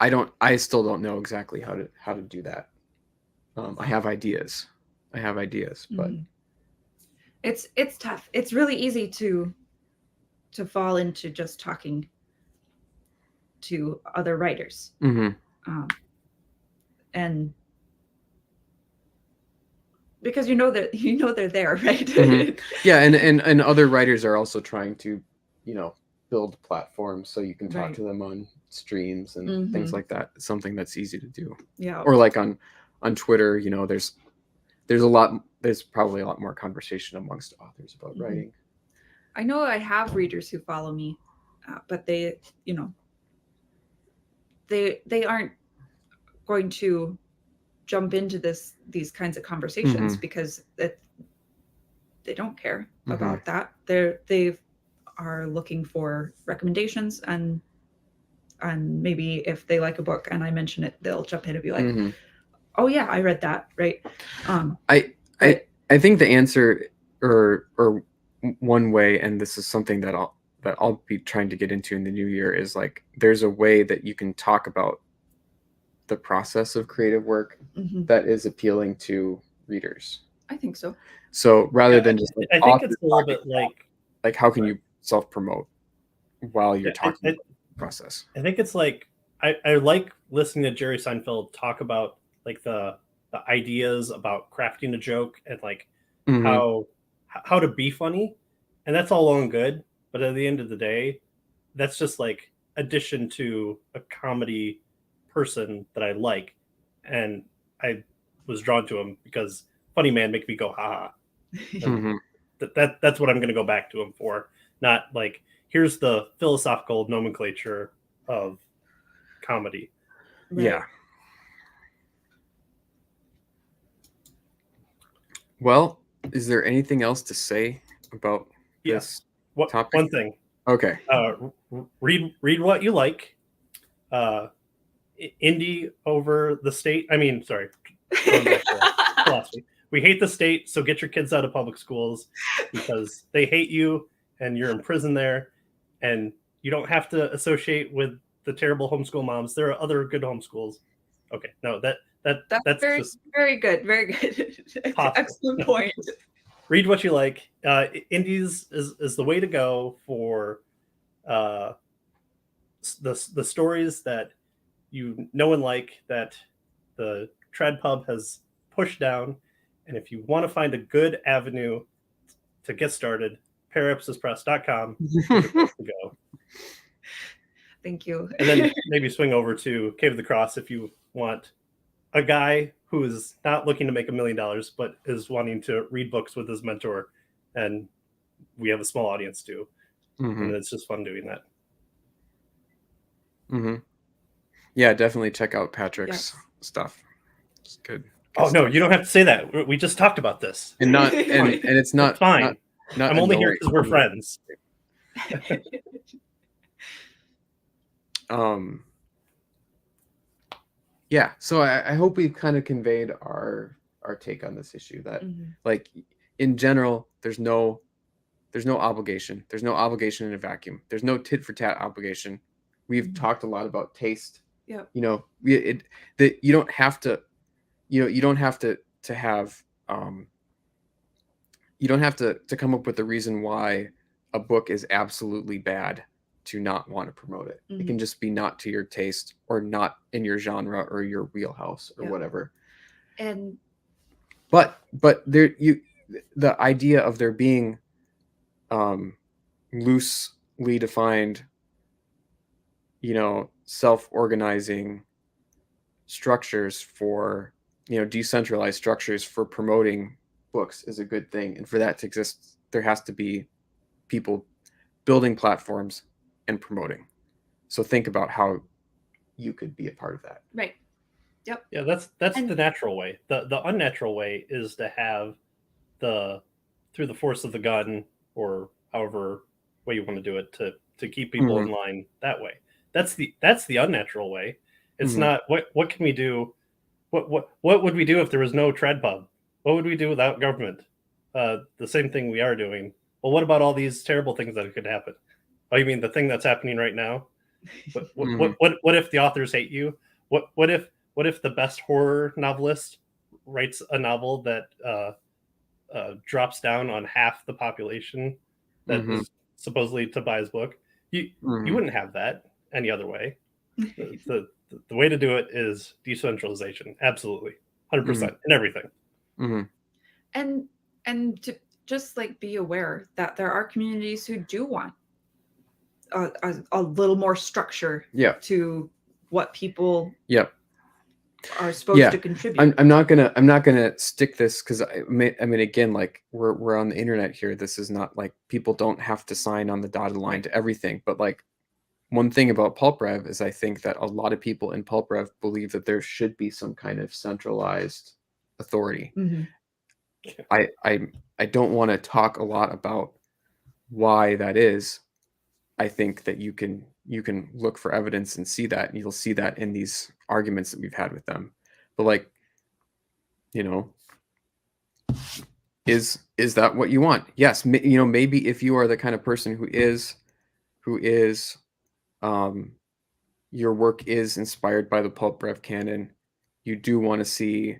I still don't know exactly how to do that. I have ideas, but it's tough. It's really easy to fall into just talking to other writers. And because they're there, right? Yeah, and other writers are also trying to, build platforms so you can talk to them on streams and things like that. It's something that's easy to do. Yeah. Or like on Twitter, there's probably a lot more conversation amongst authors about writing. I know I have readers who follow me, but they aren't going to jump into these kinds of conversations because they don't care about that. They are looking for recommendations, and maybe if they like a book and I mention it, they'll jump in and be like, oh yeah, I read that, right? I think the answer or one way, and this is something that I'll be trying to get into in the new year, is like there's a way that you can talk about the process of creative work Mhm. that is appealing to readers. I think so. So rather Yeah, than just like I think authors it's a little talking bit like how can you self-promote while you're I, talking I, about the process. I think it's like I like listening to Jerry Seinfeld talk about like the ideas about crafting a joke and like Mhm. how to be funny, and that's all well and good. But at the end of the day, that's just like addition to a comedy person that I like, and I was drawn to him because Funny Man make me go ha ha, and Mhm. that's what I'm going to go back to him for. Not like here's the philosophical nomenclature of comedy. Yeah. Well, is there anything else to say about Yes. this What topic? one thing? Okay. Read what you like. Uh, indie over the state. I mean, sorry, going back to philosophy. We hate the state, so get your kids out of public schools because they hate you and you're in prison there, and you don't have to associate with the terrible homeschool moms. There are other good homeschools. Okay, no, that's very, just very good. Very good. possible. Excellent point. Read what you like. Indies is the way to go for uh, the stories that you know and like that the Trad Pub has pushed down. And if you want to find a good avenue to get started, parapsispress.com is the place to go. Thank you. And then maybe swing over to Cave of the Cross if you want a guy who is not looking to make $1 million, but is wanting to read books with his mentor. And we have a small audience too. Mhm. And it's just fun doing that. Mhm. Yeah, definitely check out Patrick's Yes. stuff. It's good. Oh no, stuff. you don't have to say that. We just talked about this. And not and it's not It's fine. not I'm only here annoying. because we're friends. Yeah, so I hope we've kind of conveyed our take on this issue that Mhm. like in general there's no obligation. There's no obligation in a vacuum. There's no tit for tat obligation. We've Mhm. talked a lot about taste. Yep. You know, that you don't have to, you don't have to have you don't have to come up with a reason why a book is absolutely bad to not want to promote it. It can just be not to your taste or not in your genre or your wheelhouse or Yeah. whatever. And But there the idea of there being loosely defined, self-organizing structures for, decentralized structures for promoting books is a good thing. And for that to exist, there has to be people building platforms and promoting. So think about how you could be a part of that. right. Yep. Yeah, that's And- the natural way. The unnatural way is to have through the force of the gun or however way you want to do it to keep people in line that way. That's the unnatural way. It's not what can we do? What would we do if there was no Trad Pub? What would we do without government? The same thing we are doing. Well, what about all these terrible things that could happen? Oh, you mean the thing that's happening right now? What if the authors hate you? What if the best horror novelist writes a novel that drops down on half the population that is supposedly to buy his book? You wouldn't have that any other way. The way to do it is decentralization. Absolutely, 100% in everything. And to just like be aware that there are communities who do want a little more structure to what people are supposed to contribute. I'm not gonna stick this because I mean again, like we're on the internet here. This is not like people don't have to sign on the dotted line to everything. But like one thing about PulpRev is I think that a lot of people in PulpRev believe that there should be some kind of centralized authority. I don't want to talk a lot about why that is. I think that you can look for evidence and see that, and you'll see that in these arguments that we've had with them. But like, is that what you want? Yes, you know, maybe if you are the kind of person who is your work is inspired by the pulp brev canon, you do want to see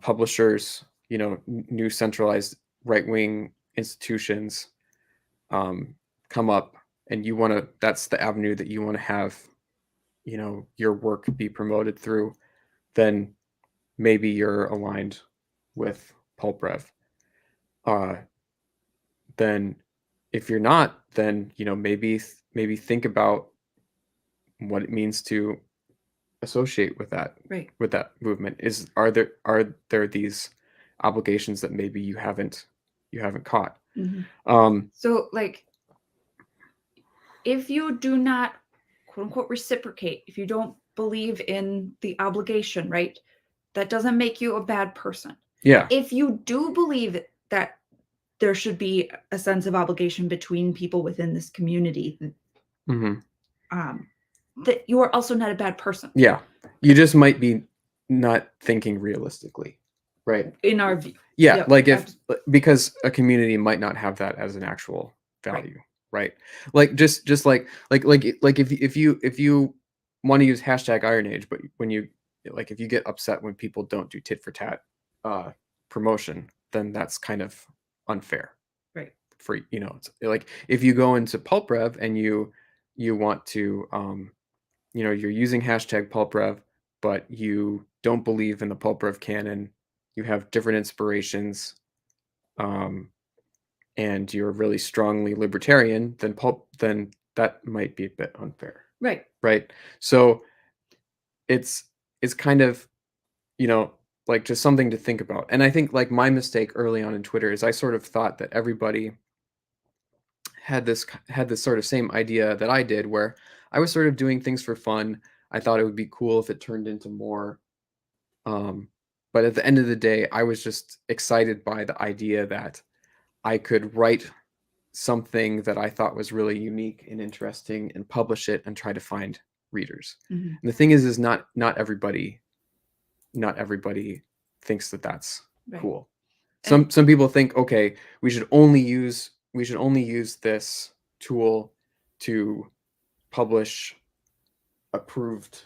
publishers, you know, new centralized right-wing institutions come up, and you want to, that's the avenue that you want to have, you know, your work be promoted through, then maybe you're aligned with pulp brev. Then if you're not, then, you know, maybe think about what it means to associate with that Right. movement. Are there these obligations that maybe you haven't caught? So, like, if you do not, quote unquote, reciprocate, if you don't believe in the obligation, right, that doesn't make you a bad person. Yeah. If you do believe that there should be a sense of obligation between people within this community, that you are also not a bad person. Yeah. You just might be not thinking realistically, right? In our view. Yeah, Yep, like because a community might not have that as an actual value, right? Like just like if you want to use hashtag Iron Age, but when you, like, if you get upset when people don't do tit for tat promotion, then that's kind of unfair, right? For, you know, it's like if you go into pulp brev and you want to you know, you're using hashtag pulp brev, but you don't believe in the pulp brev canon, you have different inspirations, and you're really strongly libertarian, then that might be a bit unfair. Right. So it's kind of, you know, like, just something to think about. And I think, like, my mistake early on in Twitter is I sort of thought that everybody had this sort of same idea that I did, where I was sort of doing things for fun. I thought it would be cool if it turned into more. But at the end of the day, I was just excited by the idea that I could write something that I thought was really unique and interesting and publish it and try to find readers. And the thing is not everybody thinks that that's cool. Some people think, okay, we should only use this tool to publish approved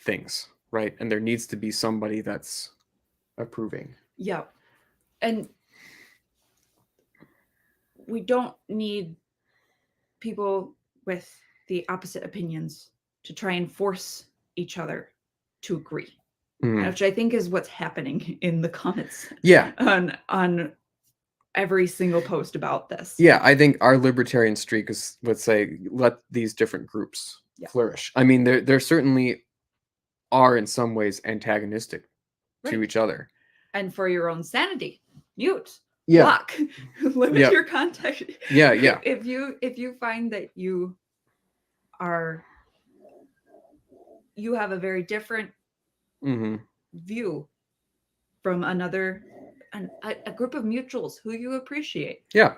things, right? And there needs to be somebody that's approving. Yeah. And we don't need people with the opposite opinions to try and force each other to agree, which I think is what's happening in the comments. Yeah. On every single post about this. Yeah, I think our libertarian streak is, let's say, let these different groups flourish. I mean, there certainly are in some ways antagonistic to each other. And for your own sanity, mute, yeah, block, limit your contact. Yeah. If you find that you have a very different view from a group of mutuals who you appreciate. Yeah.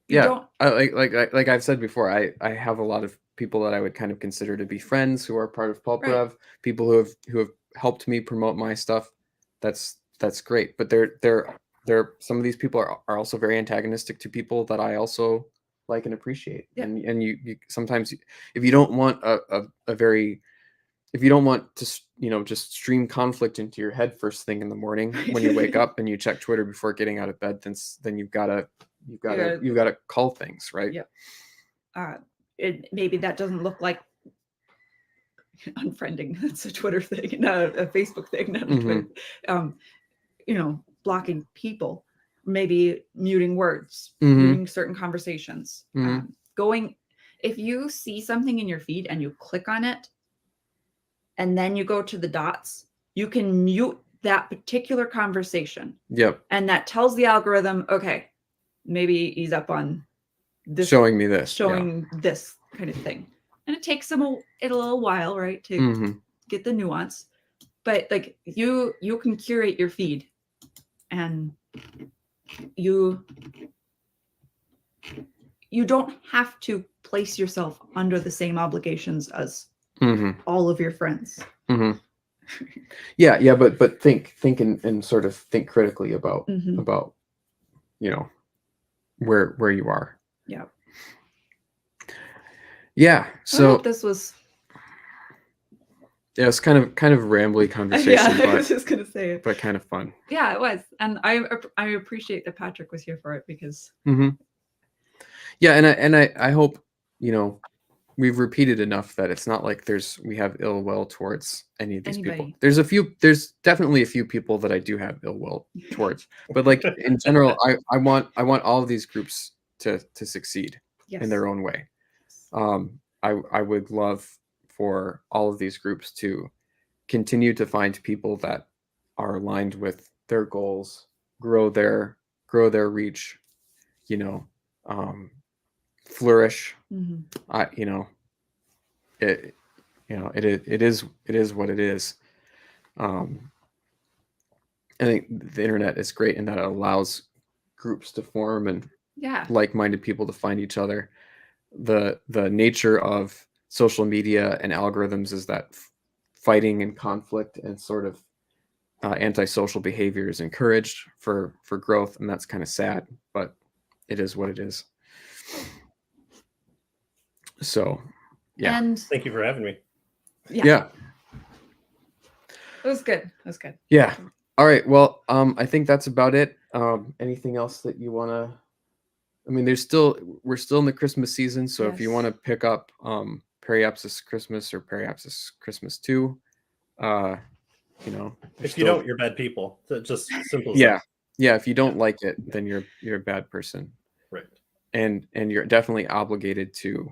Like I've said before, I have a lot of people that I would kind of consider to be friends who are part of Pulp Brev, people who have helped me promote my stuff. That's great. But they're some of these people are also very antagonistic to people that I also like and appreciate. Yeah. And you sometimes, if you don't want if you don't want to, you know, just stream conflict into your head first thing in the morning when you wake up and you check Twitter before getting out of bed, then you've got to call things, right? Yeah. Maybe that doesn't look like unfriending. That's a Twitter thing, not a Facebook thing, not a Twitter. You know, blocking people, maybe muting words, muting certain conversations. If you see something in your feed and you click on it, and then you go to the dots, you can mute that particular conversation. Yep. And that tells the algorithm, okay, maybe he's up on this, showing me this, this kind of thing. And it takes them a little while, right, to get the nuance. But like you can curate your feed, and you don't have to place yourself under the same obligations as all of your friends. Yeah, but think and sort of think critically about Mhm. you know where you are. Yeah. Yeah. I So hope this was. yeah, it's kind of rambly Yeah, conversation, I was just gonna say it. but kind of fun. Yeah, it was, and I appreciate that Patrick was here for it because. Hmm. Yeah, and I hope we've repeated enough that it's not like we have ill will towards any of these people. Anybody. There's definitely a few people that I do have ill will towards, but like in general, I want all of these groups to succeed Yes. in their own way. I would love for all of these groups to continue to find people that are aligned with their goals, grow their reach, you know, flourish. Mhm. It it is what it is. I think the internet is great in that it allows groups to form and Yeah. like-minded people to find each other. The nature of social media and algorithms is that fighting and conflict and sort of antisocial behavior is encouraged for growth, and that's kind of sad, but it is what it is. So yeah. And Thank you for having me. Yeah. it was good. It was good. Yeah. All right. Well, I think that's about it. Anything else that you want to? I mean, we're still in the Christmas season, so if you Yes. want to pick up Periapsis Christmas or Periapsis Christmas 2, If you don't, you're bad people. Just simple as yeah, that. yeah. If you don't like it, then you're a bad person, Right. and you're definitely obligated to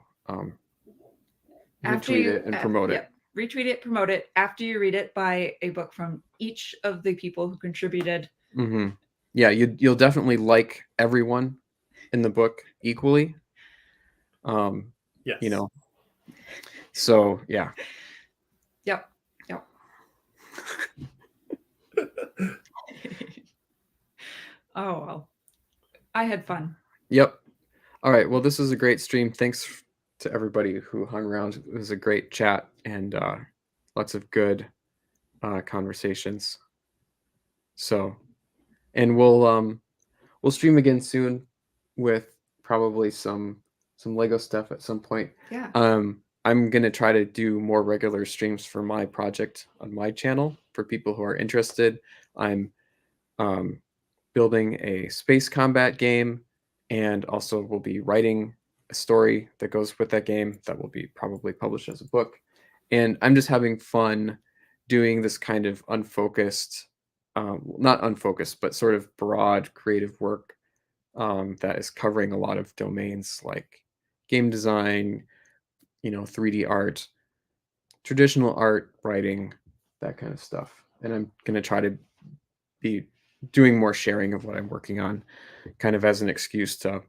After retweet you it and promote it. retweet it, promote it. After you read it, buy a book from each of the people who contributed. Mm-hmm. Yeah, you'll definitely like everyone in the book equally. Yes. So yeah. Yep. Oh well, I had fun. Yep. All right. Well, this was a great stream. Thanks to everybody who hung around. It was a great chat and lots of good conversations. So, and we'll stream again soon with probably some Lego stuff at some point. Yeah. I'm gonna try to do more regular streams for my project on my channel for people who are interested. I'm building a space combat game, and also will be writing a story that goes with that game that will be probably published as a book. And I'm just having fun doing this kind of unfocused, not unfocused, but sort of broad creative work that is covering a lot of domains like game design, 3D art, traditional art, writing, that kind of stuff. And I'm going to try to be doing more sharing of what I'm working on, kind of as an excuse to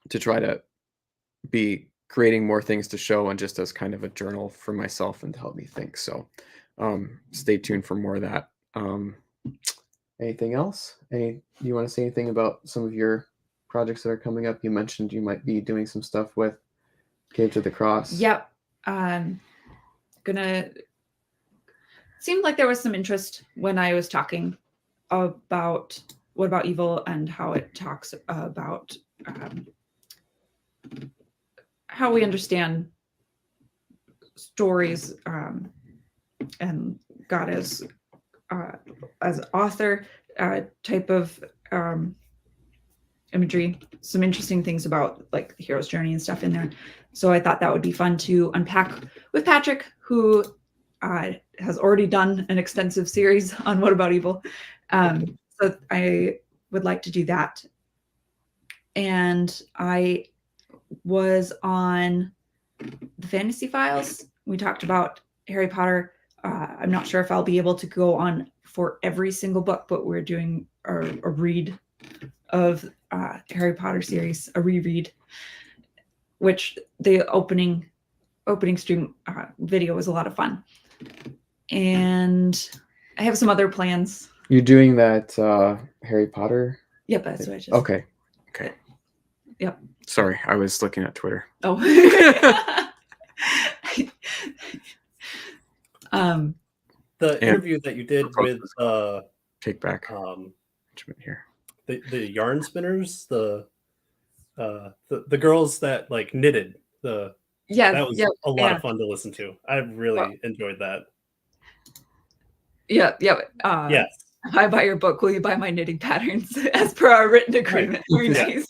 try to be creating more things to show and just as kind of a journal for myself and to help me think. So stay tuned for more of that. Anything else? You want to say anything about some of your projects that are coming up? You mentioned you might be doing some stuff with Cave to the Cross. Yep. Seemed like there was some interest when I was talking about What About Evil and how it talks about how we understand stories and God as author type of imagery. Some interesting things about like the hero's journey and stuff in there. So I thought that would be fun to unpack with Patrick, who has already done an extensive series on What About Evil. So I would like to do that. And I was on the Fantasy Files. We talked about Harry Potter. I'm not sure if I'll be able to go on for every single book, but we're doing a read of Harry Potter series, a reread, which the opening stream video was a lot of fun. And I have some other plans. You're doing that Harry Potter? Yep, that's what I just. Okay. Yep. Sorry, I was looking at Twitter. Oh. The And- interview that you did with Take back um, here. the yarn spinners, the girls that like knitted that was a lot of fun to listen to. I really enjoyed that. Yeah. Yes. If I buy your book, will you buy my knitting patterns as per our written agreement? Right.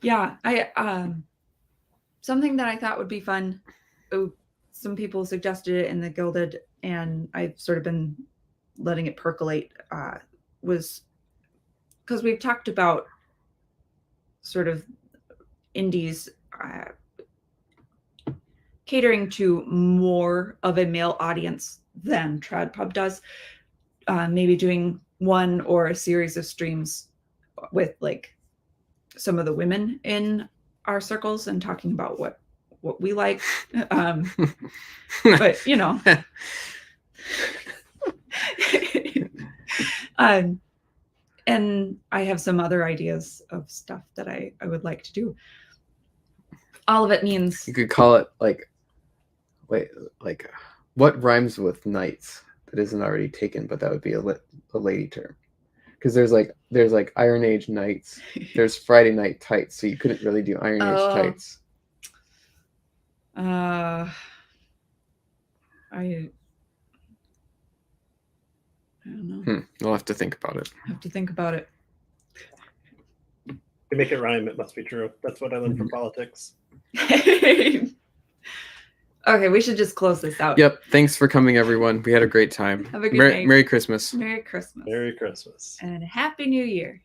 Yeah, I something that I thought would be fun. Some people suggested it in the Gilded, and I've sort of been letting it percolate. Was because we've talked about sort of indies catering to more of a male audience than Trad Pub does. Maybe doing one or a series of streams with like some of the women in our circles and talking about what we like. But you know, and I have some other ideas of stuff that I would like to do. All of it means You could call it like what rhymes with nights that isn't already taken, but that would be a lady term. Because there's like Iron Age nights, there's Friday night tights, so you couldn't really do Iron Age tights. I don't know. I'll have to think about it. I have to think about it. To make it rhyme, it must be true. That's what I learned from politics. Okay, we should just close this out. Yep. Thanks for coming, everyone. We had a great time. Have a good night. Merry Christmas. Merry Christmas. Merry Christmas. And Happy New Year.